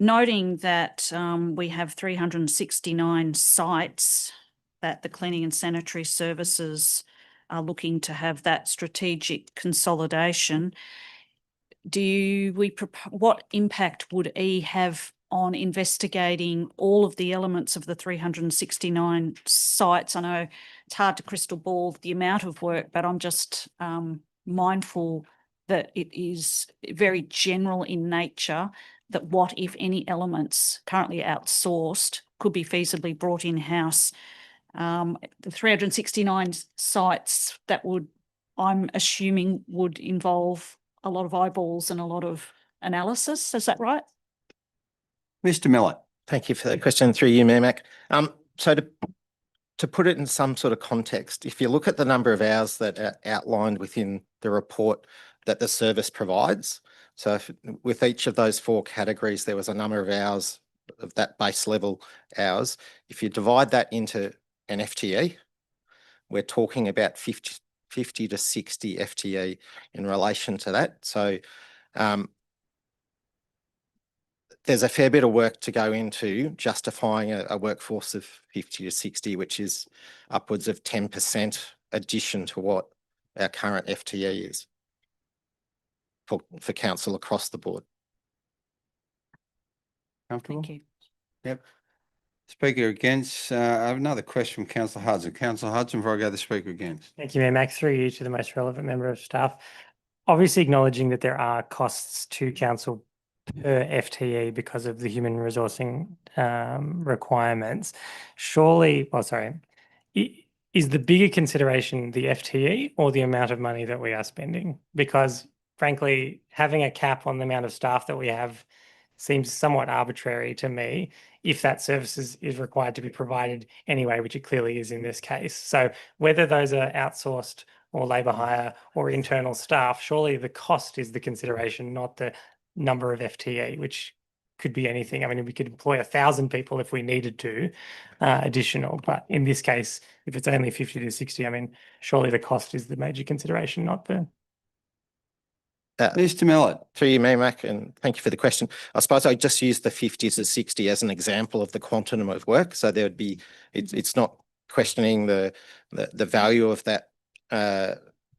noting that we have 369 sites that the cleaning and sanitary services are looking to have that strategic consolidation. What impact would E have on investigating all of the elements of the 369 sites? I know it's hard to crystal ball the amount of work, but I'm just mindful that it is very general in nature, that what, if any, elements currently outsourced could be feasibly brought in-house. The 369 sites that would, I'm assuming, would involve a lot of eyeballs and a lot of analysis. Is that right? Mr. Millett. Thank you for that question through you, Mayor Mac. So to put it in some sort of context, if you look at the number of hours that are outlined within the report that the service provides, so with each of those 4 categories, there was a number of hours of that base level hours. If you divide that into an FTE, we're talking about 50 to 60 FTE in relation to that. So there's a fair bit of work to go into justifying a workforce of 50 to 60, which is upwards of 10% addition to what our current FTE is for council across the board. Comfortable? Thank you. Yep. Speaker against, I have another question from Councillor Hudson. Councillor Hudson, before I go to the speaker against. Thank you, Mayor Mac. Through you to the most relevant member of staff. Obviously acknowledging that there are costs to council per FTE because of the human resourcing requirements. Surely, is the bigger consideration the FTE or the amount of money that we are spending? Because frankly, having a cap on the amount of staff that we have seems somewhat arbitrary to me if that service is required to be provided anyway, which it clearly is in this case. So whether those are outsourced or labour hire or internal staff, surely the cost is the consideration, not the number of FTE, which could be anything. I mean, we could employ 1,000 people if we needed to additional, but in this case, if it's only 50 to 60, I mean, surely the cost is the major consideration, not the... Mr. Millett. Through you, Mayor Mac, and thank you for the question. I suppose I just used the 50 to 60 as an example of the quantum of work. So there would be, it's not questioning the value of that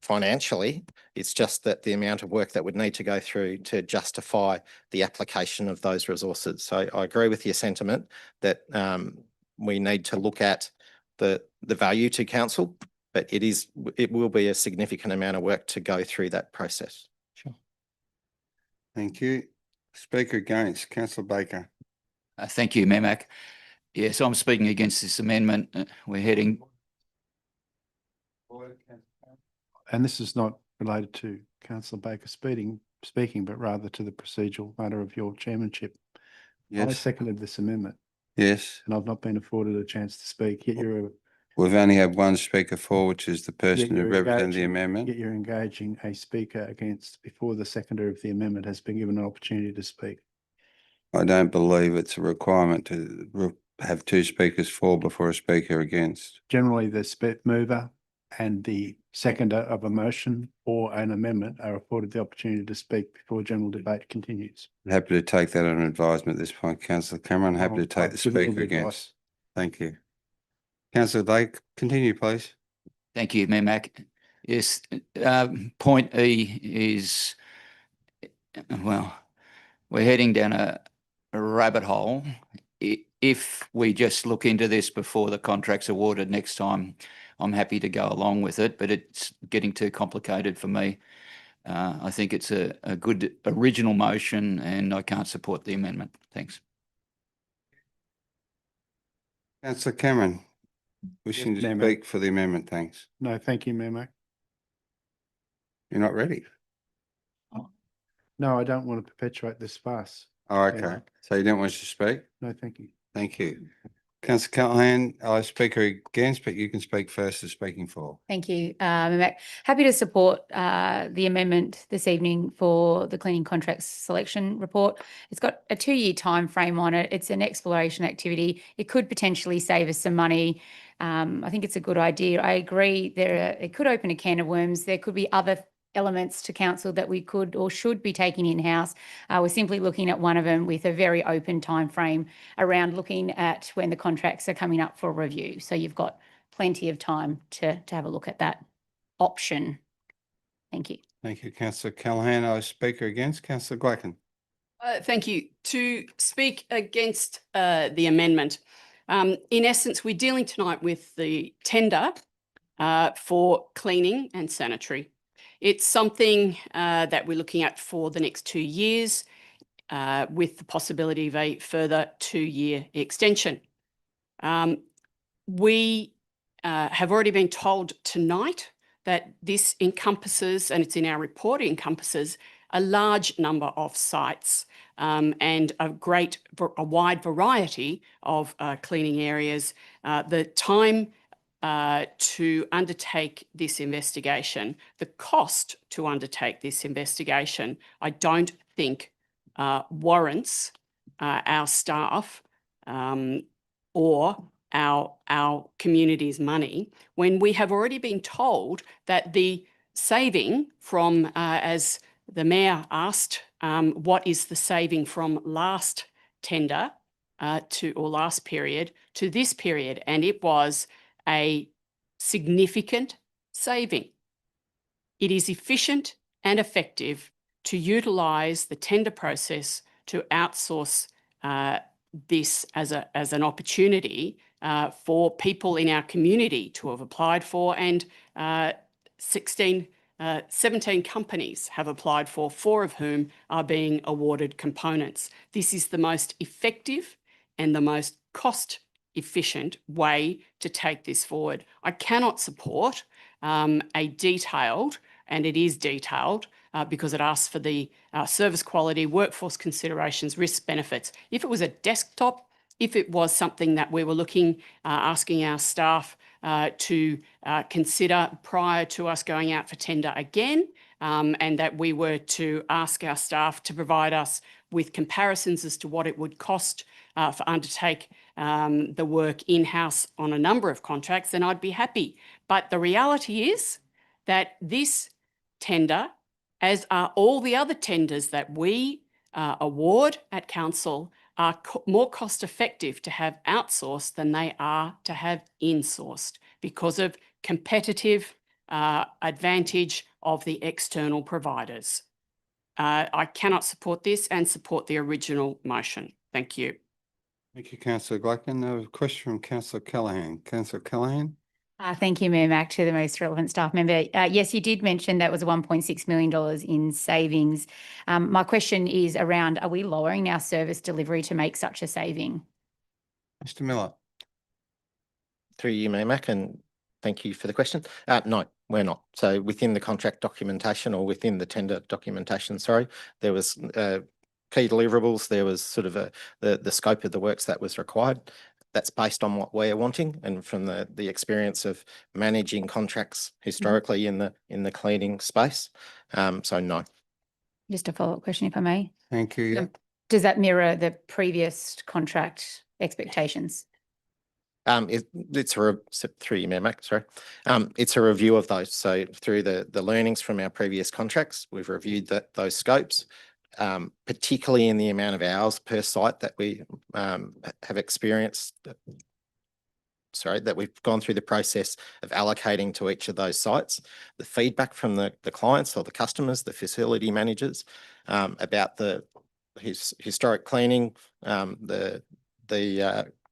financially. It's just that the amount of work that would need to go through to justify the application of those resources. So I agree with your sentiment that we need to look at the value to council, but it will be a significant amount of work to go through that process. Sure. Thank you. Speaker against, Councillor Baker. Thank you, Mayor Mac. Yes, I'm speaking against this amendment. We're heading. And this is not related to Councillor Baker speaking, but rather to the procedural matter of your chairmanship. I Yes. seconded this amendment Yes. and I've not been afforded a chance to speak, yet We've only had one speaker for, which is the yet person who you're represented the engaging- amendment. Yet you're engaging a speaker against before the seconder of the amendment has been given an opportunity to speak. I don't believe it's a requirement to have 2 speakers for before a speaker against. Generally, the mover and the seconder of a motion or an amendment are afforded the opportunity to speak before general debate continues. Happy to take that on advisement at this point, Councillor Cameron. Happy to take the I've given all speaker the advice. against. Thank you. Councillor Blake, continue, please. Thank you, Mayor Mac. Yes, point E is, well, we're heading down a rabbit hole. If we just look into this before the contract's awarded next time, I'm happy to go along with it, but it's getting too complicated for me. I think it's a good original motion and I can't support the amendment. Thanks. Councillor Cameron, wishing to Mayor Mac. speak for the amendment, thanks. No, thank you, Mayor Mac. You're not ready? No, I don't want to perpetuate this farce. Oh, Mayor okay. Mac. So you don't wish to speak? No, thank you. Thank you. Councillor Callahan, I speak against, but you can speak first as speaking for. Thank you, Mayor Mac. Happy to support the amendment this evening for the cleaning contracts selection report. It's got a 2-year time frame on it. It's an exploration activity. It could potentially save us some money. I think it's a good idea. I agree it could open a can of worms. There could be other elements to council that we could or should be taking in-house. We're simply looking at one of them with a very open time frame around looking at when the contracts are coming up for review. So you've got plenty of time to have a look at that option. Thank you. Thank you, Councillor Callahan. I speak against, Councillor Glacken. Thank you. To speak against the amendment, in essence, we're dealing tonight with the tender for cleaning and sanitary. It's something that we're looking at for the next 2 years. with the possibility of a further 2-year extension. We have already been told tonight that this encompasses, and it's in our report, it encompasses a large number of sites and a wide variety of cleaning areas. The time to undertake this investigation, the cost to undertake this investigation, I don't think warrants our staff or our community's money when we have already been told that the saving from, as the Mayor asked, what is the saving from last tender or last period to this period? And it was a significant saving. It is efficient and effective to utilise the tender process to outsource this as an opportunity for people in our community to have applied for, and 17 companies have applied for, 4 of whom are being awarded components. This is the most effective and the most cost-efficient way to take this forward. I cannot support a detailed, and it is detailed, because it asks for the service quality, workforce considerations, risk benefits. If it was a desktop, if it was something that we were asking our staff to consider prior to us going out for tender again, and that we were to ask our staff to provide us with comparisons as to what it would cost for undertake the work in-house on a number of contracts, then I'd be happy. But the reality is that this tender, as are all the other tenders that we award at council, are more cost effective to have outsourced than they are to have insourced because of competitive advantage of the external providers. I cannot support this and support the original motion. Thank you. Thank you, Councillor Gladkin. A question from Councillor Callaghan. Councillor Callaghan. Thank you, Mayor Mac, to the most relevant staff member. Yes, you did mention that was $1.6 million in savings. My question is around, are we lowering our service delivery to make such a saving? Mr. Miller. Through you, Mayor Mac, and thank you for the question. No, we're not. So within the contract documentation, or within the tender documentation, sorry, there was key deliverables. There was sort of the scope of the works that was required. That's based on what we're wanting, and from the experience of managing contracts historically in the cleaning space. So no. Just a follow-up question, if I may. Thank you. Yeah. Does that mirror the previous contract expectations? It's through you, Mayor Mac, sorry. It's a review of those. So through the learnings from our previous contracts, we've reviewed those scopes, particularly in the amount of hours per site that we have experienced, that we've gone through the process of allocating to each of those sites. The feedback from the clients or the customers, the facility managers, about the historic cleaning, the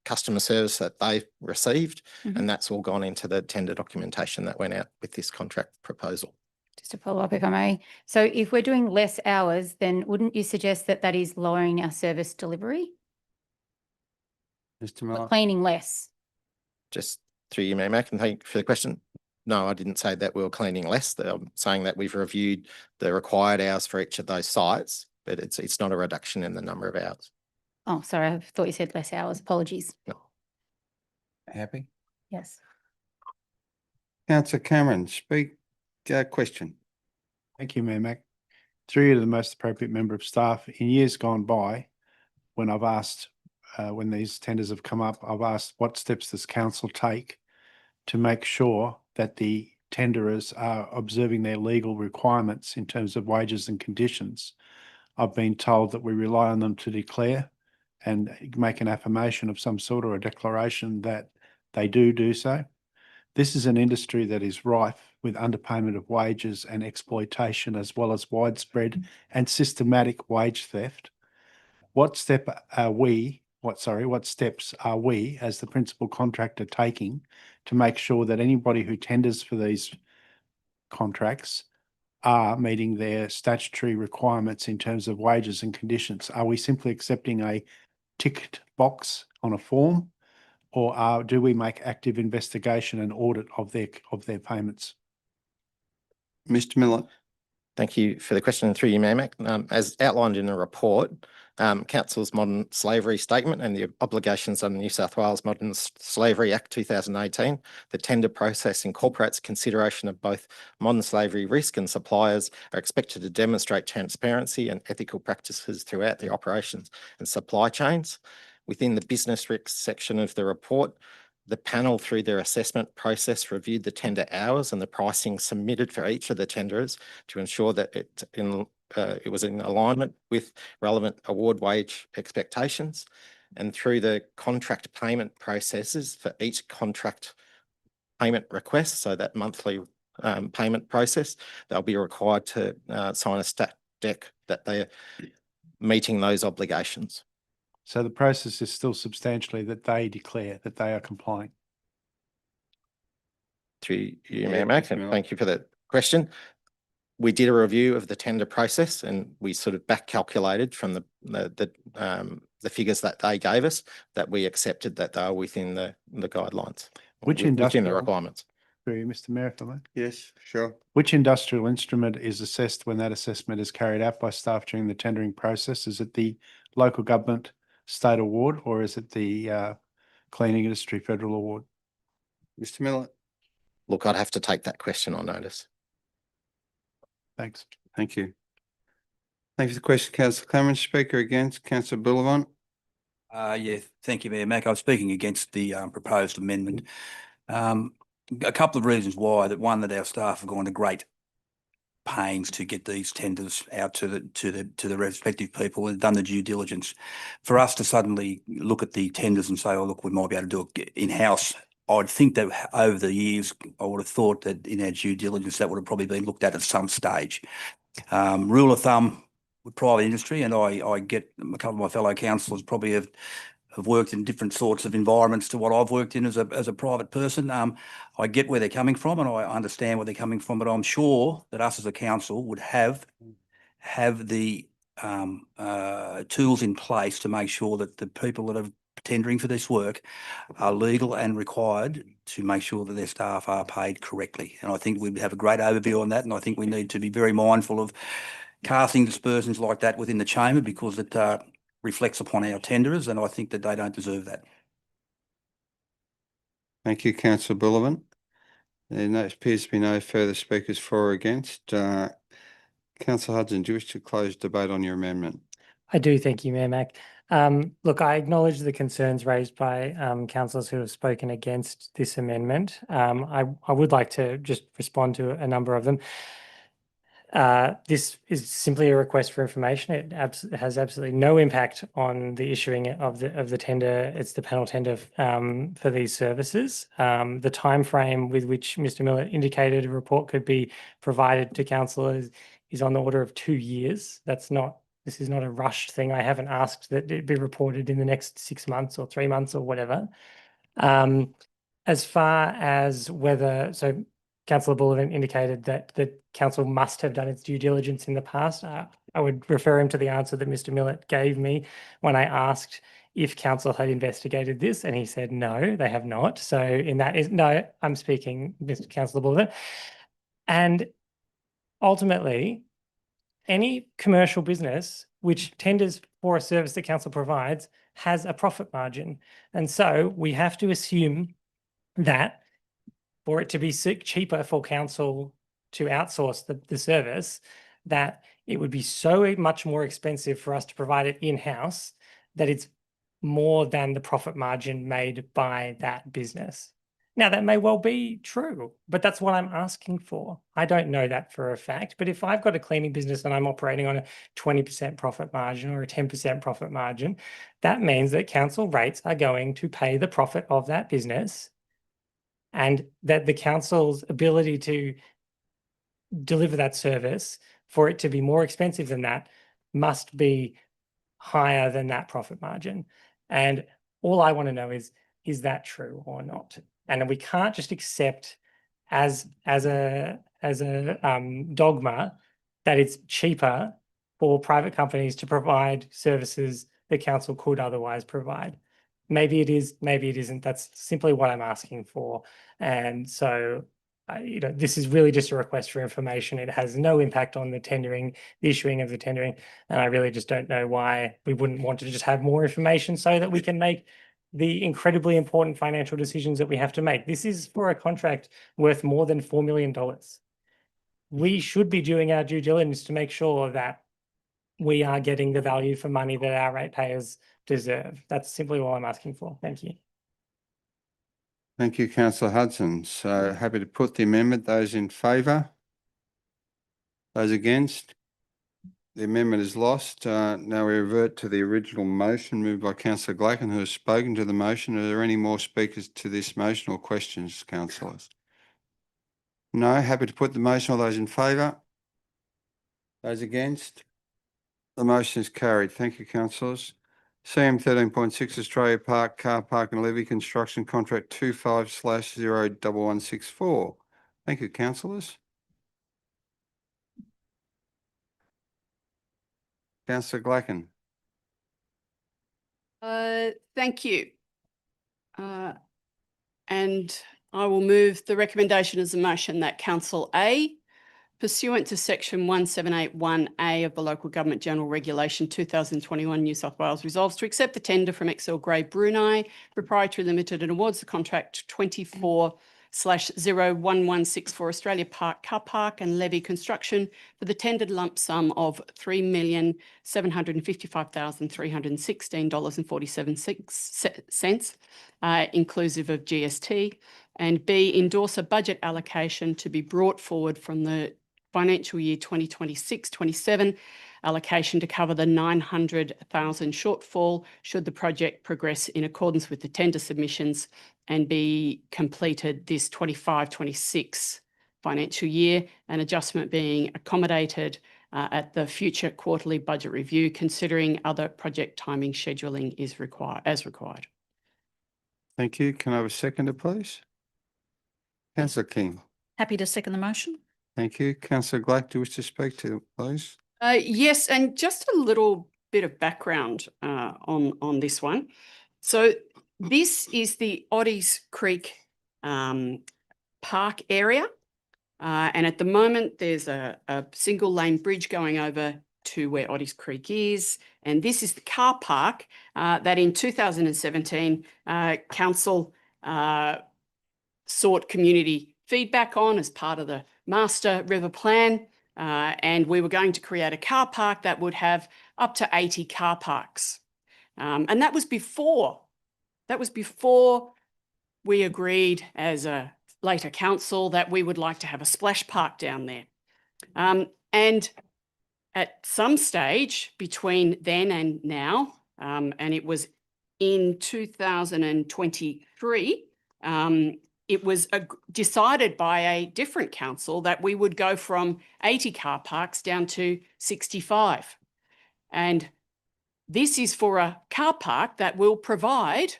customer service that they've received, and that's all gone into the tender documentation that went out with this contract proposal. Just to follow up, if I may. So if we're doing less hours, then wouldn't you suggest that that is lowering our service delivery? Mr. Miller. Cleaning less. Just through you, Mayor Mac, and thank you for the question. No, I didn't say that we were cleaning less. I'm saying that we've reviewed the required hours for each of those sites, but it's not a reduction in the number of hours. Oh, sorry. I thought you said less hours. Apologies. No. Happy? Yes. Councillor Cameron, speak. Question. Thank you, Mayor Mac. Through you to the most appropriate member of staff. In years gone by, when I've asked, when these tenders have come up, I've asked what steps does council take to make sure that the tenderers are observing their legal requirements in terms of wages and conditions. I've been told that we rely on them to declare and make an affirmation of some sort, or a declaration that they do so. This is an industry that is rife with underpayment of wages and exploitation, as well as widespread and systematic wage theft. What steps are we, as the principal contractor, taking to make sure that anybody who tenders for these contracts are meeting their statutory requirements in terms of wages and conditions? Are we simply accepting a ticked box on a form, or do we make active investigation and audit of their payments? Mr. Millett. Thank you for the question, and through you, Mayor Mac. As outlined in the report, Council's Modern Slavery Statement and the obligations under New South Wales Modern Slavery Act 2018, the tender process incorporates consideration of both modern slavery risk, and suppliers are expected to demonstrate transparency and ethical practices throughout the operations and supply chains. Within the business risks section of the report, the panel, through their assessment process, reviewed the tender hours and the pricing submitted for each of the tenderers to ensure that it was in alignment with relevant award wage expectations. And through the contract payment processes for each contract payment request, so that monthly payment process, they'll be required to sign a stat deck that they are meeting those obligations. So the process is still substantially that they declare that they are complying. Through you, Yeah, Mayor Mac, Mr. and Miller. thank you for the question. We did a review of the tender process, and we sort of back calculated from the figures that they gave us that we accepted that they were within the guidelines. Within the requirements. Through you, Mr. Mayor, if I may. Yes, sure. Which industrial instrument is assessed when that assessment is carried out by staff during the tendering process? Is it the local government state award, or is it the cleaning industry federal award? Mr. Millett. Look, I'd have to take that question on notice. Thanks. Thank you. Thank you for the question, Councillor Clements. Speaker against, Councillor Bullivant. Yeah, thank you, Mayor Mac. I'm speaking against the proposed amendment. A couple of reasons why. That one, that our staff have gone to great pains to get these tenders out to the respective people and done the due diligence. For us to suddenly look at the tenders and say, oh, look, we might be able to do it in-house, I'd think that over the years, I would have thought that in our due diligence, that would have probably been looked at some stage. Rule of thumb with private industry, and I get a couple of my fellow councillors probably have worked in different sorts of environments to what I've worked in as a private person. I get where they're coming from, and I understand where they're coming from, but I'm sure that us as a council would have the tools in place to make sure that the people that are tendering for this work are legal and required to make sure that their staff are paid correctly. And I think we have a great overview on that, and I think we need to be very mindful of casting dispersions like that within the chamber, because it reflects upon our tenderers, and I think that they don't deserve that. Thank you, Councillor Bullivant. There appears to be no further speakers for or against. Councillor Hudson, do you wish to close debate on your amendment? I do, thank you, Mayor Mac. Look, I acknowledge the concerns raised by councillors who have spoken against this amendment. I would like to just respond to a number of them. This is simply a request for information. It has absolutely no impact on the issuing of the tender. It's the panel tender for these services. The time frame with which Mr. Miller indicated a report could be provided to council is on the order of 2 years. This is not a rushed thing. I haven't asked that it be reported in the next 6 months or 3 months or whatever. As far as whether, so Councillor Bullivant indicated that the council must have done its due diligence in the past. I would refer him to the answer that Mr. Millett gave me when I asked if council had investigated this, and he said no, they have not. So in that is no, I'm speaking, Mr. Councillor Bullivant. And ultimately, any commercial business which tenders for a service that council provides has a profit margin. And so we have to assume that for it to be cheaper for council to outsource the service, that it would be so much more expensive for us to provide it in-house that it's more than the profit margin made by that business. Now, that may well be true, but that's what I'm asking for. I don't know that for a fact, but if I've got a cleaning business and I'm operating on a 20% profit margin or a 10% profit margin, that means that council rates are going to pay the profit of that business, and that the council's ability to deliver that service, for it to be more expensive than that, must be higher than that profit margin. And all I want to know is that true or not? And we can't just accept as a dogma that it's cheaper for private companies to provide services the council could otherwise provide. Maybe it is, maybe it isn't. That's simply what I'm asking for. And so, this is really just a request for information. It has no impact on the tendering, the issuing of the tendering. And I really just don't know why we wouldn't want to just have more information so that we can make the incredibly important financial decisions that we have to make. This is for a contract worth more than $4 million. We should be doing our due diligence to make sure that we are getting the value for money that our ratepayers deserve. That's simply all I'm asking for. Thank you. Thank you, councillor Hudson. So happy to put the amendment. Those in favour? Those against? The amendment is lost. Now we revert to the original motion moved by councillor Glacken, who has spoken to the motion. Are there any more speakers to this motion or questions, councillors? No. Happy to put the motion. All those in favour? Those against? The motion is carried. Thank you, councillors. CM 13.6 Australia Park Car Park and Levy Construction Contract 25/01164. Thank you, councillors. Councillor Glacken. Thank you. And I will move the recommendation as a motion that Council A, pursuant to section 1781A of the Local Government General Regulation 2021 New South Wales, resolves to accept the tender from XL Grey Brunei Proprietary Limited and awards the contract 24/01164 Australia Park Car Park and Levy Construction for the tendered lump sum of $3,755,316.47, inclusive of GST. And B, endorse a budget allocation to be brought forward from the financial year 2026-27 allocation to cover the 900,000 shortfall should the project progress in accordance with the tender submissions and be completed this 25-26 financial year, an adjustment being accommodated at the future quarterly budget review, considering other project timing scheduling is as required. Thank you. Can I have a seconder, please? Councillor King. Happy to second the motion. Thank you. Councillor Glack, do you wish to speak to, please? Yes, and just a little bit of background on this one. So this is the Oddies Creek Park area. And at the moment, there's a single lane bridge going over to where Oddies Creek is. And this is the car park that in 2017, council sought community feedback on as part of the master river plan. And we were going to create a car park that would have up to 80 car parks. And that was before we agreed as a later council that we would like to have a splash park down there. And at some stage between then and now, and it was in 2023, it was decided by a different council that we would go from 80 car parks down to 65. And this is for a car park that will provide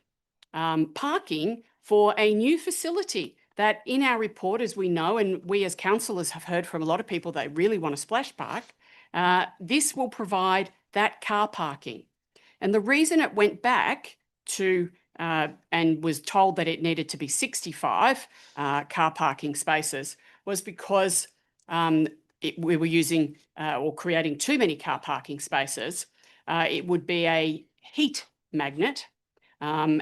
parking for a new facility that in our report, as we know, and we as councillors have heard from a lot of people, they really want a splash park. This will provide that car parking. And the reason it went back to and was told that it needed to be 65 car parking spaces was because we were using or creating too many car parking spaces. It would be a heat magnet and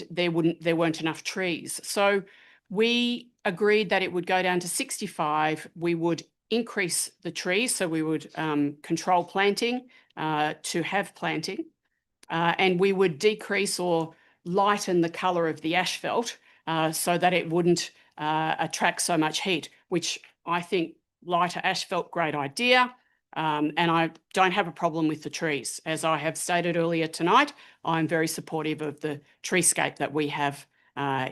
there weren't enough trees. So we agreed that it would go down to 65. We would increase the trees, so we would control planting to have planting, and we would decrease or lighten the colour of the asphalt so that it wouldn't attract so much heat, which I think lighter asphalt, great idea. And I don't have a problem with the trees. As I have stated earlier tonight, I'm very supportive of the treescape that we have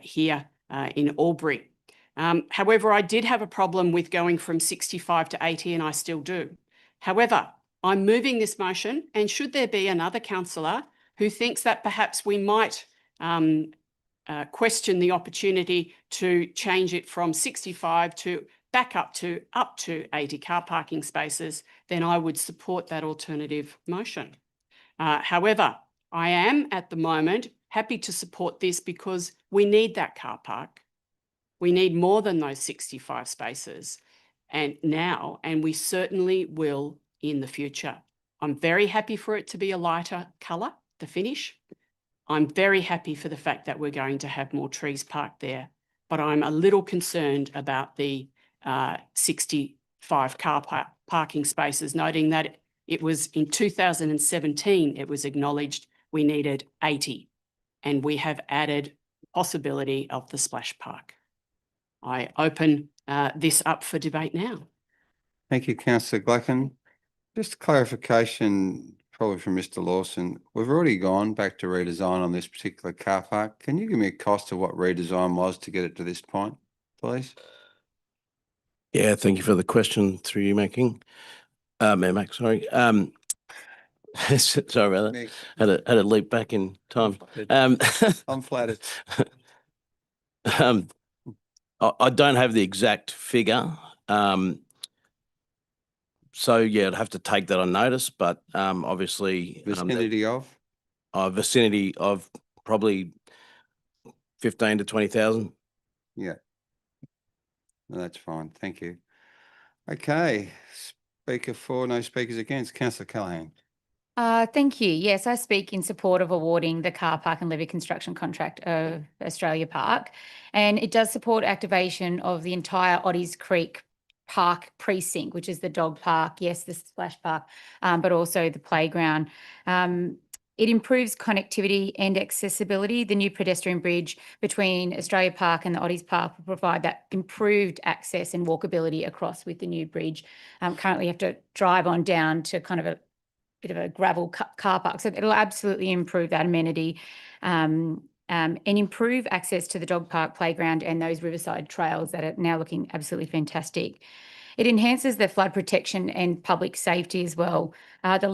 here in Albury. However, I did have a problem with going from 65 to 80, and I still do. However, I'm moving this motion, and should there be another councillor who thinks that perhaps we might question the opportunity to change it from 65 to back up to 80 car parking spaces, then I would support that alternative motion. However, I am at the moment happy to support this because we need that car park. We need more than those 65 spaces and we certainly will in the future. I'm very happy for it to be a lighter colour, the finish. I'm very happy for the fact that we're going to have more trees parked there, but I'm a little concerned about the 65 parking spaces, noting that it was in 2017, it was acknowledged we needed 80, and we have added possibility of the splash park. I open this up for debate now. Thank you, councillor Glacken. Just clarification, probably from Mr. Lawson. We've already gone back to redesign on this particular car park. Can you give me a cost of what redesign was to get it to this point, please? Yeah, thank you for the question through you, Mayor Mac, sorry. Sorry about that. Had a leap back in time. I'm flattered. I don't have the exact figure. So yeah, I'd have to take that on notice, but obviously Vicinity of? Vicinity of probably 15 to 20,000. Yeah. No, that's fine. Thank you. Okay. Speaker for, no speakers against. Councillor Callaghan. Thank you. Yes, I speak in support of awarding the car park and levy construction contract of Australia Park. And it does support activation of the entire Oddies Creek Park precinct, which is the dog park, yes, the splash park, but also the playground. It improves connectivity and accessibility. The new pedestrian bridge between Australia Park and the Oddies Park will provide that improved access and walkability across with the new bridge. Currently you have to drive on down to kind of a bit of a gravel car park. So it'll absolutely improve that amenity and improve access to the dog park, playground and those riverside trails that are now looking absolutely fantastic. It enhances the flood protection and public safety as well. The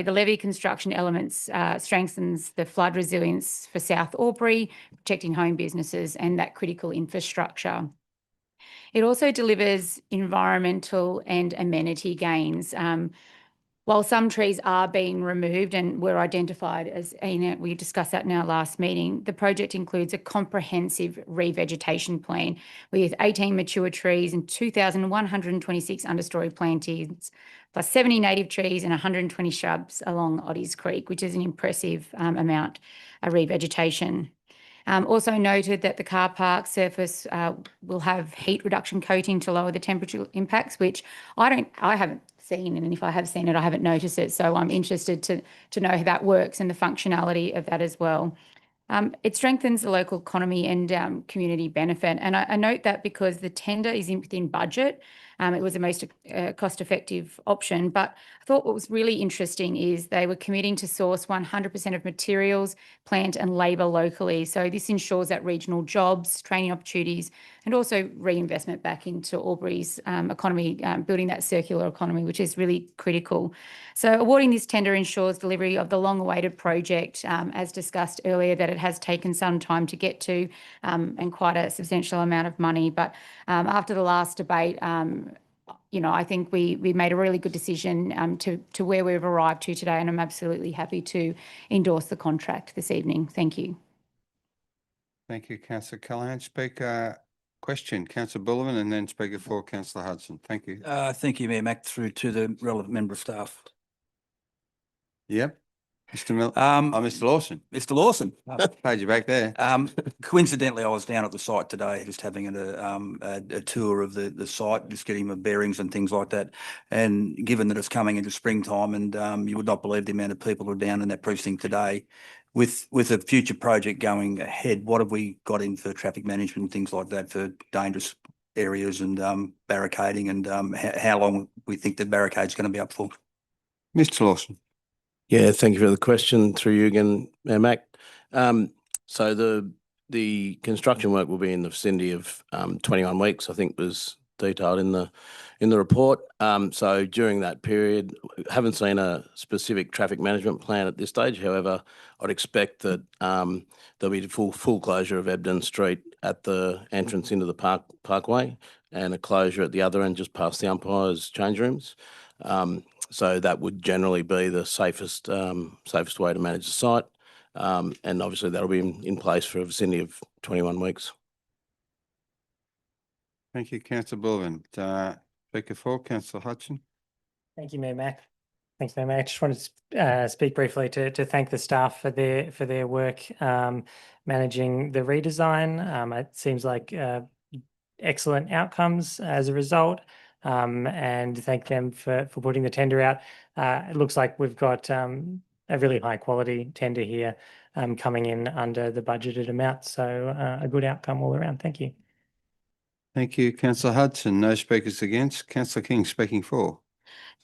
levy construction elements strengthens the flood resilience for South Albury, protecting home businesses and that critical infrastructure. It also delivers environmental and amenity gains. While some trees are being removed and were identified as, we discussed that in our last meeting, the project includes a comprehensive revegetation plan with 18 mature trees and 2,126 understory plantings, plus 70 native trees and 120 shrubs along Oddies Creek, which is an impressive amount of revegetation. Also noted that the car park surface will have heat reduction coating to lower the temperature impacts, which I haven't seen, and if I have seen it, I haven't noticed it. So I'm interested to know how that works and the functionality of that as well. It strengthens the local economy and community benefit. And I note that because the tender is within budget, it was the most cost-effective option. But I thought what was really interesting is they were committing to source 100% of materials, plant and labour locally. So this ensures that regional jobs, training opportunities, and also reinvestment back into Albury's economy, building that circular economy, which is really critical. So awarding this tender ensures delivery of the long-awaited project, as discussed earlier, that it has taken some time to get to and quite a substantial amount of money. But after the last debate, I think we made a really good decision to where we've arrived to today, and I'm absolutely happy to endorse the contract this evening. Thank you. Thank you, Councillor Callaghan. Speaker question, Councillor Bullivan, and then Speaker for Councillor Hudson. Thank you. Thank you, Mayor Mac, through to the relevant member of staff. Yep. Mr. Lawson. Mr. Lawson. Paid you back there. Coincidentally, I was down at the site today, just having a tour of the site, just getting my bearings and things like that. And given that it's coming into springtime, and you would not believe the amount of people who are down in that precinct today, with a future project going ahead, what have we got in for traffic management and things like that for dangerous areas and barricading, and how long we think the barricade's going to be up for? Mr. Lawson. Yeah, thank you for the question through you again, Mayor Mac. So the construction work will be in the vicinity of 21 weeks, I think was detailed in the report. So during that period, haven't seen a specific traffic management plan at this stage. However, I'd expect that there'll be full closure of Ebden Street at the entrance into the parkway. and a closure at the other end just past the umpires' change rooms. So that would generally be the safest way to manage the site. And obviously that'll be in place for a vicinity of 21 weeks. Thank you, Councillor Bullivan. Speaker 4, Councillor Hudson. Thank you, Mayor Mac. Thanks, Mayor Mac. I just wanted to speak briefly to thank the staff for their work managing the redesign. It seems like excellent outcomes as a result, and thank them for putting the tender out. It looks like we've got a really high quality tender here coming in under the budgeted amount. So a good outcome all around. Thank you. Thank you, Councillor Hudson. No speakers against. Councillor King speaking for.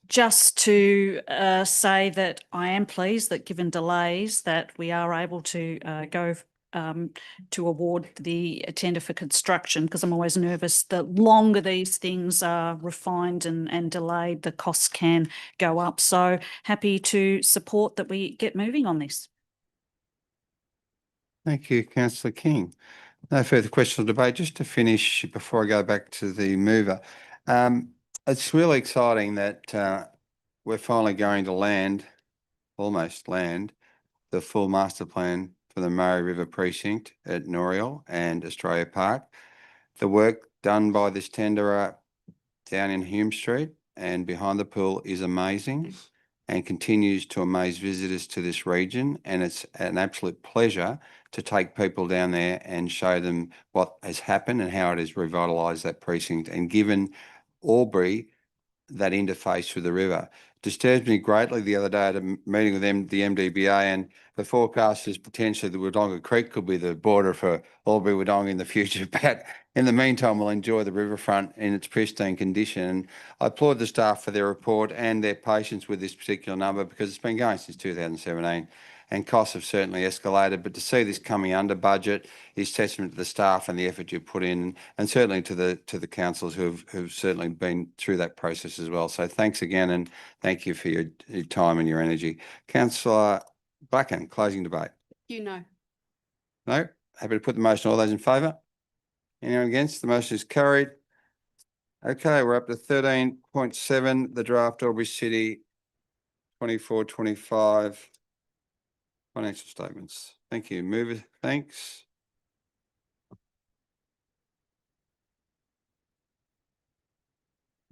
Just to say that I am pleased that given delays that we are able to go to award the tender for construction, because I'm always nervous the longer these things are refined and delayed, the costs can go up. So happy to support that we get moving on this. Thank you, Councillor King. No further questions or debate. Just to finish before I go back to the mover, it's really exciting that we're finally going to almost land, the full master plan for the Murray River Precinct at Noriel and Australia Park. The work done by this tenderer down in Hume Street and behind the pool is amazing and continues to amaze visitors to this region. And it's an absolute pleasure to take people down there and show them what has happened and how it has revitalised that precinct and given Albury that interface with the river. Disturbs me greatly the other day at a meeting with the MDBA, and the forecast is potentially the Wodonga Creek could be the border for Albury Wodonga in the future. But in the meantime, we'll enjoy the riverfront in its pristine condition. And I applaud the staff for their report and their patience with this particular number, because it's been going since 2017 and costs have certainly escalated. But to see this coming under budget is testament to the staff and the effort you put in, and certainly to the councillors who've certainly been through that process as well. So thanks again, and thank you for your time and your energy. Councillor Blacken, closing debate. No. No? Happy to put the motion. All those in favour? Anyone against? The motion is carried. Okay, we're up to 13.7, the draft Albury City 24-25 financial statements. Thank you. Mover, thanks.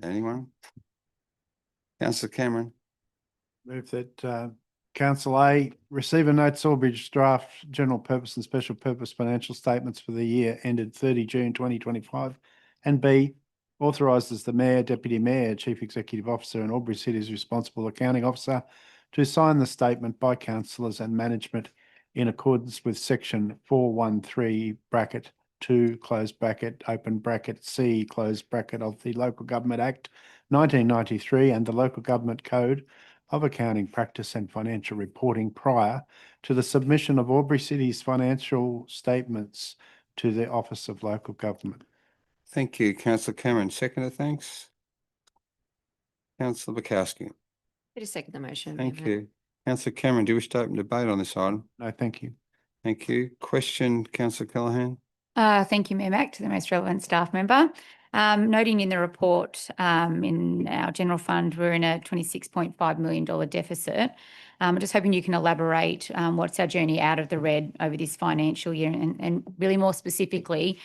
Anyone? Councillor Cameron. Move that Council A, receive and note Sawbridge draft general purpose and special purpose financial statements for the year ended 30 June 2025, and B, authorises the Mayor, Deputy Mayor, Chief Executive Officer and Albury City's responsible accounting officer to sign the statement by councillors and management in accordance with section 413 bracket 2 close bracket open bracket C close bracket of the Local Government Act 1993 and the Local Government Code of Accounting Practice and Financial Reporting prior to the submission of Albury City's financial statements to the Office of Local Government. Thank you, Councillor Cameron. Seconder, thanks. Councillor Bukowski. I just second the motion. Thank you. Councillor Cameron, do you wish to open debate on this item? No, thank you. Thank you. Question, Councillor Callaghan. Thank you, Mayor Mac, to the most relevant staff member. Noting in the report, in our general fund, we're in a $26.5 million deficit. I'm just hoping you can elaborate what's our journey out of the red over this financial year, and really more specifically,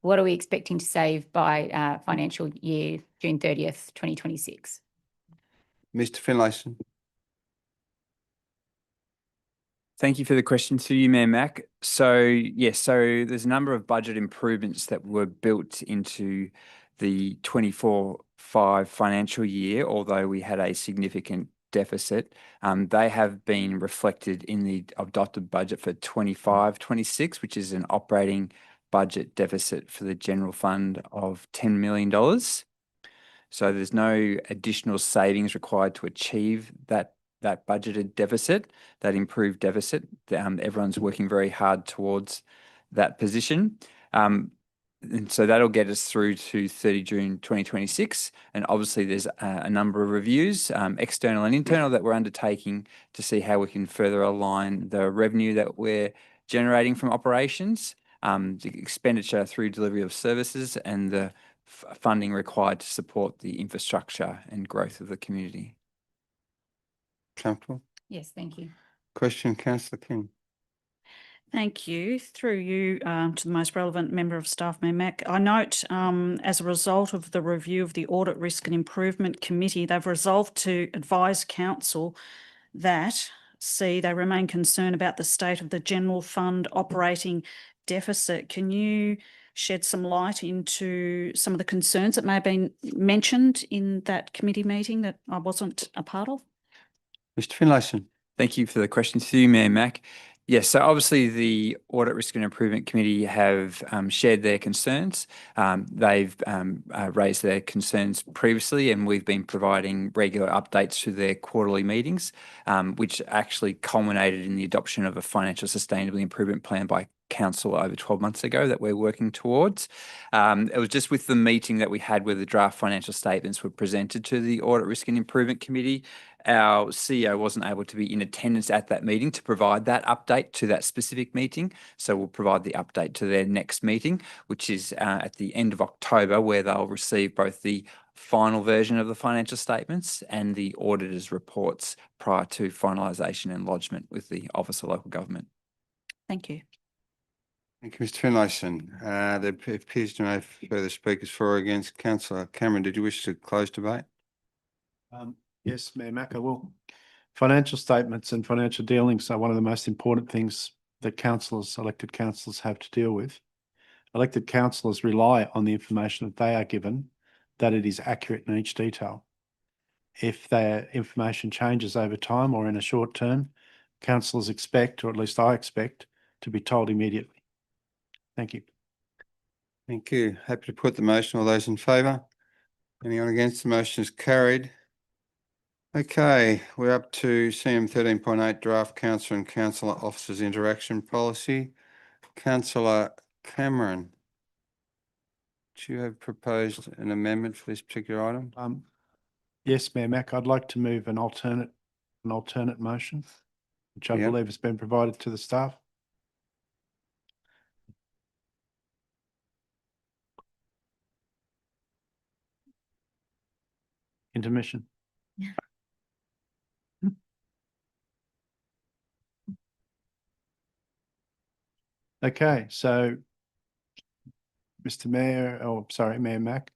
what are we expecting to save by financial year June 30th, 2026? Mr. Finlayson. Thank you for the question to you, Mayor Mac. So, yes, so there's a number of budget improvements that were built into the 24-25 financial year, although we had a significant deficit. They have been reflected in the adopted budget for 25-26, which is an operating budget deficit for the general fund of $10 million. So there's no additional savings required to achieve that budgeted deficit, that improved deficit. Everyone's working very hard towards that position. And so that'll get us through to 30 June 2026. And obviously there's a number of reviews, external and internal, that we're undertaking to see how we can further align the revenue that we're generating from operations, the expenditure through delivery of services, and the funding required to support the infrastructure and growth of the community. Comfortable? Yes, thank you. Question, councillor King. Thank you. Through you to the most relevant member of staff, Mayor Mac. I note as a result of the review of the Audit Risk and Improvement Committee, they've resolved to advise council that they remain concerned about the state of the general fund operating deficit. Can you shed some light into some of the concerns that may have been mentioned in that committee meeting that I wasn't a part of? Mr. Finlayson. Thank you for the question to you, Mayor Mac. Yes, so obviously the Audit Risk and Improvement Committee have shared their concerns. They've raised their concerns previously, and we've been providing regular updates to their quarterly meetings, which actually culminated in the adoption of a financial sustainability improvement plan by council over 12 months ago that we're working towards. It was just with the meeting that we had where the draft financial statements were presented to the Audit Risk and Improvement Committee. Our CEO wasn't able to be in attendance at that meeting to provide that update to that specific meeting. So we'll provide the update to their next meeting, which is at the end of October, where they'll receive both the final version of the financial statements and the auditor's reports prior to finalisation and lodgement with the Office of Local Government. Thank you. Thank you, Mr. Finlayson. There appears to be no further speakers for or against. Councillor Cameron, did you wish to close debate? Yes, Mayor Mac, I will. Financial statements and financial dealings are one of the most important things that elected councillors have to deal with. Elected councillors rely on the information that they are given, that it is accurate in each detail. If their information changes over time or in a short term, councillors expect, or at least I expect, to be told immediately. Thank you. Thank you. Happy to put the motion. All those in favour? Anyone against? The motion is carried. Okay, we're up to CM 13.8 draft councillor and councillor officers interaction policy. Councillor Cameron, do you have proposed an amendment for this particular item? Yes, Mayor Mac, I'd like to move an alternate motion, which I believe has been provided to the staff. Intermission. Okay, so Mayor Mac,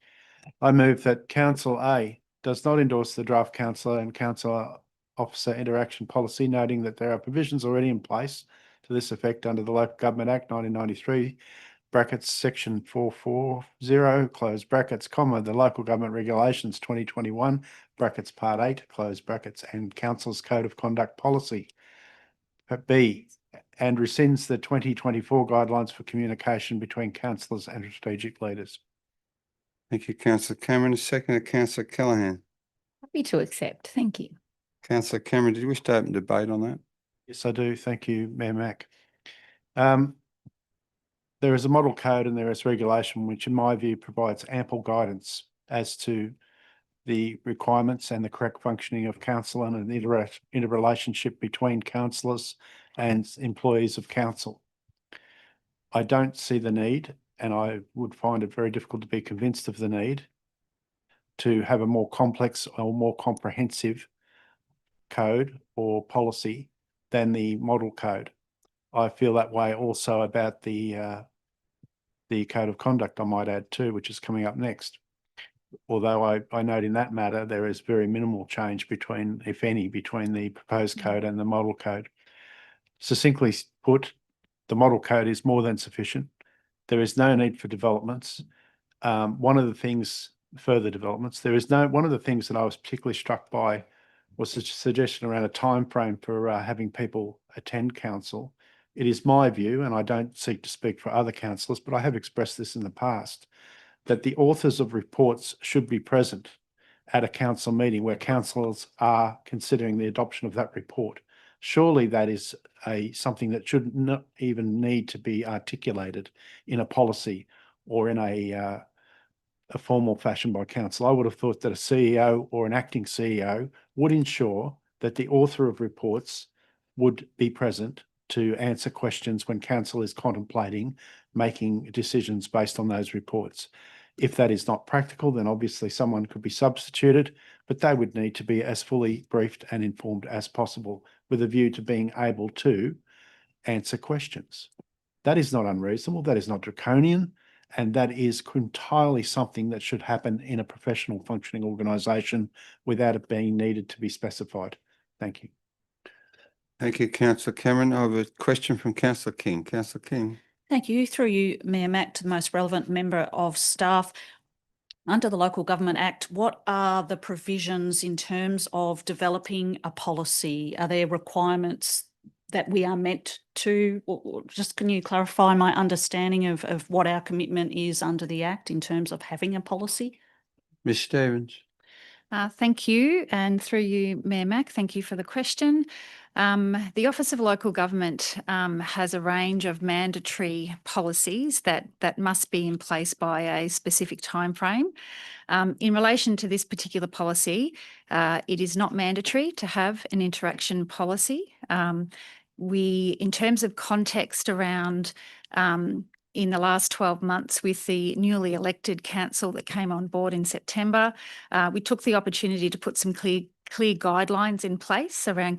I move that Council A does not endorse the draft councillor and councillor officer interaction policy, noting that there are provisions already in place to this effect under the Local Government Act 1993, brackets section 440, close brackets, comma, the Local Government Regulations 2021, brackets part 8, close brackets, and Council's Code of Conduct policy. B, and rescinds the 2024 guidelines for communication between councillors and strategic leaders. Thank you, Councillor Cameron. Second, Councillor Callaghan. Happy to accept. Thank you. Councillor Cameron, did you wish to open debate on that? Yes, I do. Thank you, Mayor Mac. There is a model code and there is regulation, which in my view provides ample guidance as to the requirements and the correct functioning of council and an interrelationship between councillors and employees of council. I don't see the need, and I would find it very difficult to be convinced of the need to have a more complex or more comprehensive code or policy than the model code. I feel that way also about the code of conduct, I might add too, which is coming up next. Although I note in that matter, there is very minimal change between, if any, between the proposed code and the model code. Succinctly put, the model code is more than sufficient. There is no need for developments. One of the things that I was particularly struck by was a suggestion around a time frame for having people attend council. It is my view, and I don't seek to speak for other councillors, but I have expressed this in the past, that the authors of reports should be present at a council meeting where councillors are considering the adoption of that report. Surely that is something that should not even need to be articulated in a policy or in a formal fashion by council. I would have thought that a CEO or an acting CEO would ensure that the author of reports would be present to answer questions when council is contemplating making decisions based on those reports. If that is not practical, then obviously someone could be substituted, but they would need to be as fully briefed and informed as possible with a view to being able to answer questions. That is not unreasonable. That is not draconian. And that is entirely something that should happen in a professional functioning organisation without it being needed to be specified. Thank you. Thank you, Councillor Cameron. I have a question from Councillor King. Councillor King. Thank you. Through you, Mayor Mack, to the most relevant member of staff. Under the Local Government Act, what are the provisions in terms of developing a policy? Are there requirements that we are meant to, or just can you clarify my understanding of what our commitment is under the Act in terms of having a policy? Ms Stevens. Thank you. And through you, Mayor Mack, thank you for the question. The Office of Local Government has a range of mandatory policies that must be in place by a specific timeframe. In relation to this particular policy, it is not mandatory to have an interaction policy. In terms of context around in the last 12 months with the newly elected council that came on board in September, we took the opportunity to put some clear guidelines in place around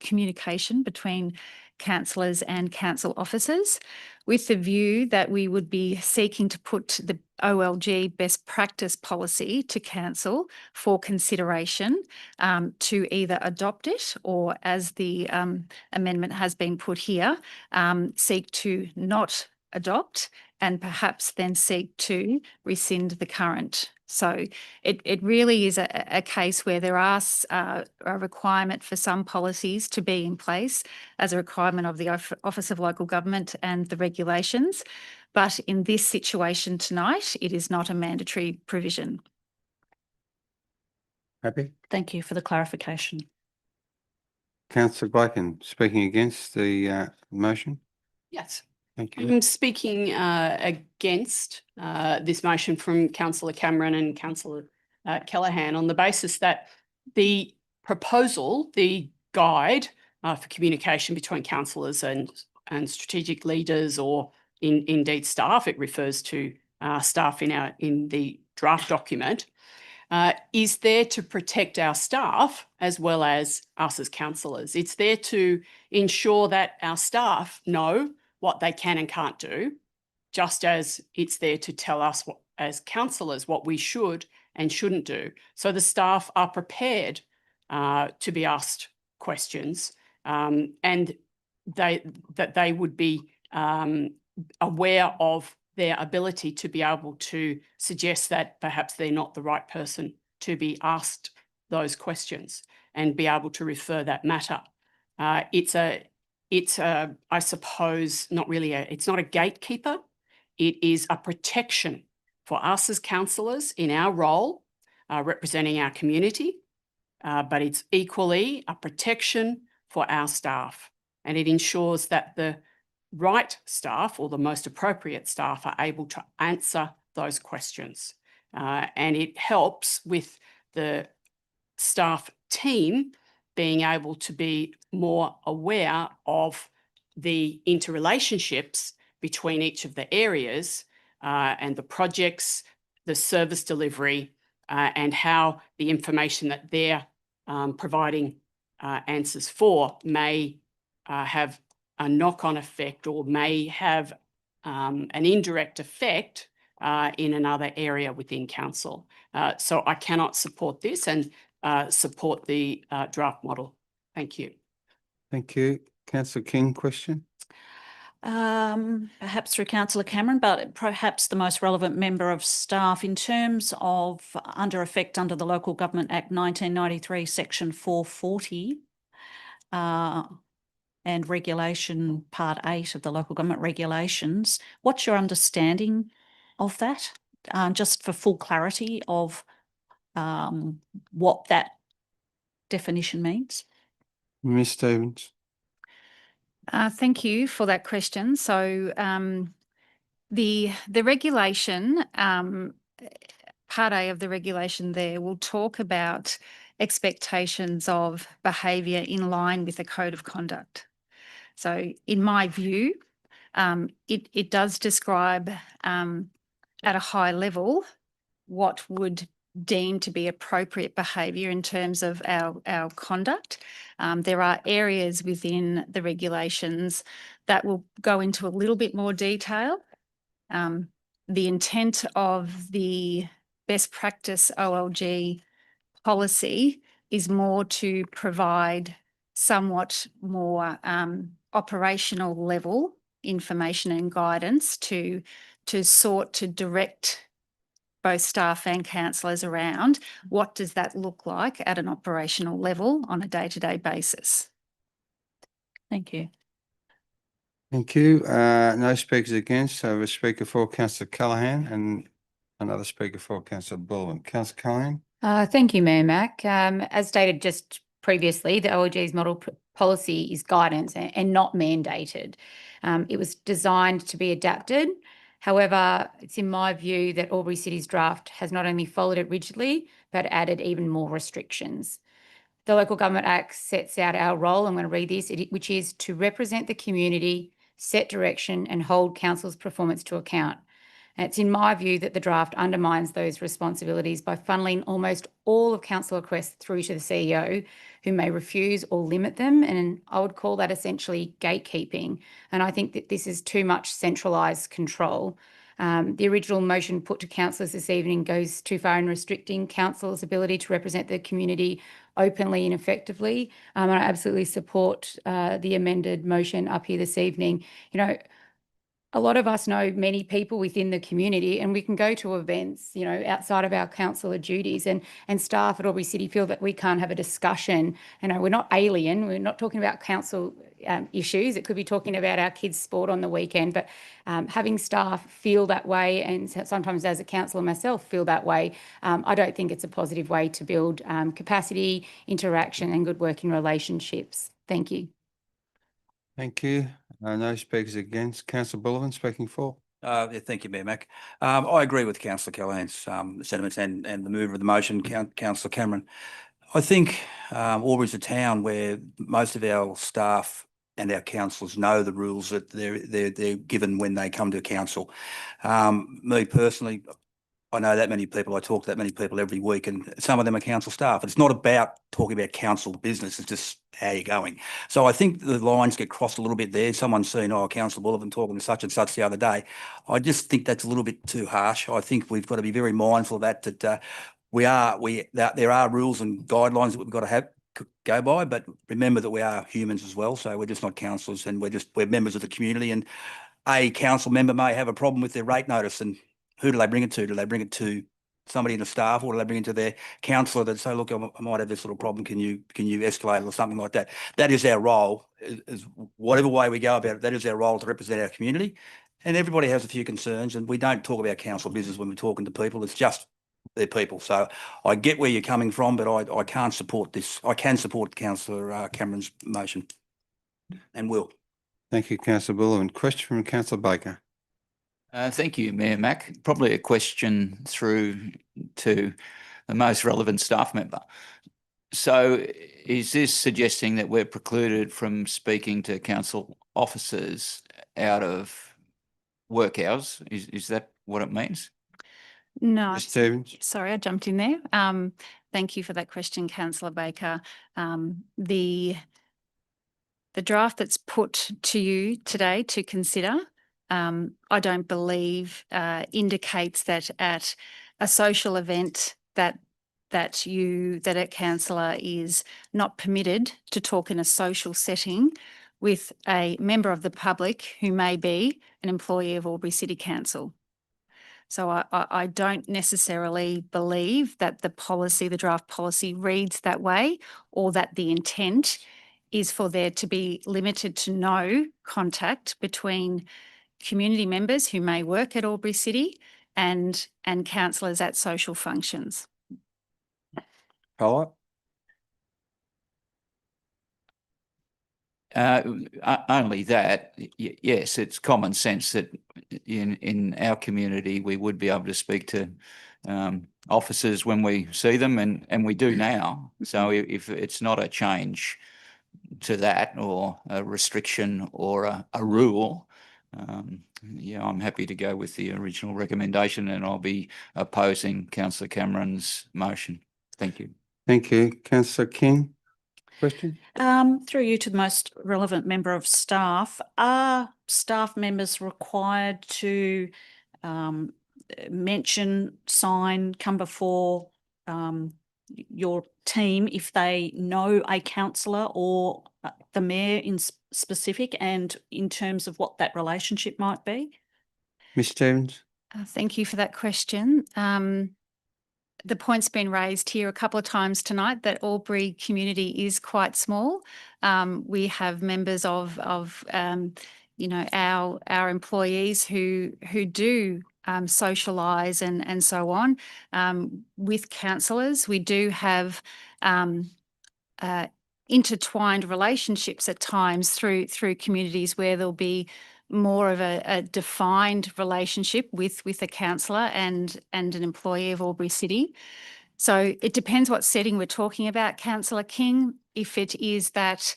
communication between councillors and council officers, with the view that we would be seeking to put the OLG best practice policy to council for consideration to either adopt it or, as the amendment has been put here, seek to not adopt and perhaps then seek to rescind the current. So it really is a case where there are a requirement for some policies to be in place as a requirement of the Office of Local Government and the regulations. But in this situation tonight, it is not a mandatory provision. Happy? Thank you for the clarification. Councillor Blacken, speaking against the motion. Yes. Thank you. I'm speaking against this motion from Councillor Cameron and Councillor Callaghan on the basis that the proposal, the guide for communication between councillors and strategic leaders, or indeed staff, it refers to staff in the draft document, is there to protect our staff as well as us as councillors. It's there to ensure that our staff know what they can and can't do, just as it's there to tell us as councillors what we should and shouldn't do. So the staff are prepared to be asked questions, and that they would be aware of their ability to be able to suggest that perhaps they're not the right person to be asked those questions and be able to refer that matter. It's I suppose, not really it's not a gatekeeper. It is a protection for us as councillors in our role, representing our community, but it's equally a protection for our staff. And it ensures that the right staff, or the most appropriate staff, are able to answer those questions. And it helps with the staff team being able to be more aware of the interrelationships between each of the areas and the projects, the service delivery, and how the information that they're providing answers for may have a knock-on effect, or may have an indirect effect in another area within council. So I cannot support this and support the draft model. Thank you. Thank you. Councillor King, question? Perhaps through Councillor Cameron, but perhaps the most relevant member of staff, in terms of under the Local Government Act 1993, Section 440, and Regulation Part 8 of the Local Government Regulations. What's your understanding of that? Just for full clarity of what that definition means. Ms Stevens. Thank you for that question. So the regulation, Part A of the regulation there, will talk about expectations of behaviour in line with a code of conduct. So in my view, it does describe at a high level what would deem to be appropriate behaviour in terms of our conduct. There are areas within the regulations that will go into a little bit more detail. The intent of the best practice OLG policy is more to provide somewhat more operational level information and guidance to direct both staff and councillors around what does that look like at an operational level on a day-to-day basis. Thank you. Thank you. No speakers against. I have a speaker for Councillor Callaghan and another speaker for Councillor Bullman. Councillor Callaghan. Thank you, Mayor Mac. As stated just previously, the OLG's model policy is guidance and not mandated. It was designed to be adapted. However, it's in my view that Albury City's draft has not only followed it rigidly, but added even more restrictions. The Local Government Act sets out our role, I'm going to read this, which is to represent the community, set direction and hold council's performance to account. And it's in my view that the draft undermines those responsibilities by funneling almost all of council requests through to the CEO, who may refuse or limit them. And I would call that essentially gatekeeping. And I think that this is too much centralised control. The original motion put to councillors this evening goes too far in restricting council's ability to represent the community openly and effectively. And I absolutely support the amended motion up here this evening. You know, a lot of us know many people within the community, and we can go to events, you know, outside of our councillor duties, and staff at Albury City feel that we can't have a discussion. You know, we're not alien. We're not talking about council issues. It could be talking about our kids' sport on the weekend, but having staff feel that way, and sometimes as a councillor myself feel that way, I don't think it's a positive way to build capacity, interaction and good working relationships. Thank you. Thank you. No speakers against. Councillor Bullman speaking for. Yeah, thank you, Mayor Mac. I agree with Councillor Callaghan's sentiments and the mover of the motion, Councillor Cameron. I think Albury's a town where most of our staff and our councillors know the rules that they're given when they come to council. Me personally, I know that many people, I talk to that many people every week, and some of them are council staff. It's not about talking about council business, it's just how you're going. So I think the lines get crossed a little bit there. Someone's seen, oh, Councillor Bullivant talking to such and such the other day. I just think that's a little bit too harsh. I think we've got to be very mindful of that, there are rules and guidelines that we've got to go by, but remember that we are humans as well. So we're just not councillors, and we're members of the community, and a council member may have a problem with their rate notice, and who do they bring it to? Do they bring it to somebody in the staff, or do they bring it to their councillor that say, look, I might have this little problem, can you escalate it or something like that? That is our role, is whatever way we go about it, that is our role to represent our community. And everybody has a few concerns, and we don't talk about council business when we're talking to people, it's just their people. So I get where you're coming from, but I can't support this. I can support Councillor Cameron's motion and will. Thank you, Councillor Bullman. Question from Councillor Baker. Thank you, Mayor Mac. Probably a question through to the most relevant staff member. So is this suggesting that we're precluded from speaking to council officers out of work hours? Is that what it means? No, Ms. Stevens. sorry, I jumped in there. Thank you for that question, Councillor Baker. The draft that's put to you today to consider, I don't believe indicates that at a social event that a councillor is not permitted to talk in a social setting with a member of the public who may be an employee of Albury City Council. So I don't necessarily believe that the draft policy reads that way, or that the intent is for there to be limited to no contact between community members who may work at Albury City and councillors at social functions. Follow-up? Only that, yes, it's common sense that in our community we would be able to speak to officers when we see them, and we do now. So if it's not a change to that, or a restriction or a rule, Yeah, I'm happy to go with the original recommendation, and I'll be opposing Councillor Cameron's motion. Thank you. Thank you. Councillor King, question? Through you to the most relevant member of staff, are staff members required to mention, sign, come before your team if they know a councillor or the mayor in specific, and in terms of what that relationship might be? Ms Stevens? Thank you for that question. The point's been raised here a couple of times tonight that Albury community is quite small. We have members of you know, our employees who do socialise and so on with councillors. We do have intertwined relationships at times through communities where there'll be more of a defined relationship with a councillor and an employee of Albury City. So it depends what setting we're talking about, Councillor King. If it is that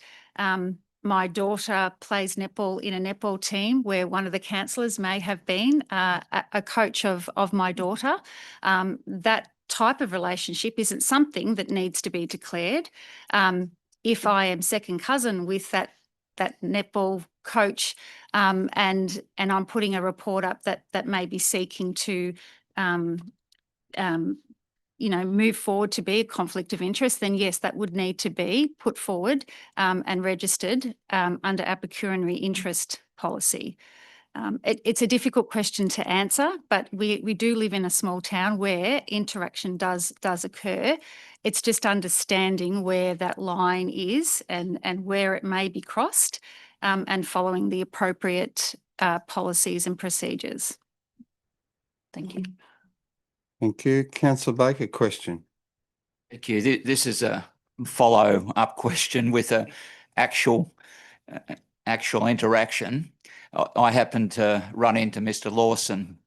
my daughter plays netball in a netball team where one of the councillors may have been a coach of my daughter, that type of relationship isn't something that needs to be declared. If I am second cousin with that netball coach and I'm putting a report up that may be seeking to you know, move forward to be a conflict of interest, then yes, that would need to be put forward and registered under our pecuniary interest policy. It's a difficult question to answer, but we do live in a small town where interaction does occur. It's just understanding where that line is and where it may be crossed and following the appropriate policies and procedures. Thank you. Thank you. Councillor Baker, question. Thank you. This is a follow-up question with a actual interaction. I happened to run into Mr. Lawson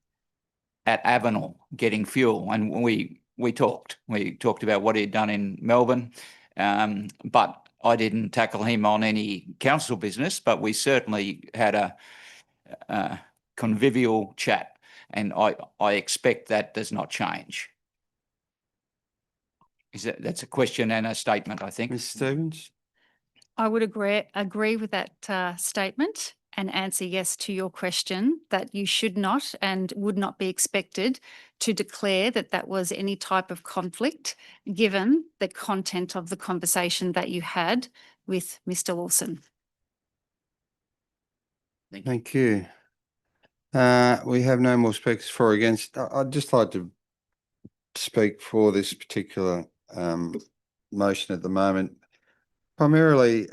at Avenel getting fuel, and we talked. We talked about what he'd done in Melbourne, but I didn't tackle him on any council business, but we certainly had a convivial chat, and I expect that does not change. That's a question and a statement, I think. Ms Stevens? I would agree with that statement and answer yes to your question, that you should not and would not be expected to declare that was any type of conflict, given the content of the conversation that you had with Mr. Lawson. Thank you. We have no more speakers for or against. I'd just like to speak for this particular motion at the moment. Primarily,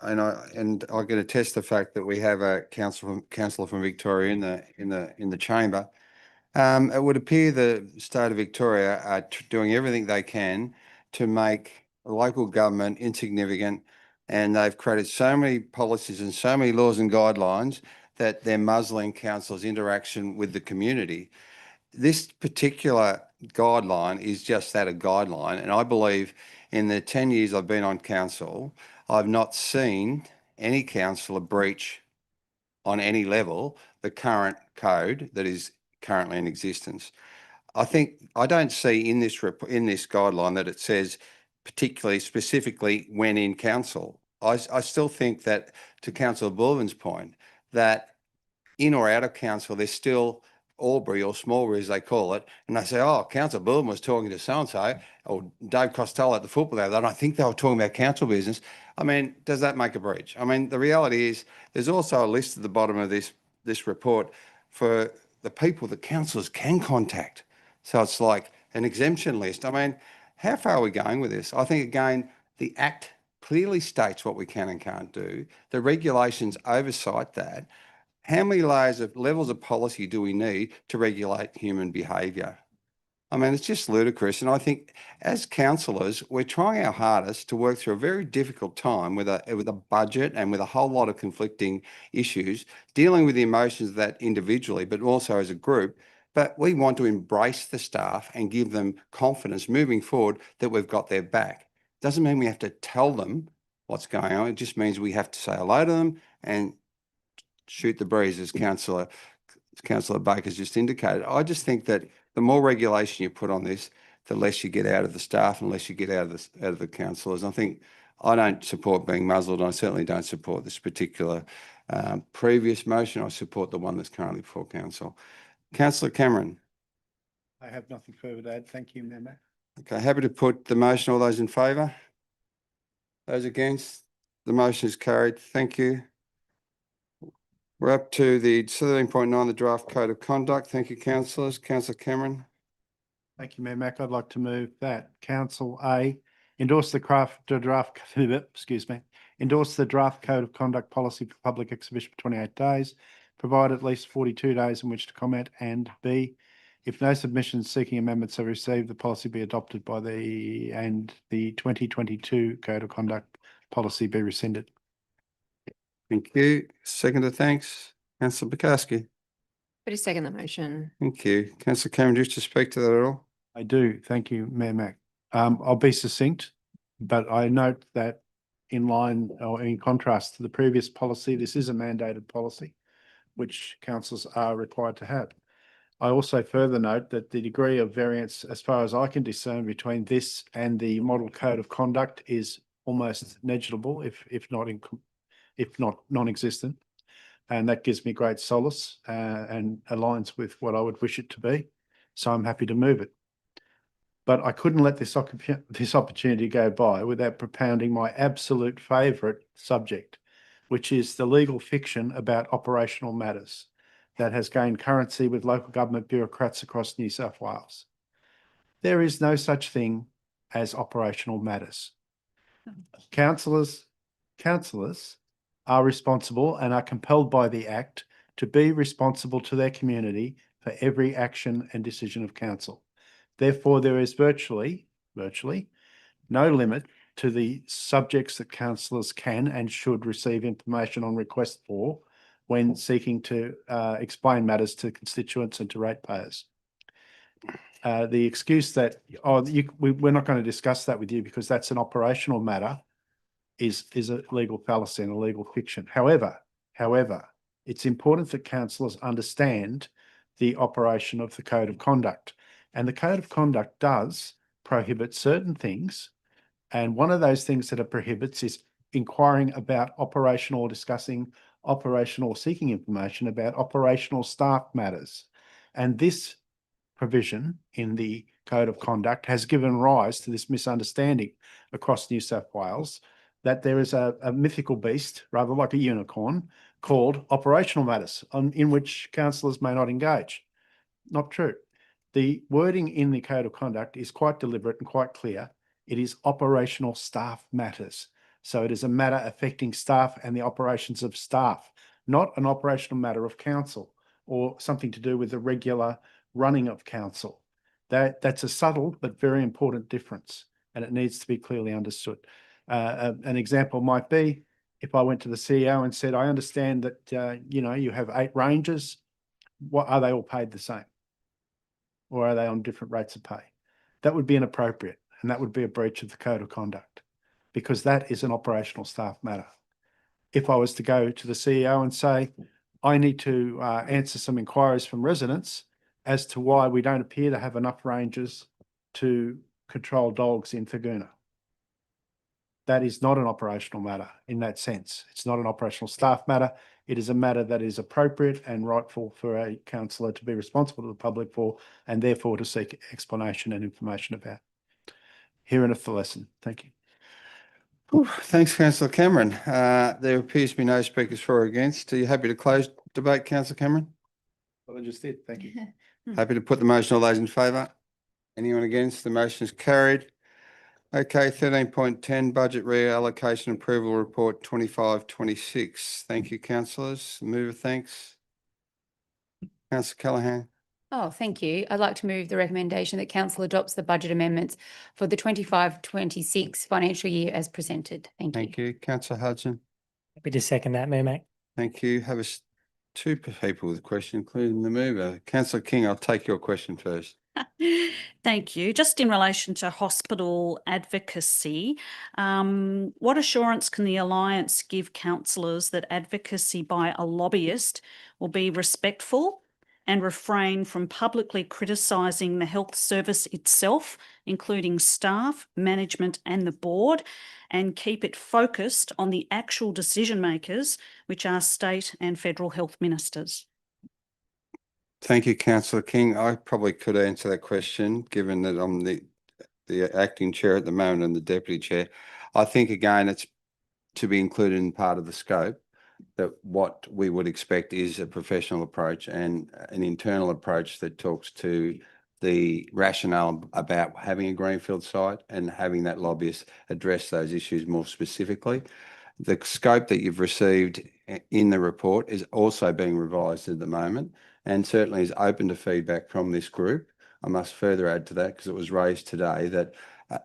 and I can attest the fact that we have a councillor from Victoria in the chamber. It would appear the state of Victoria are doing everything they can to make local government insignificant, and they've created so many policies and so many laws and guidelines that they're muzzling council's interaction with the community. This particular guideline is just that, a guideline, and I believe in the 10 years I've been on council, I've not seen any councillor breach on any level the current code that is currently in existence. I don't see in this guideline that it says particularly specifically when in council. I still think that, to Councillor Bullivan's point, that in or out of council, there's still Albury, or Smallbury as they call it, and they say, oh, Councillor Bullivan was talking to so-and-so, or Dave Costello at the football there, and I think they were talking about council business. I mean, does that make a breach? I mean, the reality is there's also a list at the bottom of this report for the people that councillors can contact. So it's like an exemption list. I mean, how far are we going with this? I think, again, the Act clearly states what we can and can't do. The regulations oversight that. How many levels of policy do we need to regulate human behaviour? I mean, it's just ludicrous. And I think as councillors, we're trying our hardest to work through a very difficult time with a budget and with a whole lot of conflicting issues, dealing with the emotions of that individually, but also as a group. But we want to embrace the staff and give them confidence moving forward that we've got their back. Doesn't mean we have to tell them what's going on. It just means we have to say hello to them and shoot the breeze, as Councillor Baker's just indicated. I just think that the more regulation you put on this, the less you get out of the staff and less you get out of the councillors. I think I don't support being muzzled. I certainly don't support this particular previous motion. I support the one that's currently before council. Councillor Cameron. I have nothing further to add. Thank you, Mayor Mac. Okay, happy to put the motion. All those in favour? Those against? The motion is carried. Thank you. We're up to the 13.9, the draft code of conduct. Thank you, councillors. Councillor Cameron. Thank you, Mayor Mac. I'd like to move that Council A endorse the endorse the draft code of conduct policy for public exhibition for 28 days, provide at least 42 days in which to comment, and B, if no submissions seeking amendments are received, the policy be adopted by the 2022 code of conduct policy be rescinded. Thank you. Seconder, thanks. Councillor Bukowski. Happy to second the motion. Thank you. Councillor Cameron, do you wish to speak to that at all? I do. Thank you, Mayor Mac. I'll be succinct, but I note that in line or in contrast to the previous policy, this is a mandated policy, which councils are required to have. I also further note that the degree of variance, as far as I can discern, between this and the model code of conduct is almost negligible, if not non-existent. And that gives me great solace and aligns with what I would wish it to be. So I'm happy to move it. But I couldn't let this opportunity go by without propounding my absolute favourite subject, which is the legal fiction about operational matters that has gained currency with local government bureaucrats across New South Wales. There is no such thing as operational matters. Councillors are responsible and are compelled by the Act to be responsible to their community for every action and decision of council. Therefore, there is virtually no limit to the subjects that councillors can and should receive information on request for when seeking to explain matters to constituents and to ratepayers. The excuse that, we're not going to discuss that with you because that's an operational matter is a legal fallacy and a legal fiction. However, it's important that councillors understand the operation of the code of conduct. And the code of conduct does prohibit certain things. And one of those things that it prohibits is inquiring about operational or discussing operational or seeking information about operational staff matters. And this provision in the code of conduct has given rise to this misunderstanding across New South Wales that there is a mythical beast, rather like a unicorn, called operational matters in which councillors may not engage. Not true. The wording in the code of conduct is quite deliberate and quite clear. It is operational staff matters. So it is a matter affecting staff and the operations of staff, not an operational matter of council or something to do with the regular running of council. That's a subtle but very important difference, and it needs to be clearly understood. An example might be if I went to the CEO and said, I understand that you have 8 rangers. What are they all paid the same? Or are they on different rates of pay? That would be inappropriate, and that would be a breach of the code of conduct because that is an operational staff matter. If I was to go to the CEO and say, I need to answer some inquiries from residents as to why we don't appear to have enough rangers to control dogs in Thurgoona. That is not an operational matter in that sense. It's not an operational staff matter. It is a matter that is appropriate and rightful for a councillor to be responsible to the public for, and therefore to seek explanation and information about. Herein the lesson. Thank you. Thanks, Councillor Cameron. There appears to be no speakers for or against. Are you happy to close debate, Councillor Cameron? Well, I just did. Thank you. Happy to put the motion. All those in favour? Anyone against? The motion is carried. Okay, 13.10 budget reallocation approval report 25-26. Thank you, councillors. Mover, thanks. Councillor Callaghan. Oh, thank you. I'd like to move the recommendation that council adopts the budget amendments for the 25-26 financial year as presented. Thank you. Thank you. Councillor Hudson. Happy to second that, Mayor Mac. Thank you. Have two people with a question, including the mover. Councillor King, I'll take your question first. Thank you. Just in relation to hospital advocacy, what assurance can the Alliance give councillors that advocacy by a lobbyist will be respectful and refrain from publicly criticising the health service itself, including staff, management and the board, and keep it focused on the actual decision makers, which are state and federal health ministers? Thank you, Councillor King. I probably could answer that question, given that I'm the acting chair at the moment and the deputy chair. I think, again, it's to be included in part of the scope, that what we would expect is a professional approach and an internal approach that talks to the rationale about having a greenfield site and having that lobbyist address those issues more specifically. The scope that you've received in the report is also being revised at the moment and certainly is open to feedback from this group. I must further add to that, because it was raised today, that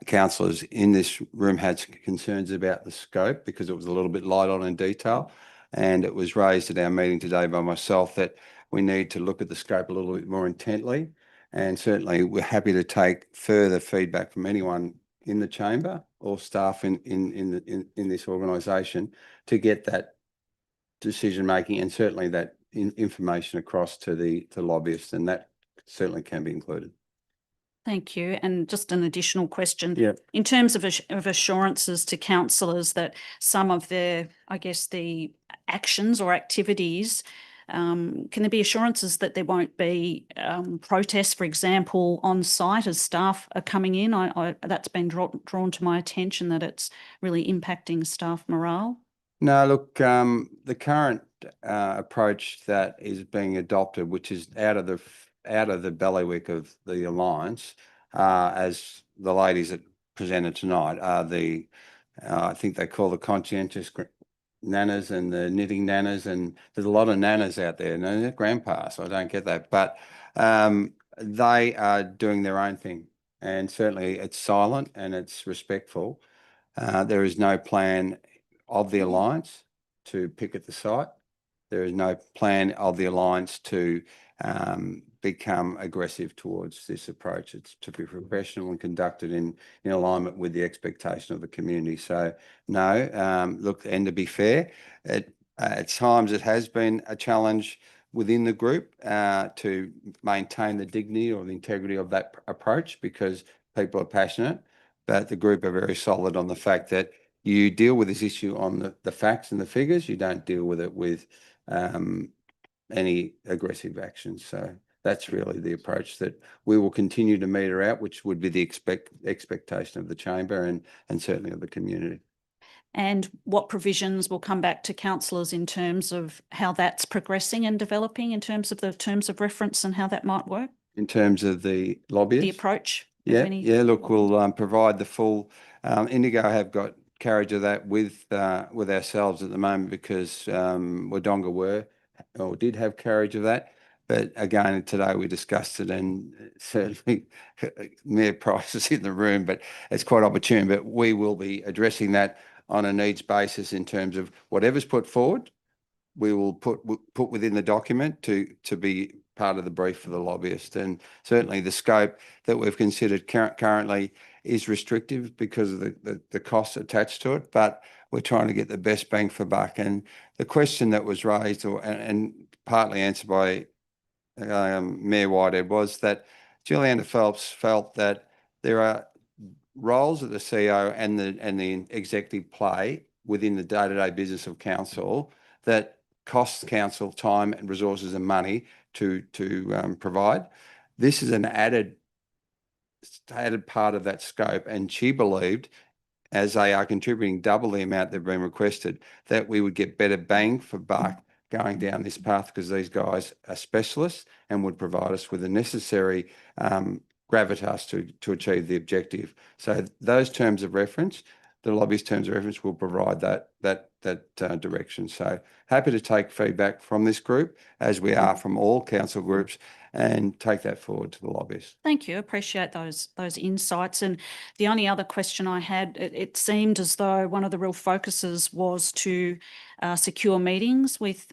councillors in this room had concerns about the scope because it was a little bit light on in detail. And it was raised at our meeting today by myself that we need to look at the scope a little bit more intently. And certainly we're happy to take further feedback from anyone in the chamber or staff in this organisation to get that decision making and certainly that information across to the lobbyists, and that certainly can be included. Thank you. And just an additional question. Yeah. In terms of assurances to councillors that some of the actions or activities, can there be assurances that there won't be protests, for example, on site as staff are coming in? That's been drawn to my attention that it's really impacting staff morale. No, look, the current approach that is being adopted, which is out of the bailiwick of the Alliance, as the ladies that presented tonight are I think they call the conscientious nanas and the knitting nanas, and there's a lot of nanas out there, and they're grandpas, so I don't get that, but they are doing their own thing, and certainly it's silent and it's respectful. There is no plan of the Alliance to picket the site. There is no plan of the Alliance to become aggressive towards this approach. It's to be professional and conducted in alignment with the expectation of the community. So no, look, and to be fair, at times it has been a challenge within the group to maintain the dignity or the integrity of that approach, because people are passionate, but the group are very solid on the fact that you deal with this issue on the facts and the figures. You don't deal with it with any aggressive actions. So that's really the approach that we will continue to meter out, which would be the expectation of the chamber and certainly of the community. And what provisions will come back to councillors in terms of how that's progressing and developing, in terms of the terms of reference and how that might work? In terms of the lobbyists? The approach? Yeah, look, we'll provide the full, Indigo have got carriage of that with ourselves at the moment, because Wodonga did have carriage of that. But again, today we discussed it, and certainly Mayor Price is in the room, but it's quite opportune. But we will be addressing that on a needs basis in terms of whatever's put forward, we will put within the document to be part of the brief for the lobbyist. And certainly the scope that we've considered currently is restrictive because of the costs attached to it, but we're trying to get the best bang for buck. And the question that was raised and partly answered by Mayor Whitehead was that Juliana Phelps felt that there are roles that the CEO and the executive play within the day-to-day business of council that costs council time and resources and money to provide. This is an added part of that scope, and she believed, as they are contributing double the amount they've been requested, that we would get better bang for buck going down this path, because these guys are specialists and would provide us with the necessary gravitas to achieve the objective. So those terms of reference, the lobbyist terms of reference, will provide that direction. So happy to take feedback from this group, as we are from all council groups, and take that forward to the lobbyists. Thank you. Appreciate those insights. And the only other question I had, it seemed as though one of the real focuses was to secure meetings with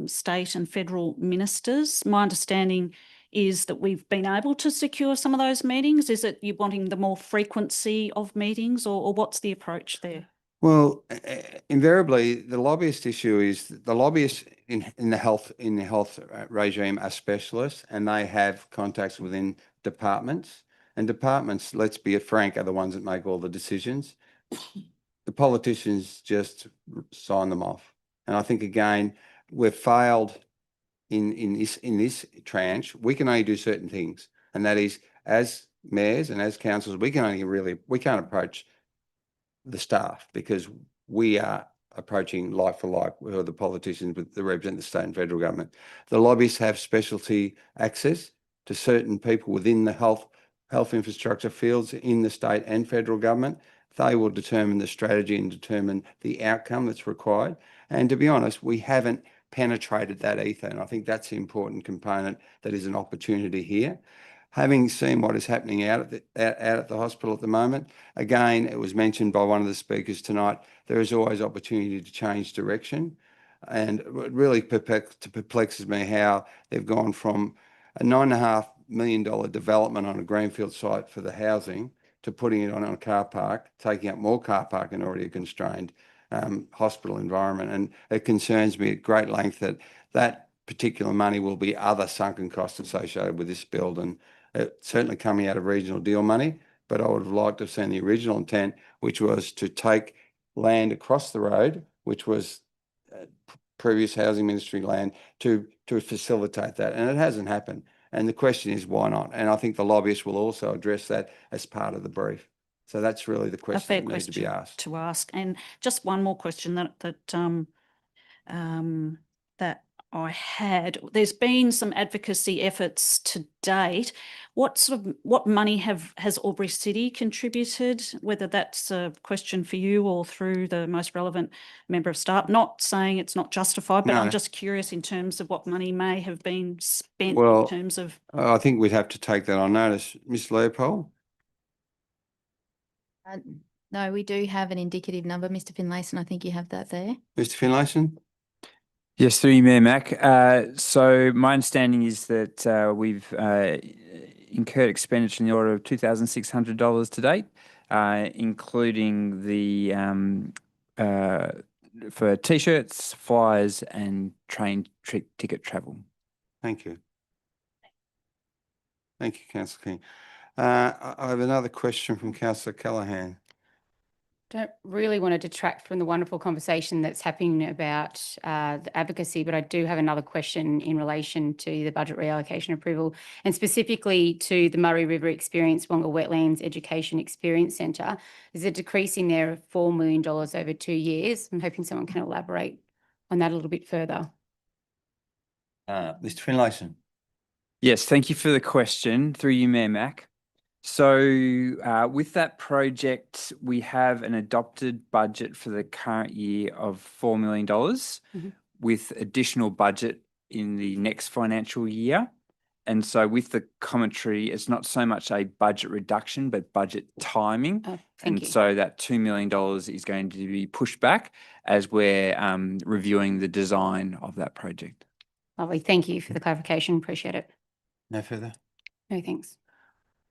state and federal ministers. My understanding is that we've been able to secure some of those meetings? Is it you wanting the more frequency of meetings, or what's the approach there? Well, invariably, the lobbyist issue is the lobbyists in the health regime are specialists, and they have contacts within departments. And departments, let's be frank, are the ones that make all the decisions. The politicians just sign them off. And I think again, we've failed in this tranche. We can only do certain things, and that is as mayors and as councils, we can't approach the staff because we are approaching like for like who are the politicians that represent the state and federal government. The lobbyists have specialty access to certain people within the health infrastructure fields in the state and federal government. They will determine the strategy and determine the outcome that's required. And to be honest, we haven't penetrated that ether. And I think that's the important component that is an opportunity here. Having seen what is happening out at the hospital at the moment, again, it was mentioned by one of the speakers tonight, there is always opportunity to change direction. And it really perplexes me how they've gone from a $9.5 million development on a greenfield site for the housing to putting it on a car park, taking up more car park in already a constrained hospital environment. And it concerns me at great length that that particular money will be other sunken costs associated with this build, and certainly coming out of regional deal money. But I would have liked to have seen the original intent, which was to take land across the road, which was previous housing ministry land, to facilitate that. And it hasn't happened. And the question is, why not? And I think the lobbyists will also address that as part of the brief. So that's really the question that needs to be asked. To ask. And just one more question that I had. There's been some advocacy efforts to date. What money has Albury City contributed? Whether that's a question for you or through the most relevant member of staff. Not saying it's not justified, but I'm just curious in terms of what money may have been spent in terms of. I think we'd have to take that on notice. Ms. Leopold? No, we do have an indicative number, Mr. Finlayson. I think you have that there. Mr. Finlayson? Yes, through you, Mayor Mac. So my understanding is that we've incurred expenditure in the order of $2,600 to date, including the for T-shirts, flyers, and train ticket travel. Thank you. Thank you, Councillor King. I have another question from Councillor Callaghan. Don't really want to detract from the wonderful conversation that's happening about the advocacy, but I do have another question in relation to the budget reallocation approval, and specifically to the Murray River Experience Wonga Wetlands Education Experience Centre. There's a decrease in there of $4 million over 2 years. I'm hoping someone can elaborate on that a little bit further. Mr. Finlayson. Yes, thank you for the question. Through you, Mayor Mac. So with that project, we have an adopted budget for the current year of $4 million with additional budget in the next financial year. And so with the commentary, it's not so much a budget reduction, but budget timing. So that $2 million is going to be pushed back as we're reviewing the design of that project. Lovely. Thank you for the clarification. Appreciate it. No further? No, thanks.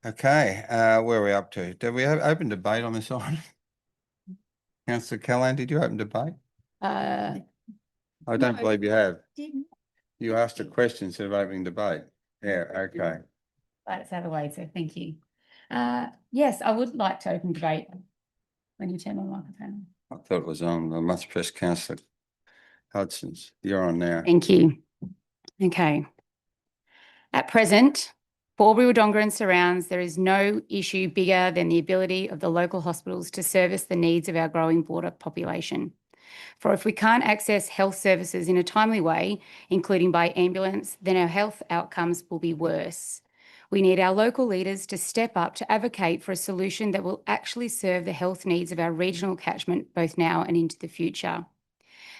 Okay, where are we up to? Did we have open debate on this item? Councillor Callaghan, did you open debate? I don't believe you have. You asked a question instead of opening debate. Yeah, okay. But it's out of the way, so thank you. Yes, I would like to open debate when you turn on the microphone. I thought it was on. I must press Councillor Hudson's. You're on now. Thank you. Okay. At present, for Albury-Wodonga and surrounds, there is no issue bigger than the ability of the local hospitals to service the needs of our growing border population. For if we can't access health services in a timely way, including by ambulance, then our health outcomes will be worse. We need our local leaders to step up to advocate for a solution that will actually serve the health needs of our regional catchment, both now and into the future.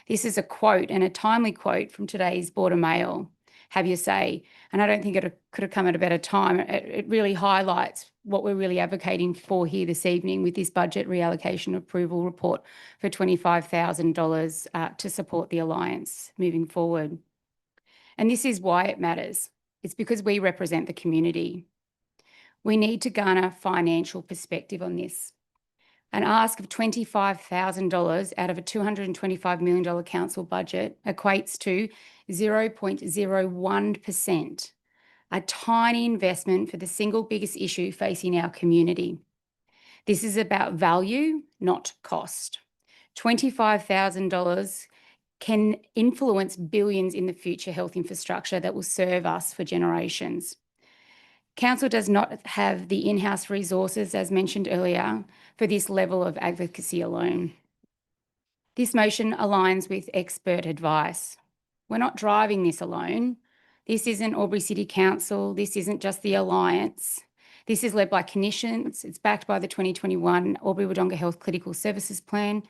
This is a quote, and a timely quote, from today's Border Mail. Have your say. And I don't think it could have come at a better time. It really highlights what we're really advocating for here this evening with this budget reallocation approval report for $25,000 to support the Alliance moving forward. And this is why it matters. It's because we represent the community. We need to garner financial perspective on this. An ask of $25,000 out of a $225 million council budget equates to 0.01%, a tiny investment for the single biggest issue facing our community. This is about value, not cost. $25,000 can influence billions in the future health infrastructure that will serve us for generations. Council does not have the in-house resources, as mentioned earlier, for this level of advocacy alone. This motion aligns with expert advice. We're not driving this alone. This isn't Albury City Council. This isn't just the Alliance. This is led by clinicians. It's backed by the 2021 Albury-Wodonga Health Clinical Services Plan.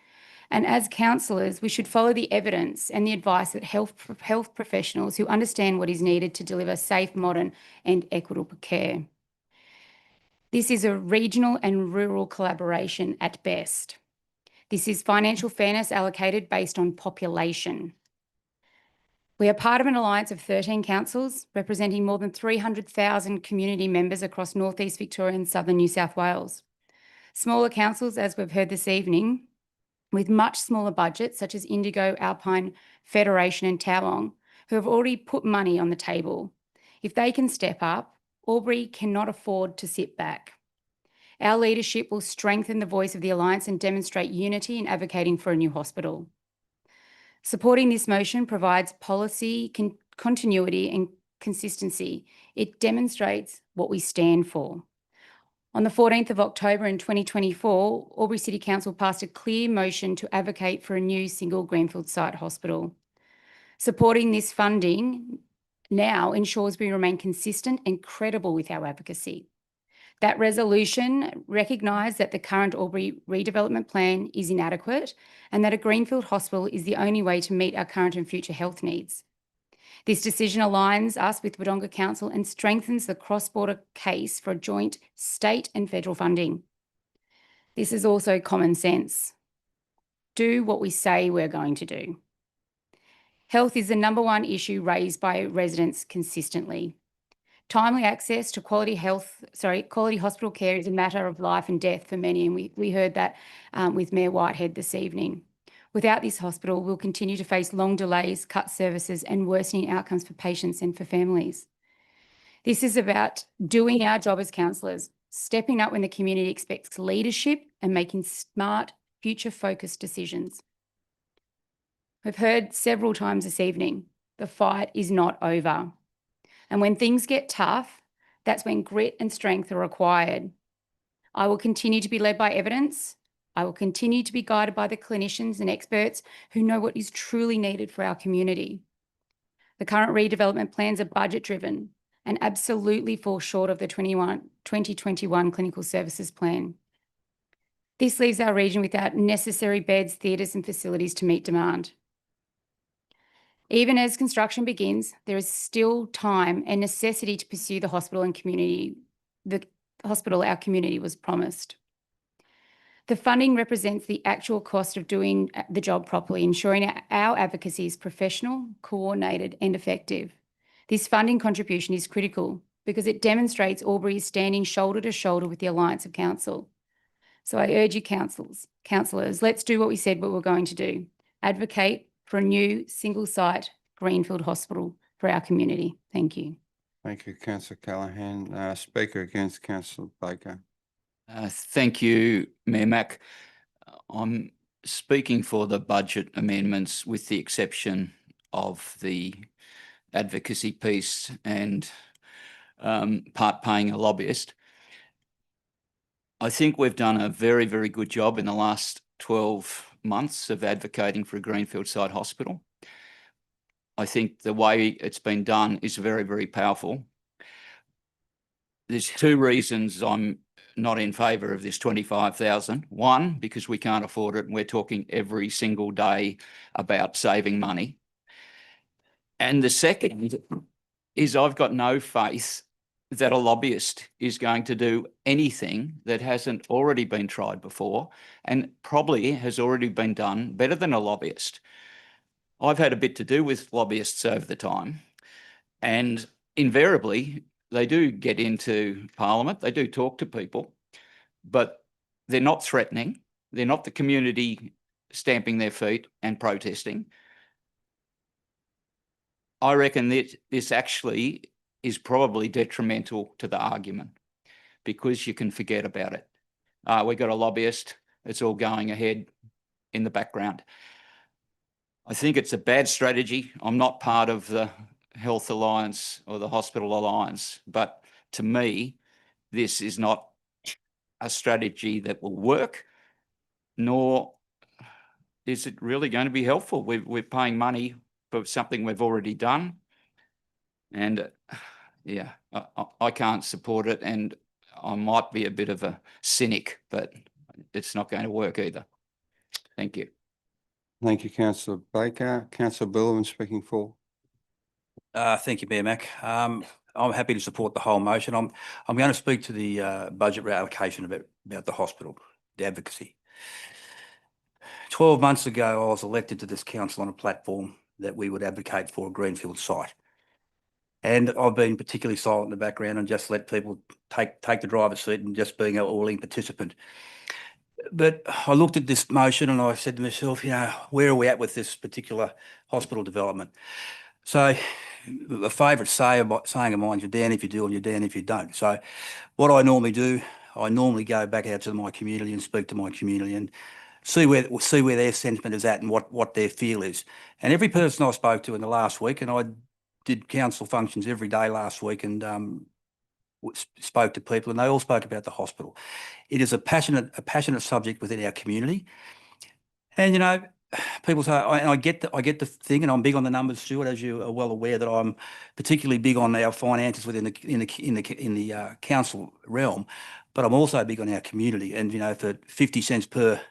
And as councillors, we should follow the evidence and the advice of health professionals who understand what is needed to deliver safe, modern and equitable care. This is a regional and rural collaboration at best. This is financial fairness allocated based on population. We are part of an alliance of 13 councils representing more than 300,000 community members across North East Victoria and Southern New South Wales. Smaller councils, as we've heard this evening, with much smaller budgets such as Indigo, Alpine, Federation and Towong, who have already put money on the table. If they can step up, Albury cannot afford to sit back. Our leadership will strengthen the voice of the Alliance and demonstrate unity in advocating for a new hospital. Supporting this motion provides policy continuity and consistency. It demonstrates what we stand for. On the 14th of October in 2024, Albury City Council passed a clear motion to advocate for a new single Greenfield site hospital. Supporting this funding now ensures we remain consistent and credible with our advocacy. That resolution recognised that the current Albury redevelopment plan is inadequate and that a Greenfield hospital is the only way to meet our current and future health needs. This decision aligns us with Wodonga Council and strengthens the cross-border case for joint state and federal funding. This is also common sense. Do what we say we're going to do. Health is the #1 issue raised by residents consistently. Timely access to quality hospital care is a matter of life and death for many, and we heard that with Mayor Whitehead this evening. Without this hospital, we'll continue to face long delays, cut services and worsening outcomes for patients and for families. This is about doing our job as councillors, stepping up when the community expects leadership and making smart, future-focused decisions. We've heard several times this evening, the fight is not over. And when things get tough, that's when grit and strength are required. I will continue to be led by evidence. I will continue to be guided by the clinicians and experts who know what is truly needed for our community. The current redevelopment plans are budget-driven and absolutely fall short of the 2021 Clinical Services Plan. This leaves our region without necessary beds, theatres and facilities to meet demand. Even as construction begins, there is still time and necessity to pursue the hospital our community was promised. The funding represents the actual cost of doing the job properly, ensuring our advocacy is professional, coordinated and effective. This funding contribution is critical because it demonstrates Albury is standing shoulder to shoulder with the Alliance of Council. So I urge you councillors, let's do what we said we were going to do. Advocate for a new single-site Greenfield hospital for our community. Thank you. Thank you, Councillor Callaghan. Speaker against Councillor Baker. Thank you, Mayor Mack. I'm speaking for the budget amendments with the exception of the advocacy piece and part paying a lobbyist. I think we've done a very, very good job in the last 12 months of advocating for a Greenfield site hospital. I think the way it's been done is very, very powerful. There's 2 reasons I'm not in favour of this 25,000. One, because we can't afford it and we're talking every single day about saving money. And the second is I've got no faith that a lobbyist is going to do anything that hasn't already been tried before and probably has already been done better than a lobbyist. I've had a bit to do with lobbyists over the time, and invariably, they do get into Parliament, they do talk to people, but they're not threatening. They're not the community stamping their feet and protesting. I reckon that this actually is probably detrimental to the argument because you can forget about it. We've got a lobbyist, it's all going ahead in the background. I think it's a bad strategy. I'm not part of the Health Alliance or the Hospital Alliance, but to me, this is not a strategy that will work, nor is it really going to be helpful. We're paying money for something we've already done. And yeah, I can't support it. And I might be a bit of a cynic, but it's not going to work either. Thank you. Thank you, Councillor Baker. Councillor Billerman speaking for. Thank you, Mayor Mac. I'm happy to support the whole motion. I'm going to speak to the budget reallocation about the hospital, the advocacy. 12 months ago, I was elected to this council on a platform that we would advocate for a greenfield site. And I've been particularly silent in the background and just let people take the driver's seat and just being a willing participant. But I looked at this motion and I said to myself, you know, where are we at with this particular hospital development? So a favourite saying of mine, you're damned if you do and you're damned if you don't. So what I normally do, I normally go back out to my community and speak to my community and see where their sentiment is at and what their feel is. And every person I spoke to in the last week, and I did council functions every day last week and spoke to people, and they all spoke about the hospital. It is a passionate subject within our community. And you know, people say, and I get the thing, and I'm big on the numbers, Stuart, as you are well aware that I'm particularly big on our finances within the council realm, but I'm also big on our community. And you know, for 50 cents per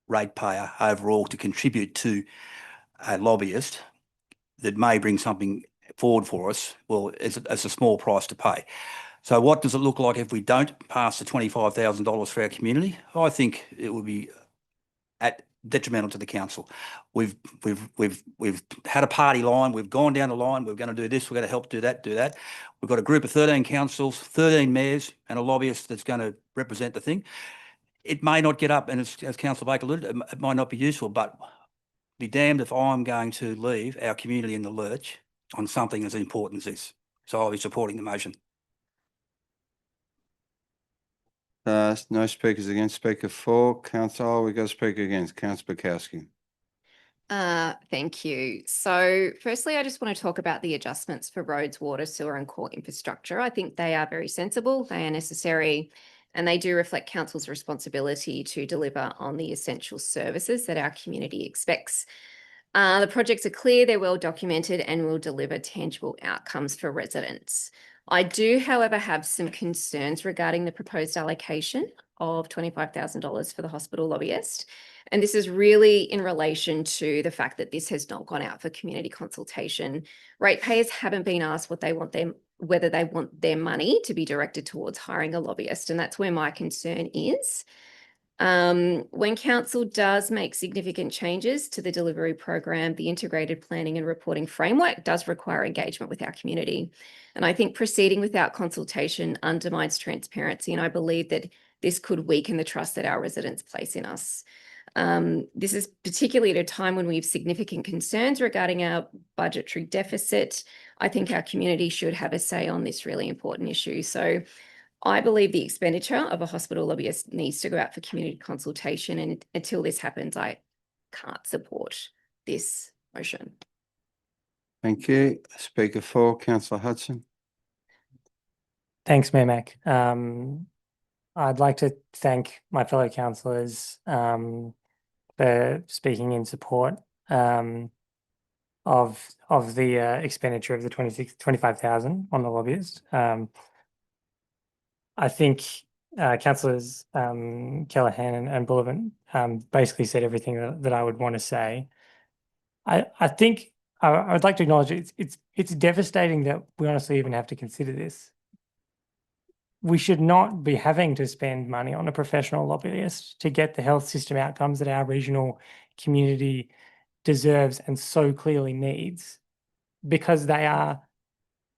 ratepayer overall to contribute to a lobbyist that may bring something forward for us, well, it's a small price to pay. So what does it look like if we don't pass the $25,000 for our community? I think it would be detrimental to the council. We've had a party line. We've gone down the line. We're going to do this. We're going to help do that. We've got a group of 13 councils, 13 mayors, and a lobbyist that's going to represent the thing. It may not get up, and as Councillor Baker alluded, it might not be useful, but be damned if I'm going to leave our community in the lurch on something as important as this. So I'll be supporting the motion. No speakers against. Speaker for. Councillor, we got a speaker against. Councillor Bukowski. Thank you. So firstly, I just want to talk about the adjustments for roads, water, sewer and core infrastructure. I think they are very sensible, they are necessary, and they do reflect council's responsibility to deliver on the essential services that our community expects. The projects are clear, they're well documented and will deliver tangible outcomes for residents. I do, however, have some concerns regarding the proposed allocation of $25,000 for the hospital lobbyist. And this is really in relation to the fact that this has not gone out for community consultation. Ratepayers haven't been asked whether they want their money to be directed towards hiring a lobbyist. And that's where my concern is. When council does make significant changes to the delivery program, the integrated planning and reporting framework does require engagement with our community. And I think proceeding without consultation undermines transparency. And I believe that this could weaken the trust that our residents place in us. This is particularly at a time when we have significant concerns regarding our budgetary deficit. I think our community should have a say on this really important issue. So I believe the expenditure of a hospital lobbyist needs to go out for community consultation, and until this happens, I can't support this motion. Thank you. Speaker for. Councillor Hudson. Thanks, Mayor Mac. I'd like to thank my fellow councillors for speaking in support of the expenditure of the 25,000 on the lobbyist. I think councillors Callaghan and Bullivant basically said everything that I would want to say. I think I would like to acknowledge it's devastating that we honestly even have to consider this. We should not be having to spend money on a professional lobbyist to get the health system outcomes that our regional community deserves and so clearly needs, because they are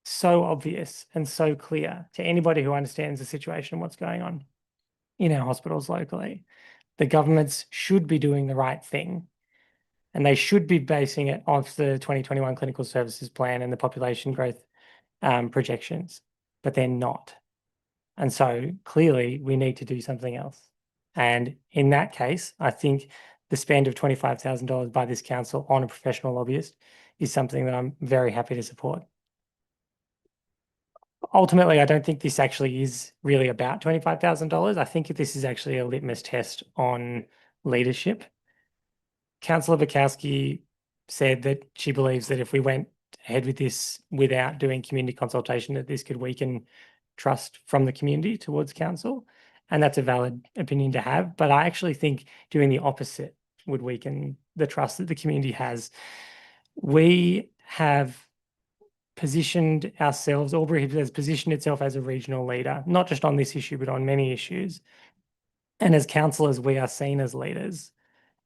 so obvious and so clear to anybody who understands the situation and what's going on in our hospitals locally. The governments should be doing the right thing, and they should be basing it off the 2021 Clinical Services Plan and the population growth projections, but they're not. And so clearly we need to do something else. And in that case, I think the spend of $25,000 by this council on a professional lobbyist is something that I'm very happy to support. Ultimately, I don't think this actually is really about $25,000. I think this is actually a litmus test on leadership. Councillor Bukowski said that she believes that if we went ahead with this without doing community consultation, that this could weaken trust from the community towards council. And that's a valid opinion to have. But I actually think doing the opposite would weaken the trust that the community has. We have positioned ourselves, Albury has positioned itself as a regional leader, not just on this issue, but on many issues. And as councillors, we are seen as leaders.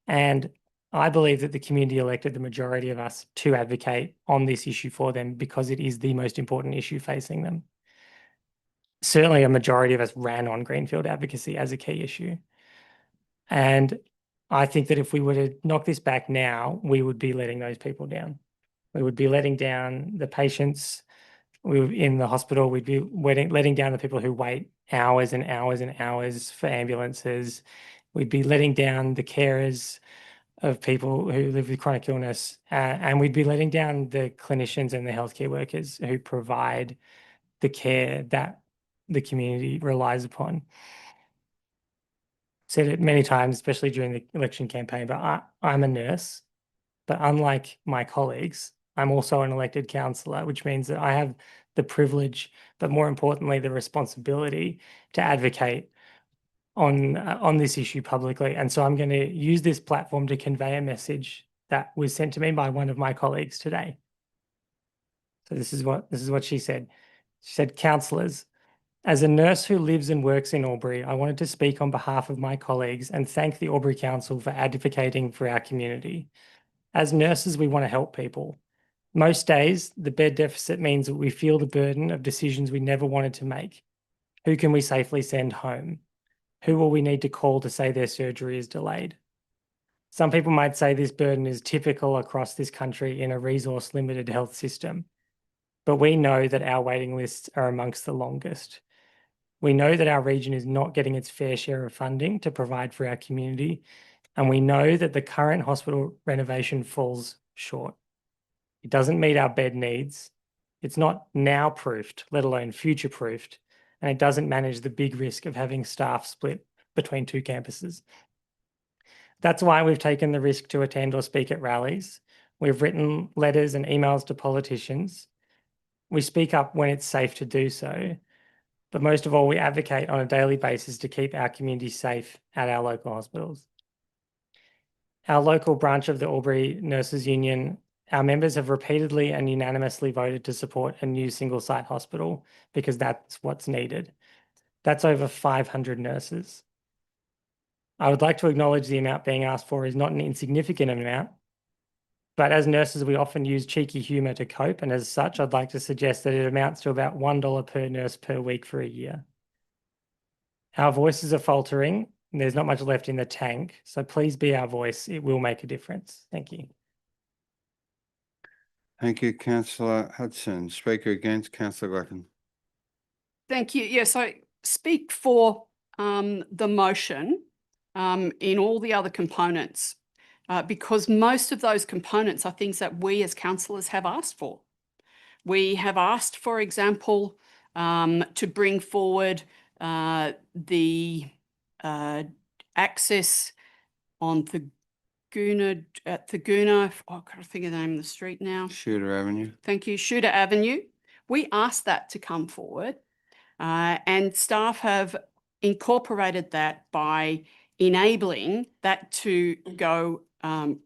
And I believe that the community elected the majority of us to advocate on this issue for them because it is the most important issue facing them. Certainly a majority of us ran on greenfield advocacy as a key issue. And I think that if we were to knock this back now, we would be letting those people down. We would be letting down the patients in the hospital. We'd be letting down the people who wait hours and hours and hours for ambulances. We'd be letting down the carers of people who live with chronic illness. And we'd be letting down the clinicians and the healthcare workers who provide the care that the community relies upon. Said it many times, especially during the election campaign, but I'm a nurse, but unlike my colleagues, I'm also an elected councillor, which means that I have the privilege, but more importantly, the responsibility to advocate on this issue publicly. And so I'm going to use this platform to convey a message that was sent to me by one of my colleagues today. So this is what she said. She said, "Councillors, as a nurse who lives and works in Albury, I wanted to speak on behalf of my colleagues and thank the Albury Council for advocating for our community. As nurses, we want to help people. Most days, the bed deficit means that we feel the burden of decisions we never wanted to make. Who can we safely send home? Who will we need to call to say their surgery is delayed? Some people might say this burden is typical across this country in a resource-limited health system, but we know that our waiting lists are amongst the longest. We know that our region is not getting its fair share of funding to provide for our community, and we know that the current hospital renovation falls short. It doesn't meet our bed needs. It's not now proofed, let alone future proofed, and it doesn't manage the big risk of having staff split between two campuses. That's why we've taken the risk to attend or speak at rallies. We've written letters and emails to politicians. We speak up when it's safe to do so. But most of all, we advocate on a daily basis to keep our community safe at our local hospitals. Our local branch of the Albury Nurses Union, our members have repeatedly and unanimously voted to support a new single-site hospital because that's what's needed. That's over 500 nurses. I would like to acknowledge the amount being asked for is not an insignificant amount, but as nurses, we often use cheeky humour to cope, and as such, I'd like to suggest that it amounts to about $1 per nurse per week for a year. Our voices are faltering, and there's not much left in the tank, so please be our voice. It will make a difference. Thank you. Thank you, Councillor Hudson. Speaker against, Councillor Glatton. Thank you. Yes, I speak for the motion in all the other components because most of those components are things that we as councillors have asked for. We have asked, for example, to bring forward the access on Thurgoona, I can't think of the name of the street now. Shooter Avenue. Thank you, Shooter Avenue. We asked that to come forward and staff have incorporated that by enabling that to go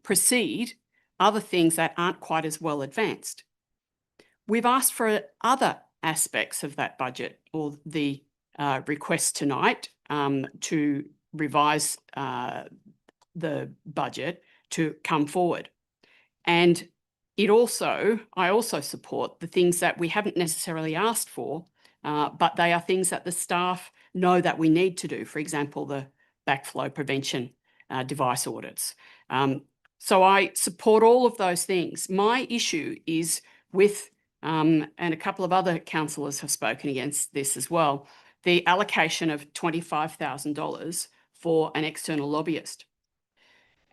proceed other things that aren't quite as well advanced. We've asked for other aspects of that budget or the request tonight to revise the budget to come forward. And I also support the things that we haven't necessarily asked for, but they are things that the staff know that we need to do. For example, the backflow prevention device audits. So I support all of those things. My issue is with, and a couple of other councillors have spoken against this as well, the allocation of $25,000 for an external lobbyist.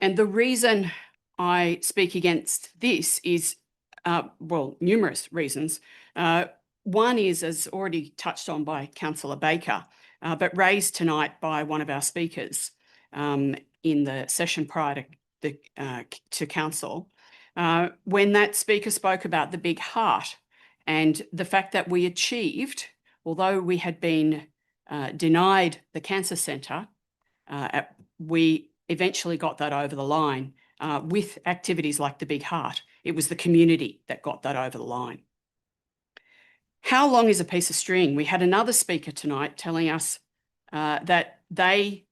And the reason I speak against this is, well, numerous reasons. One is, as already touched on by Councillor Baker, but raised tonight by one of our speakers in the session prior to council, when that speaker spoke about the big heart and the fact that we achieved, although we had been denied the cancer centre, we eventually got that over the line with activities like the big heart. It was the community that got that over the line. How long is a piece of string? We had another speaker tonight telling us that they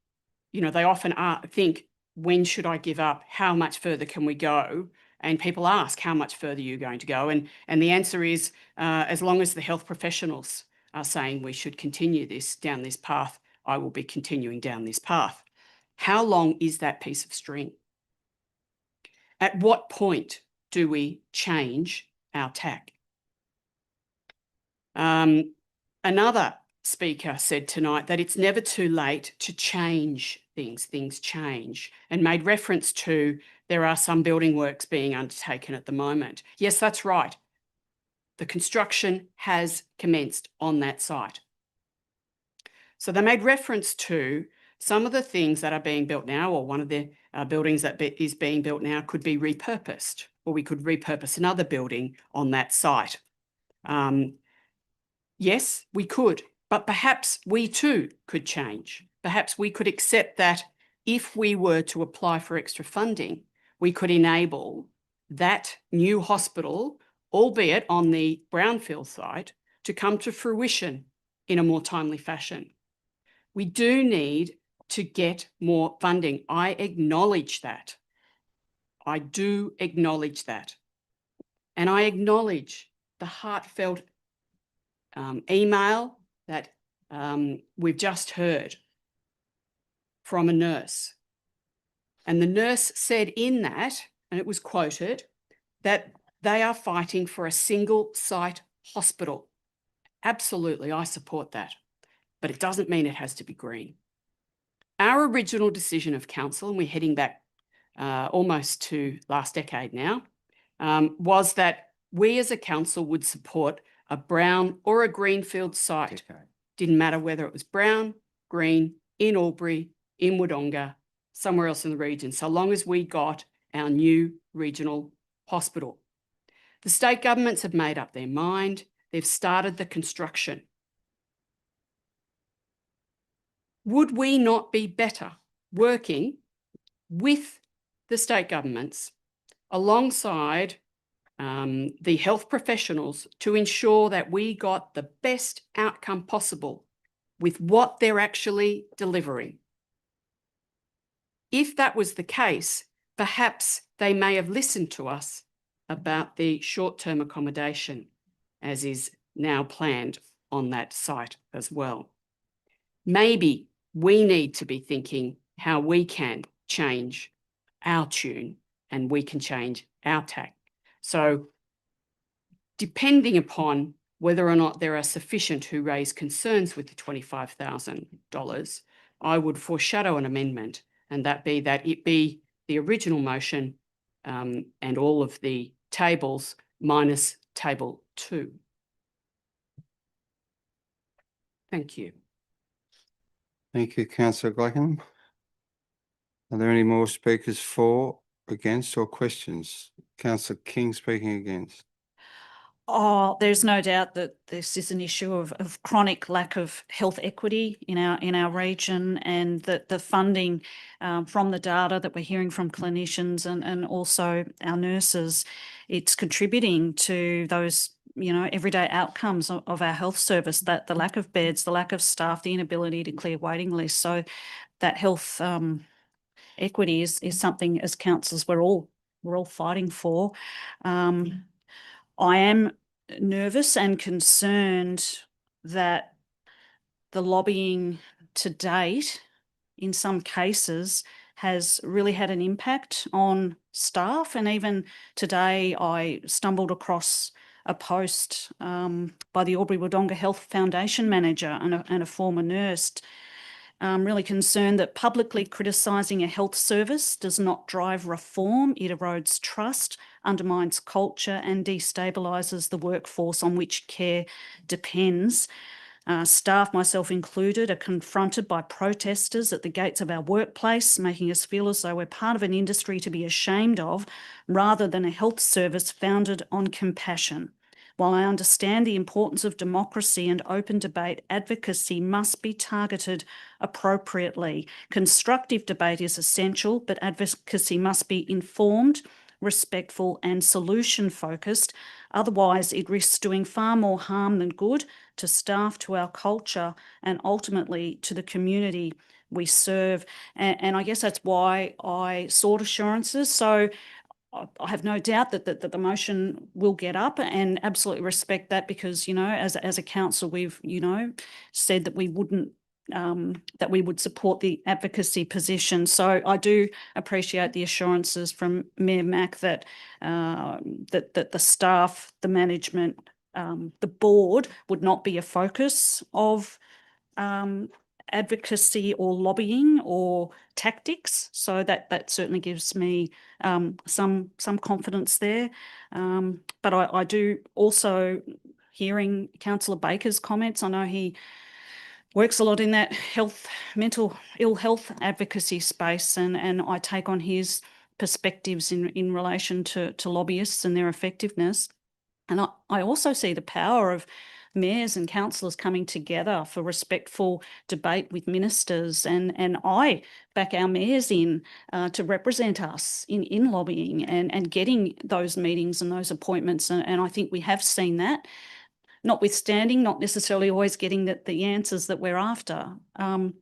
often think, when should I give up? How much further can we go? And people ask, how much further are you going to go? And the answer is, as long as the health professionals are saying we should continue down this path, I will be continuing down this path. How long is that piece of string? At what point do we change our tack? Another speaker said tonight that it's never too late to change things. Things change, and made reference to there are some building works being undertaken at the moment. Yes, that's right. The construction has commenced on that site. So they made reference to some of the things that are being built now, or one of the buildings that is being built now could be repurposed, or we could repurpose another building on that site. Yes, we could, but perhaps we too could change. Perhaps we could accept that if we were to apply for extra funding, we could enable that new hospital, albeit on the brownfield site, to come to fruition in a more timely fashion. We do need to get more funding. I acknowledge that. I do acknowledge that. And I acknowledge the heartfelt email that we've just heard from a nurse. And the nurse said in that, and it was quoted, that they are fighting for a single site hospital. Absolutely, I support that. But it doesn't mean it has to be green. Our original decision of council, and we're heading back almost to last decade now, was that we as a council would support a brown or a greenfield site. Didn't matter whether it was brown, green, in Albury, in Wodonga, somewhere else in the region, so long as we got our new regional hospital. The state governments have made up their mind. They've started the construction. Would we not be better working with the state governments alongside the health professionals to ensure that we got the best outcome possible with what they're actually delivering? If that was the case, perhaps they may have listened to us about the short-term accommodation as is now planned on that site as well. Maybe we need to be thinking how we can change our tune and we can change our tack. So depending upon whether or not there are sufficient who raise concerns with the $25,000, I would foreshadow an amendment, and that it be the original motion and all of the tables minus table 2. Thank you. Thank you, Councillor Glackenham. Are there any more speakers for, against, or questions? Councillor King speaking against. Oh, there's no doubt that this is an issue of chronic lack of health equity in our region, and that the funding from the data that we're hearing from clinicians and also our nurses, it's contributing to those everyday outcomes of our health service, that the lack of beds, the lack of staff, the inability to clear waiting lists. So that health equity is something as councillors we're all we're all fighting for. I am nervous and concerned that the lobbying to date, in some cases, has really had an impact on staff. And even today, I stumbled across a post by the Albury-Wodonga Health Foundation manager and a former nurse, really concerned that publicly criticising a health service does not drive reform. It erodes trust, undermines culture and destabilises the workforce on which care depends. Staff, myself included, are confronted by protesters at the gates of our workplace, making us feel as though we're part of an industry to be ashamed of, rather than a health service founded on compassion. While I understand the importance of democracy and open debate, advocacy must be targeted appropriately. Constructive debate is essential, but advocacy must be informed, respectful and solution-focused. Otherwise, it risks doing far more harm than good to staff, to our culture, and ultimately to the community we serve. And I guess that's why I sought assurances. So I have no doubt that the motion will get up, and absolutely respect that, because, you know, as a council, we've, you know, said that we wouldn't that we would support the advocacy position. So I do appreciate the assurances from Mayor Mack that that the staff, the management, the board would not be a focus of advocacy or lobbying or tactics. So that certainly gives me some confidence there. But I do also, hearing Councillor Baker's comments, I know he works a lot in that mental ill health advocacy space, and I take on his perspectives in relation to lobbyists and their effectiveness. And I also see the power of mayors and councillors coming together for respectful debate with ministers, and I back our mayors in to represent us in lobbying and getting those meetings and those appointments, and I think we have seen that. Notwithstanding, not necessarily always getting the answers that we're after. I'm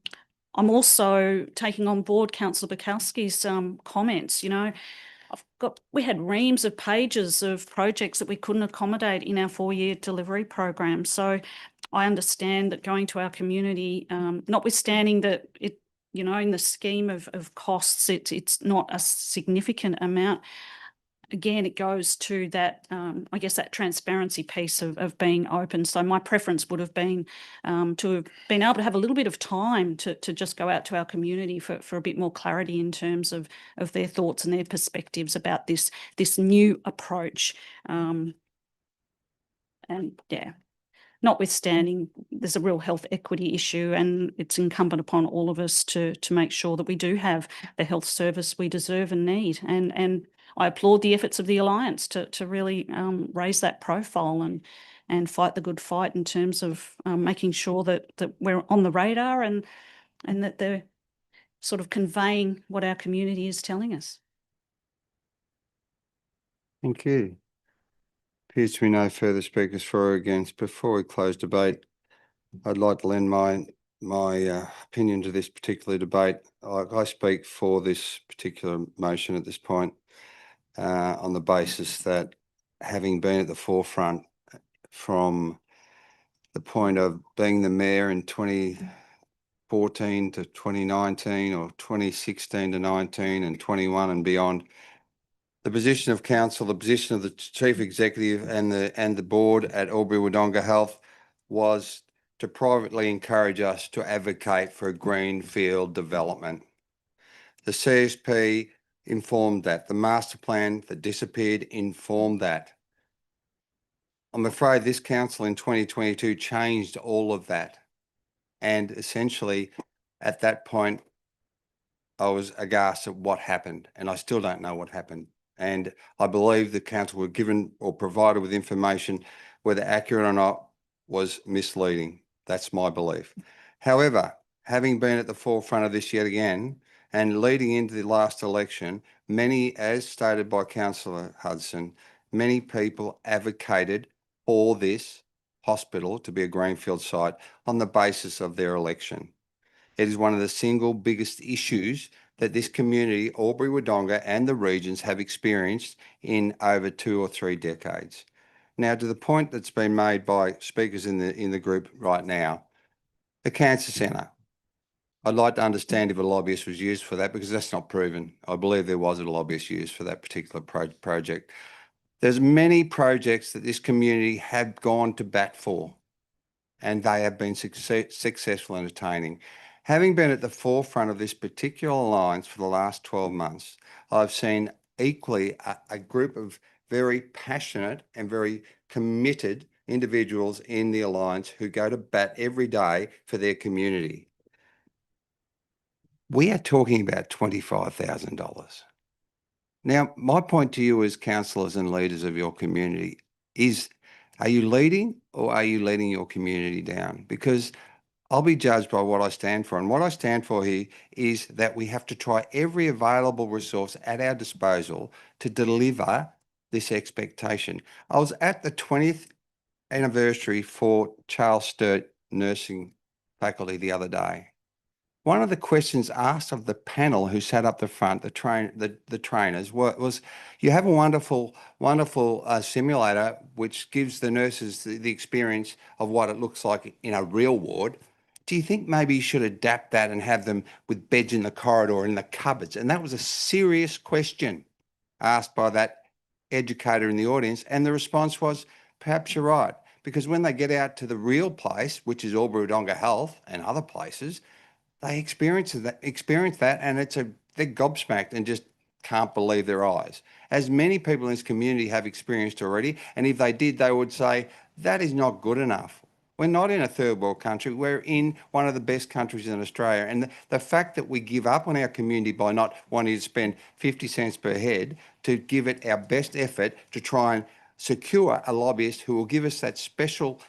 also taking on board Councillor Bukowski's comments. You know, we had reams of pages of projects that we couldn't accommodate in our 4-year delivery program. So I understand that going to our community, notwithstanding that it, you know, in the scheme of costs, it's not a significant amount. Again, it goes to that, I guess, that transparency piece of being open. So my preference would have been to have been able to have a little bit of time to just go out to our community for a bit more clarity in terms of their thoughts and their perspectives about this new approach. And yeah, notwithstanding, there's a real health equity issue, and it's incumbent upon all of us to make sure that we do have the health service we deserve and need. And I applaud the efforts of the Alliance to really raise that profile and fight the good fight in terms of making sure that we're on the radar and that they're sort of conveying what our community is telling us. Thank you. Appears to be no further speakers for or against. Before we close debate, I'd like to lend my opinion to this particular debate. I speak for this particular motion at this point on the basis that, having been at the forefront from the point of being the mayor in 2014 to 2019, or 2016 to 19 and 21 and beyond, the position of council, the position of the chief executive and the board at Albury-Wodonga Health was to privately encourage us to advocate for a greenfield development. The CSP informed that. The master plan that disappeared informed that. I'm afraid this council in 2022 changed all of that. And essentially, at that point, I was aghast at what happened, and I still don't know what happened. And I believe the council were given or provided with information, whether accurate or not, was misleading. That's my belief. However, having been at the forefront of this yet again, and leading into the last election, many, as stated by Councillor Hudson, many people advocated for this hospital to be a greenfield site on the basis of their election. It is one of the single biggest issues that this community, Albury-Wodonga and the regions, have experienced in over 2 or 3 decades. Now, to the point that's been made by speakers in the group right now, the Cancer Centre. I'd like to understand if a lobbyist was used for that, because that's not proven. I believe there was a lobbyist used for that particular project. There's many projects that this community have gone to bat for, and they have been successful in attaining. Having been at the forefront of this particular alliance for the last 12 months, I've seen equally a group of very passionate and very committed individuals in the alliance who go to bat every day for their community. We are talking about $25,000. Now, my point to you as councillors and leaders of your community is, are you leading or are you letting your community down? Because I'll be judged by what I stand for. And what I stand for here is that we have to try every available resource at our disposal to deliver this expectation. I was at the 20th anniversary for Charles Sturt Nursing Faculty the other day. One of the questions asked of the panel who sat up the front, the trainers, was, you have a wonderful simulator which gives the nurses the experience of what it looks like in a real ward. Do you think maybe you should adapt that and have them with beds in the corridor, in the cupboards? And that was a serious question asked by that educator in the audience. And the response was, perhaps you're right. Because when they get out to the real place, which is Albury-Wodonga Health and other places, they experience that, and they're gobsmacked and just can't believe their eyes. As many people in this community have experienced already, and if they did, they would say, that is not good enough. We're not in a third world country. We're in one of the best countries in Australia. And the fact that we give up on our community by not wanting to spend 50 cents per head to give it our best effort to try and secure a lobbyist who will give us that special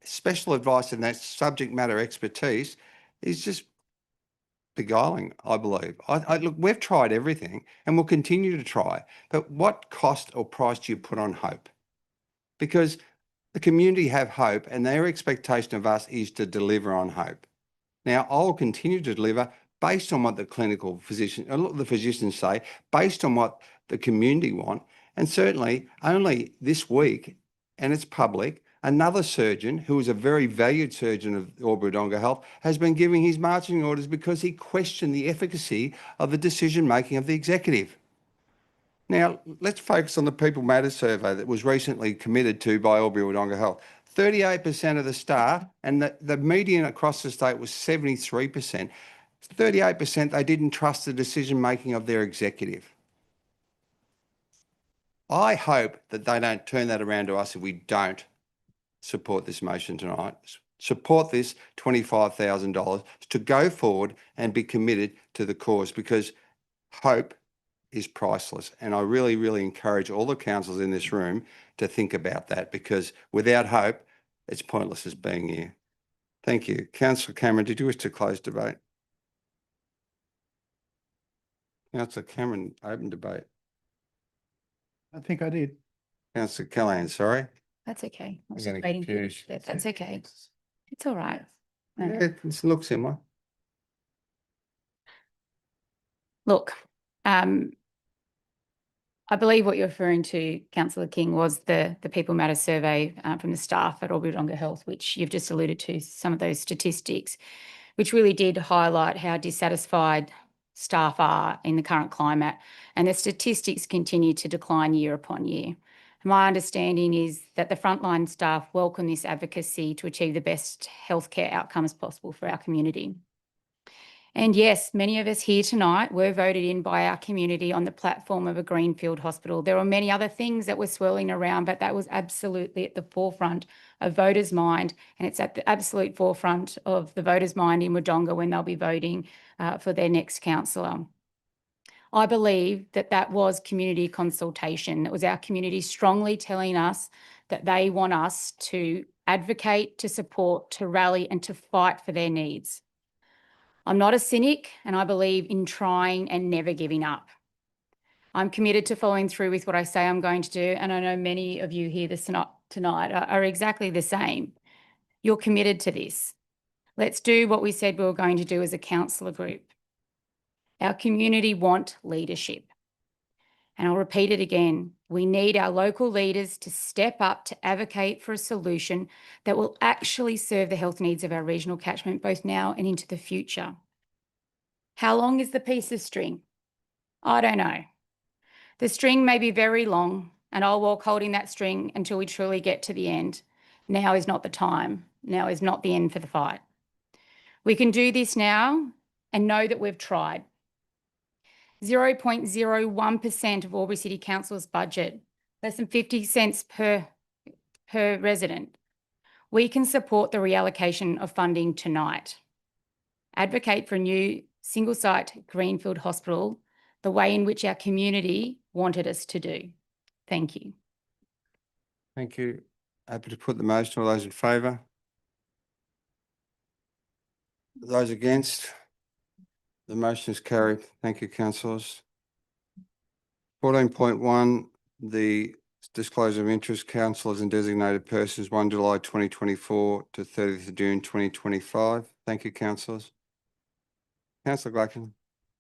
advice and that subject matter expertise is just beguiling, I believe. Look, we've tried everything and we'll continue to try, but what cost or price do you put on hope? Because the community have hope, and their expectation of us is to deliver on hope. Now, I'll continue to deliver based on what the physicians say, based on what the community want, and certainly only this week, and it's public, another surgeon, who is a very valued surgeon of Albury-Wodonga Health, has been giving his marching orders because he questioned the efficacy of the decision-making of the executive. Now, let's focus on the People Matters survey that was recently committed to by Albury-Wodonga Health. 38% of the staff, and the median across the state was 73%. 38%, they didn't trust the decision-making of their executive. I hope that they don't turn that around to us if we don't support this motion tonight. Support this $25,000 to go forward and be committed to the cause, because hope is priceless. And I really, really encourage all the councillors in this room to think about that, because without hope, it's pointless as being here. Thank you. Councillor Cameron, did you wish to close debate? Councillor Cameron, open debate. I think I did. Councillor Callahan, sorry. That's okay. I was I'm just getting waiting for you to confused. share. That's okay. It's all right. No. Yeah, it looks similar. Look, I believe what you're referring to, Councillor King, was the People Matter survey from the staff at Albury-Wodonga Health, which you've just alluded to, some of those statistics, which really did highlight how dissatisfied staff are in the current climate, and the statistics continue to decline year upon year. My understanding is that the frontline staff welcome this advocacy to achieve the best healthcare outcomes possible for our community. And yes, many of us here tonight were voted in by our community on the platform of a greenfield hospital. There were many other things that were swirling around, but that was absolutely at the forefront of voters' mind, and it's at the absolute forefront of the voters' mind in Wodonga when they'll be voting for their next councillor. I believe that was community consultation. It was our community strongly telling us that they want us to advocate, to support, to rally, and to fight for their needs. I'm not a cynic, and I believe in trying and never giving up. I'm committed to following through with what I say I'm going to do, and I know many of you here tonight are exactly the same. You're committed to this. Let's do what we said we were going to do as a councillor group. Our community want leadership. And I'll repeat it again. We need our local leaders to step up to advocate for a solution that will actually serve the health needs of our regional catchment, both now and into the future. How long is the piece of string? I don't know. The string may be very long, and I'll walk holding that string until we truly get to the end. Now is not the time. Now is not the end for the fight. We can do this now and know that we've tried. 0.01% of Albury City Council's budget, less than 50 cents per resident. We can support the reallocation of funding tonight. Advocate for a new single-site greenfield hospital, the way in which our community wanted us to do. Thank you. Thank you. Happy to put the motion. All those in favour? Those against? The motion is carried. Thank you, councillors. 14.1, the disclosure of interest, councillors and designated persons, 1 July 2024 to 30th of June 2025. Thank you, councillors. Councillor Gladkin.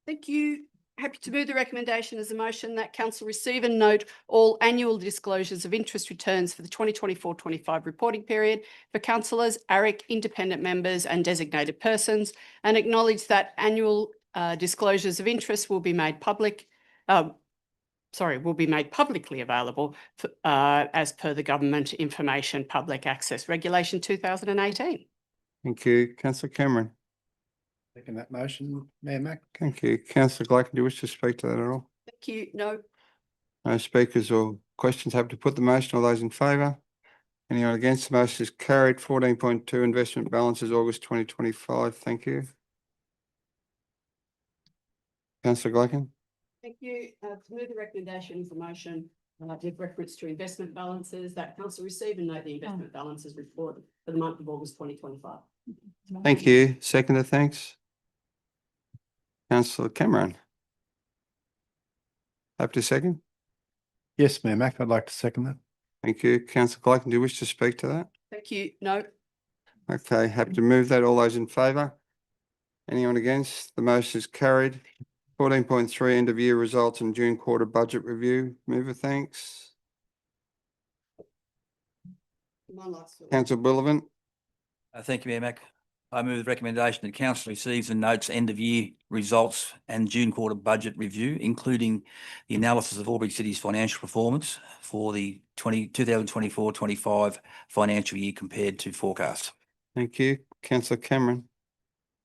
Thank you. Happy to move the recommendation as a motion that council receive and note all annual disclosures of interest returns for the 2024-25 reporting period for councillors, ARIC, independent members and designated persons, and acknowledge that annual disclosures of interest will be made publicly available as per the Government Information Public Access Regulation 2018. Thank you. Councillor Cameron. Second that motion, Mayor Mack. Thank you. Councillor Gladkin, do you wish to speak to that at all? Thank you. No. No speakers or questions? Happy to put the motion. All those in favour? Anyone against? The motion is carried. 14.2, investment balances, August 2025. Thank you. Councillor Gladkin. Thank you. To move the recommendation as a motion with reference to investment balances that council receive and note the investment balances report for the month of August 2025. Thank you. Seconder, thanks. Councillor Cameron. Happy to second? Yes, Mayor Mack, I'd like to second that. Thank you. Councillor Gladkin, do you wish to speak to that? Thank you. No. Okay, happy to move that. All those in favour? Anyone against? The motion is carried. 14.3, end of year results and June quarter budget review. Mover, thanks. Councillor Bullivant. Thank you, Mayor Mack. I move the recommendation that council receives and notes end of year results and June quarter budget review, including the analysis of Albury City's financial performance for the 2024-25 financial year compared to forecast. Thank you. Councillor Cameron.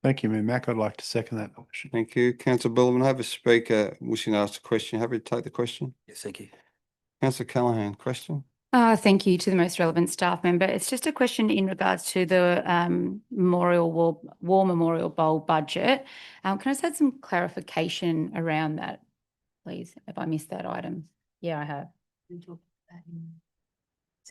Thank you, Mayor Mack. I'd like to second that motion. Thank you. Councillor Bullivant, I have a speaker wishing to ask a question. Happy to take the question. Yes, thank you. Councillor Callaghan, question. Thank you to the most relevant staff member. It's just a question in regards to the War Memorial Bowl budget. Can I just have some clarification around that, please, if I missed that item? Yeah, I have. Is that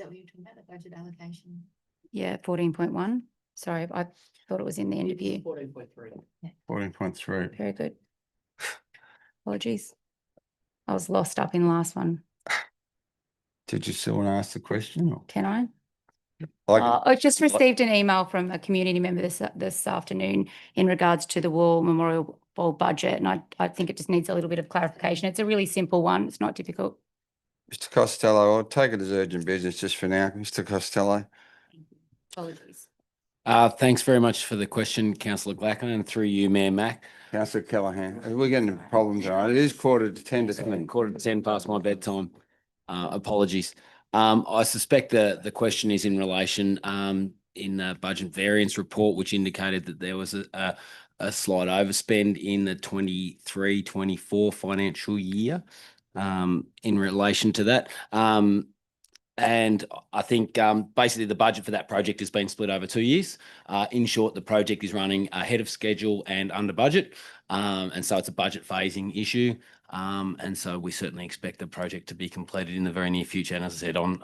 what you're talking about, the budget allocation? Yeah, 14.1. Sorry, I thought it was in the end of year. 14.3. 14.3. Very good. Apologies. I was lost up in the last one. Did you still want to ask the question? Or? Can I? Like, I just received an email from a community member this afternoon in regards to the War Memorial Bowl budget, and I think it just needs a little bit of clarification. It's a really simple one. It's not difficult. Mr. Costello, I'll take it as urgent business just for now. Mr. Costello. Apologies. Thanks very much for the question, Councillor Gladkin, and through you, Mayor Mack. Councillor Callaghan. We're getting problems, all right? It is 9:45 to 10. Quarter to 10 past my bedtime. Apologies. I suspect the question is in relation in the budget variance report, which indicated that there was a slight overspend in the 23-24 financial year in relation to that. And I think basically the budget for that project has been split over 2 years. In short, the project is running ahead of schedule and under budget. And so it's a budget phasing issue. And so we certainly expect the project to be completed in the very near future. And as I said, on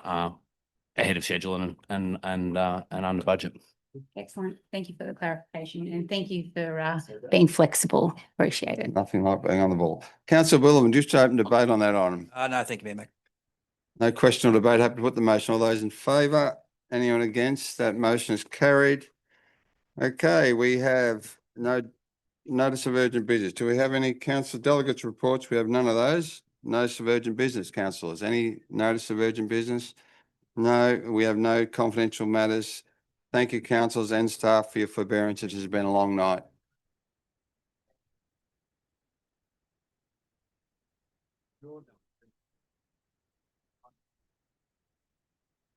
ahead of schedule and under budget. Excellent. Thank you for the clarification, and thank you for being flexible. Appreciate it. Nothing like being on the ball. Councillor Bullivant, just to open debate on that item. No, thank you, Mayor Mack. No question or debate. Happy to put the motion. All those in favour? Anyone against? That motion is carried. Okay, we have no notice of urgent business. Do we have any council delegates reports? We have none of those. Notice of urgent business, councillors. Any notice of urgent business? No, we have no confidential matters. Thank you, councillors and staff, for your forbearance. It has been a long night.